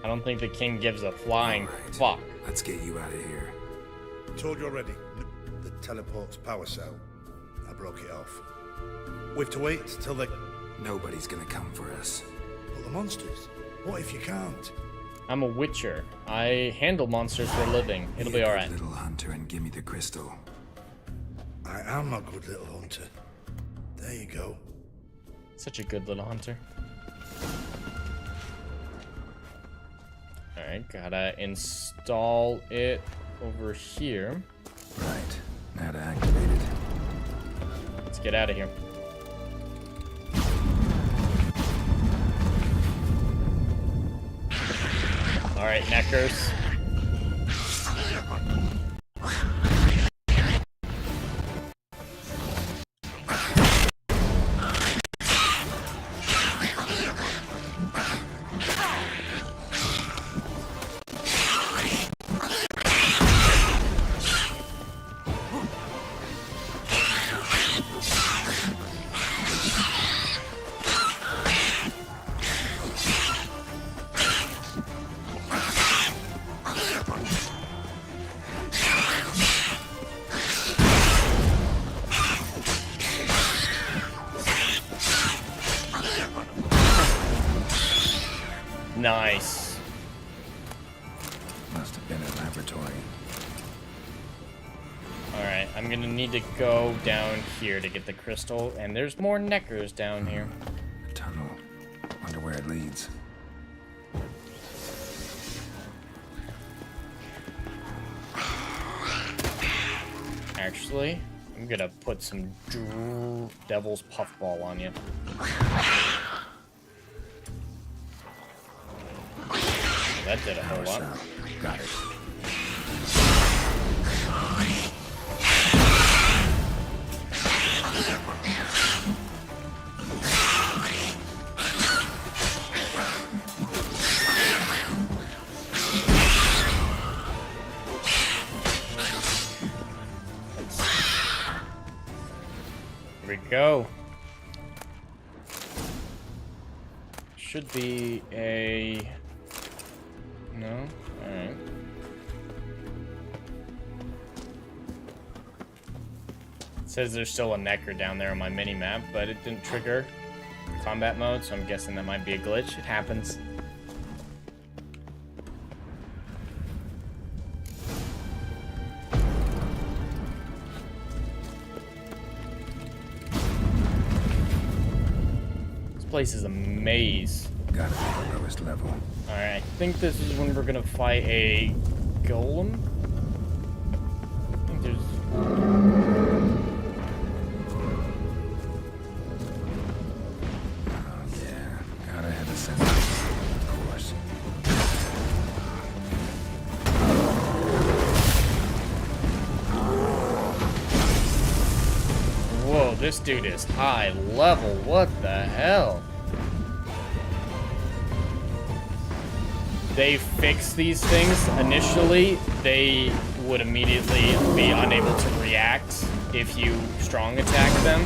I don't think the king gives a flying fuck. Let's get you out of here. Told you already. The teleport's power cell. I broke it off. We have to wait till they... Nobody's gonna come for us. But the monsters? What if you can't? I'm a witcher. I handle monsters for a living. It'll be alright. Little hunter and give me the crystal. I am a good little hunter. There you go. Such a good little hunter. Alright, gotta install it over here. Right, now to activate it. Let's get out of here. Alright, Neckers. Nice. Must have been a laboratory. Alright, I'm gonna need to go down here to get the crystal, and there's more Neckers down here. A tunnel. Wonder where it leads. Actually, I'm gonna put some Devil's Puffball on you. That did a whole lot. Got it. Here we go. Should be a... No? Alright. It says there's still a Necker down there on my mini-map, but it didn't trigger combat mode, so I'm guessing that might be a glitch. It happens. This place is a maze. Gotta be the lowest level. Alright, I think this is when we're gonna fight a golem. I think there's... Oh yeah, gotta have a sense of course. Whoa, this dude is high level. What the hell? they fix these things, initially, they would immediately be unable to react if you strong attack them.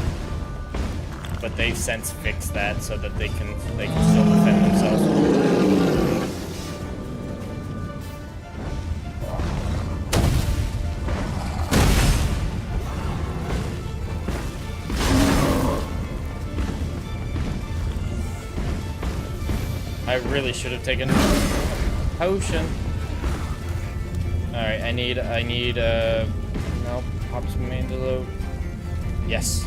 But they've since fixed that so that they can still defend themselves. I really should have taken a potion. Alright, I need, no, pops Mandalo. Yes.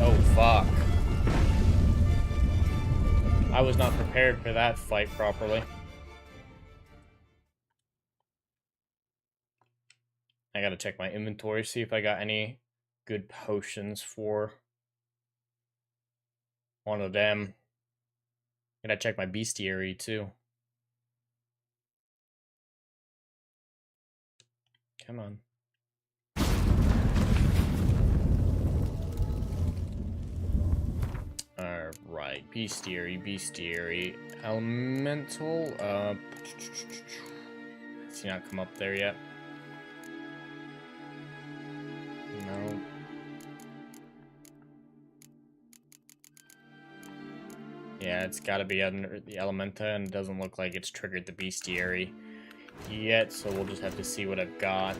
Oh, fuck. I was not prepared for that fight properly. I gotta check my inventory, see if I got any good potions for one of them. Gotta check my bestiary too. Come on. Alright, bestiary, elemental, has he not come up there yet? No. Yeah, it's gotta be under the elementa, and it doesn't look like it's triggered the bestiary yet, so we'll just have to see what I've got.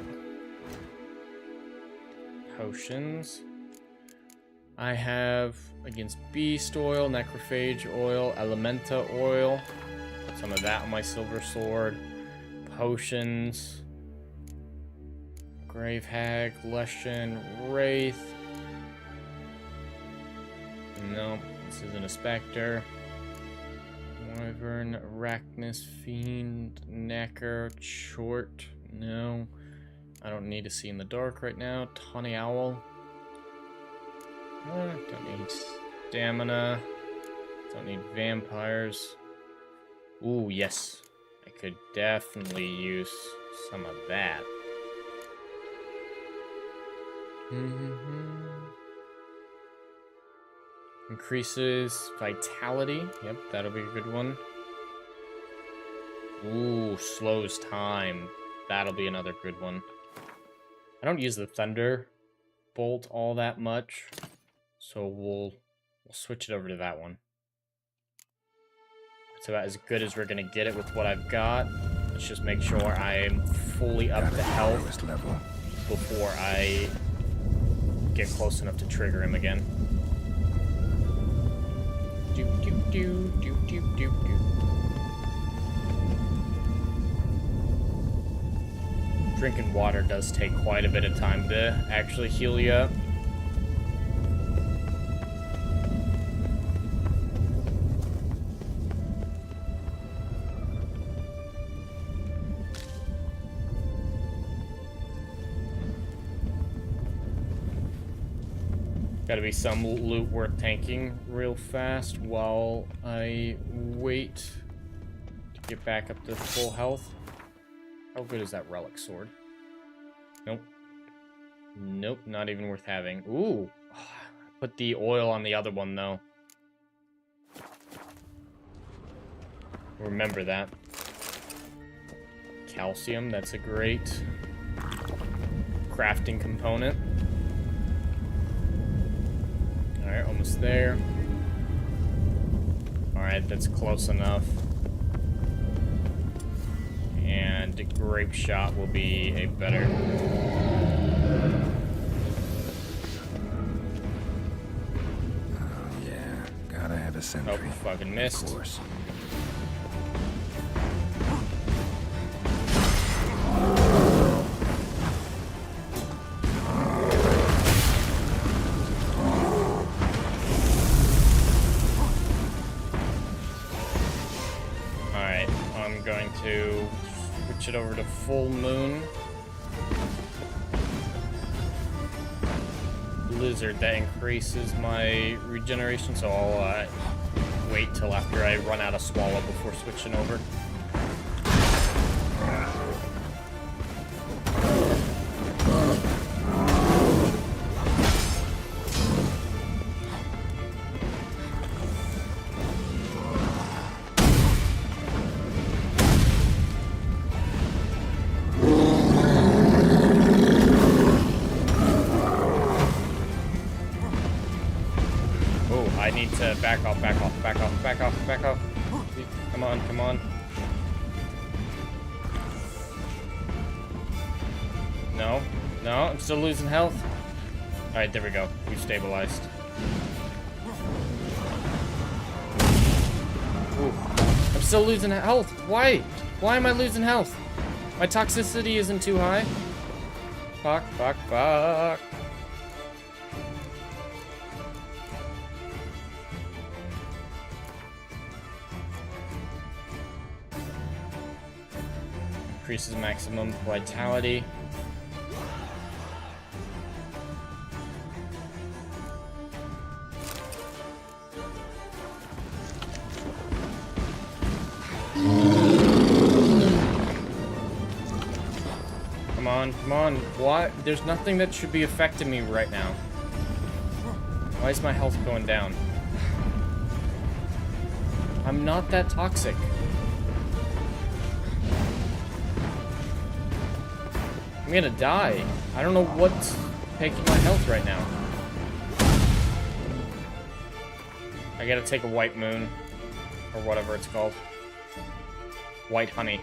Potions. I have against beast oil, necrophage oil, elementa oil. Put some of that on my silver sword. Potions. Grave Hag, Leshen, Wraith. Nope, this isn't a Spectre. Wyvern, Arachnus, Fiend, Necker, Short. No. I don't need to see in the dark right now. Tawny Owl. Don't need stamina. Don't need vampires. Ooh, yes. I could definitely use some of that. Increases vitality. Yep, that'll be a good one. Ooh, slows time. That'll be another good one. I don't use the Thunder Bolt all that much, so we'll switch it over to that one. It's about as good as we're gonna get it with what I've got. Let's just make sure I am fully up to health level before I get close enough to trigger him again. Do do do do do do do. Drinking water does take quite a bit of time to actually heal you up. Gotta be some loot worth tanking real fast while I wait to get back up to full health. How good is that relic sword? Nope. Nope, not even worth having. Ooh! Put the oil on the other one, though. Remember that. Calcium, that's a great crafting component. Alright, almost there. Alright, that's close enough. And grape shot will be a better. Oh yeah, gotta have a sentry. Oh, fucking missed. Of course. Alright, I'm going to switch it over to full moon. Blizzard, that increases my regeneration, so I'll wait till after I run out of swallow before switching over. need to back off, back off, back off, back off, back off. Come on, come on. No, no, I'm still losing health. All right, there we go. We've stabilized. Ooh. I'm still losing health. Why? Why am I losing health? My toxicity isn't too high. Fuck, fuck, fuck. Increases maximum vitality. Come on, come on. Why? There's nothing that should be affecting me right now. Why is my health going down? I'm not that toxic. I'm gonna die. I don't know what's taking my health right now. I gotta take a white moon, or whatever it's called. White honey.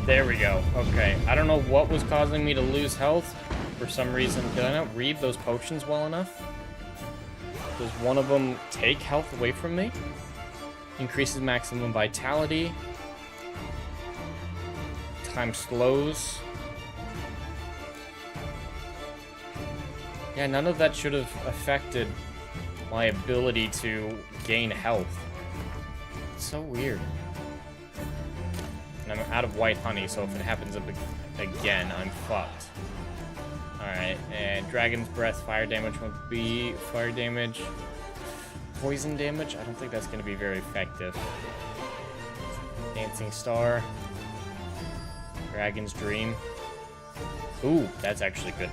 There we go. Okay. I don't know what was causing me to lose health for some reason. Did I not read those potions well enough? Does one of them take health away from me? Increases maximum vitality. Time slows. Yeah, none of that should have affected my ability to gain health. It's so weird. And I'm out of white honey, so if it happens again, I'm fucked. Alright, and Dragon's Breath, fire damage won't be fire damage. Poison damage? I don't think that's going to be very effective. Dancing Star. Dragon's Dream. Ooh, that's actually good.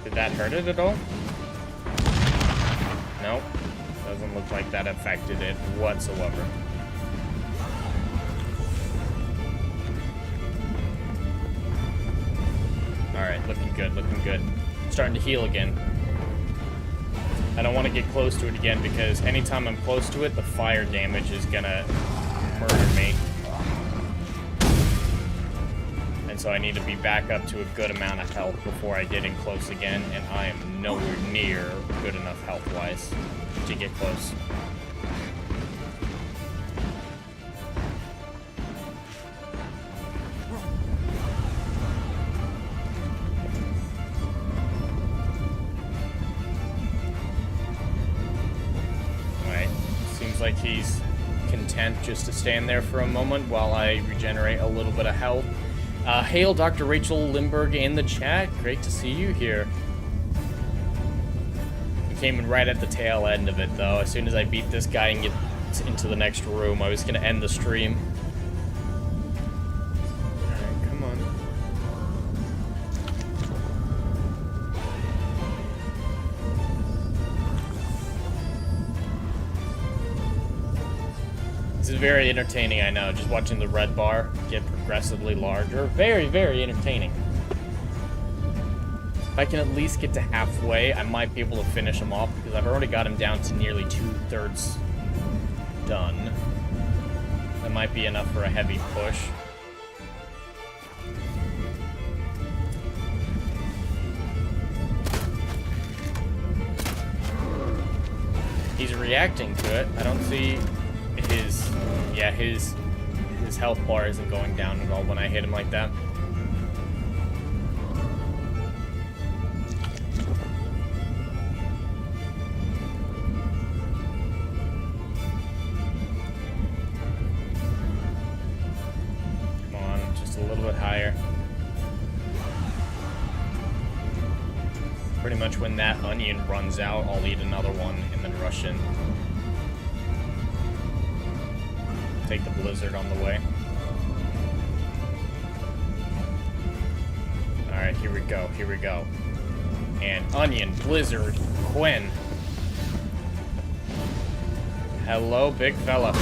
Did that hurt it at all? Nope. Doesn't look like that affected it whatsoever. Alright, looking good, looking good. Starting to heal again. I don't want to get close to it again because anytime I'm close to it, the fire damage is gonna murder me. And so I need to be back up to a good amount of health before I get in close again, and I am nowhere near good enough health-wise to get close. Alright, seems like he's content just to stand there for a moment while I regenerate a little bit of health. Hail Dr. Rachel Limburg in the chat. Great to see you here. You came in right at the tail end of it, though. As soon as I beat this guy and get into the next room, I was going to end the stream. Alright, come on. This is very entertaining, I know. Just watching the red bar get progressively larger. Very, very entertaining. If I can at least get to halfway, I might be able to finish him off because I've already got him down to nearly 2/3 done. That might be enough for a heavy push. He's reacting to it. I don't see his... Yeah, his health bar isn't going down at all when I hit him like that. Come on, just a little bit higher. Pretty much when that onion runs out, I'll eat another one and then rush in. Take the blizzard on the way. Alright, here we go, here we go. And Onion, Blizzard, Quinn. Hello, big fella.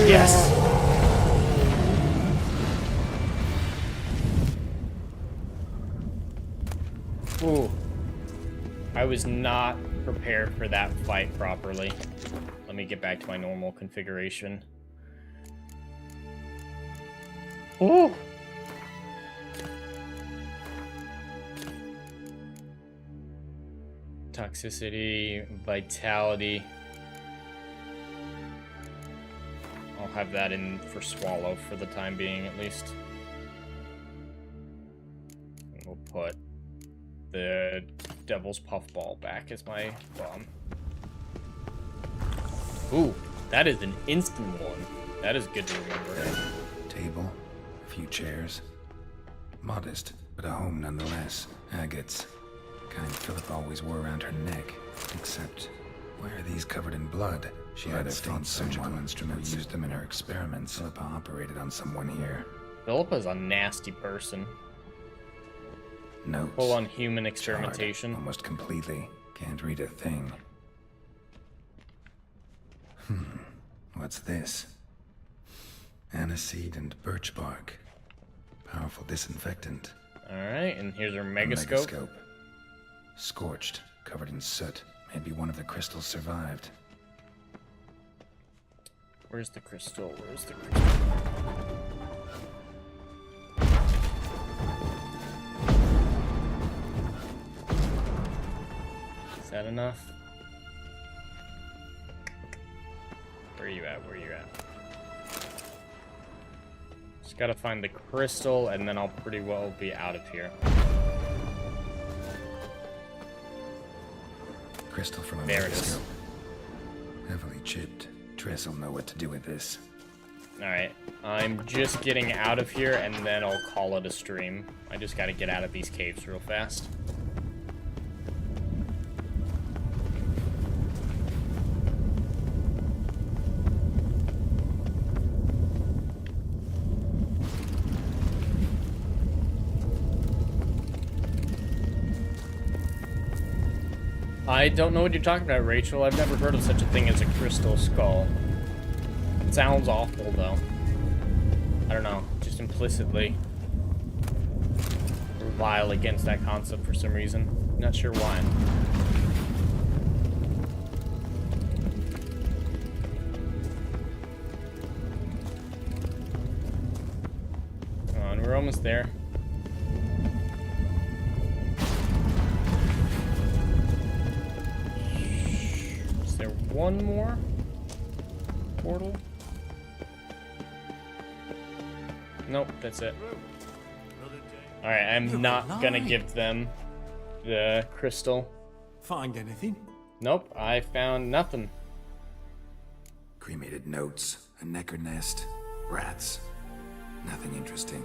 Yes. Ooh. I was not prepared for that fight properly. Let me get back to my normal configuration. Ooh. Toxicity, vitality. I'll have that in for Swallow for the time being, at least. And we'll put the Devil's Puffball back as my bomb. Ooh, that is an instant one. That is good to remember. Table, a few chairs. Modest, but a home nonetheless. Agates. Kind Philip always wore around her neck. Except, why are these covered in blood? She either found surgical instruments or used them in her experiments. Philippa operated on someone here. Philippa's a nasty person. Notes. Full on human experimentation. Charred almost completely. Can't read a thing. What's this? Aniseed and birch bark. Powerful disinfectant. Alright, and here's our megascope. Scorched, covered in soot. Maybe one of the crystals survived. Where's the crystal? Where's the crystal? Is that enough? Where are you at? Where are you at? Just gotta find the crystal, and then I'll pretty well be out of here. Crystal from a there it is. Heavily chipped. Triss will know what to do with this. Alright, I'm just getting out of here, and then I'll call it a stream. I just gotta get out of these caves real fast. I don't know what you're talking about, Rachel. I've never heard of such a thing as a crystal skull. It sounds awful, though. I don't know, just implicitly revile against that concept for some reason. Not sure why. Come on, we're almost there. One more portal? Nope, that's it. Alright, I'm not gonna give them the crystal. Find anything? Nope, I found nothing. Cremated notes, a necker nest, rats. Nothing interesting.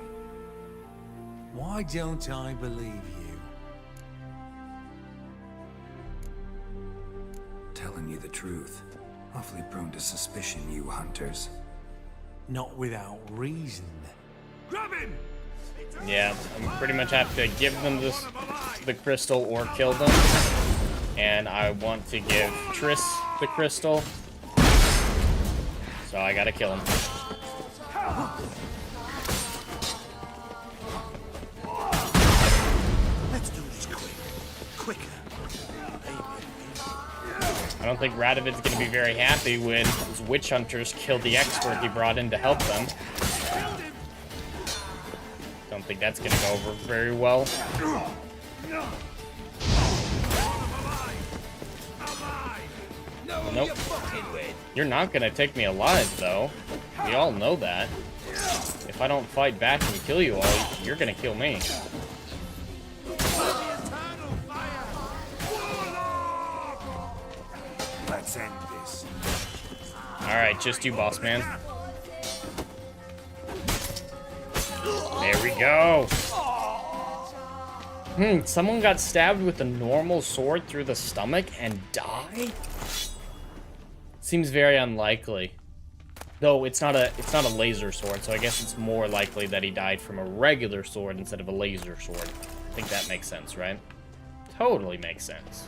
Why don't I believe you? Telling you the truth. Awfully prone to suspicion, you hunters. Not without reason. Grab him! Yeah, I pretty much have to give them the crystal or kill them. And I want to give Triss the crystal. So I gotta kill him. Let's do this quicker. I don't think Radovid's gonna be very happy when his witch hunters killed the expert he brought in to help them. Don't think that's gonna go over very well. Nope. You're not gonna take me alive, though. We all know that. If I don't fight back and kill you all, you're gonna kill me. Let's end this. Alright, just you, boss man. There we go. Someone got stabbed with a normal sword through the stomach and died? Seems very unlikely. Though it's not a laser sword, so I guess it's more likely that he died from a regular sword instead of a laser sword. I think that makes sense, right? Totally makes sense.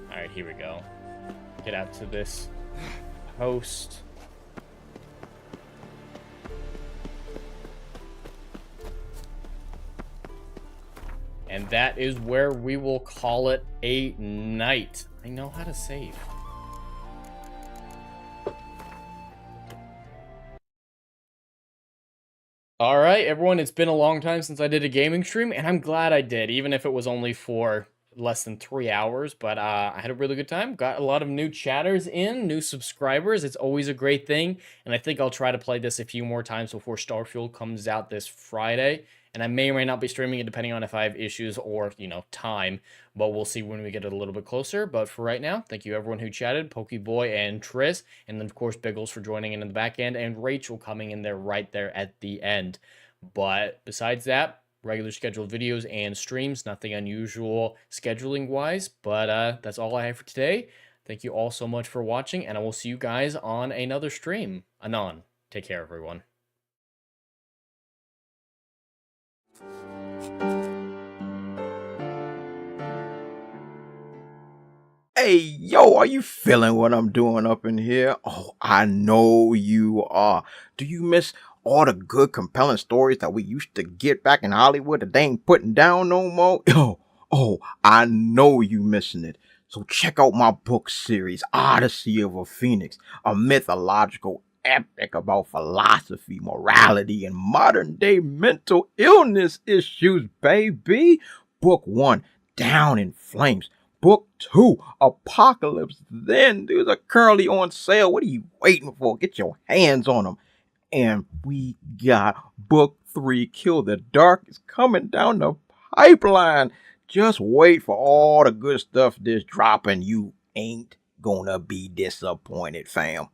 Alright, here we go. Get out to this post. And that is where we will call it a night. I know how to save. All right, everyone, it's been a long time since I did a gaming stream, and I'm glad I did, even if it was only for less than 3 hours, but I had a really good time. Got a lot of new chatters in, new subscribers. It's always a great thing, and I think I'll try to play this a few more times before Starfield comes out this Friday, and I may or may not be streaming it depending on if I have issues or, you know, time, but we'll see when we get it a little bit closer. But for right now, thank you everyone who chatted, Pokeboy and Triss, and then of course Biggles for joining in the back end, and Rachel coming in there right there at the end. But besides that, regular scheduled videos and streams, nothing unusual scheduling wise, but that's all I have for today. Thank you all so much for watching, and I will see you guys on another stream. Anon. Take care, everyone. Hey, yo, are you feeling what I'm doing up in here? Oh, I know you are. Do you miss all the good, compelling stories that we used to get back in Hollywood that they ain't putting down no more? Oh, I know you missing it. So check out my book series, Odyssey of a Phoenix, a mythological epic about philosophy, morality, and modern-day mental illness issues, baby. Book 1, Down in Flames. Book 2, Apocalypse Then. These are currently on sale. What are you waiting for? Get your hands on them. And we got Book 3, Kill the Dark, is coming down the pipeline. Just wait for all the good stuff that's dropping. You ain't gonna be disappointed, fam.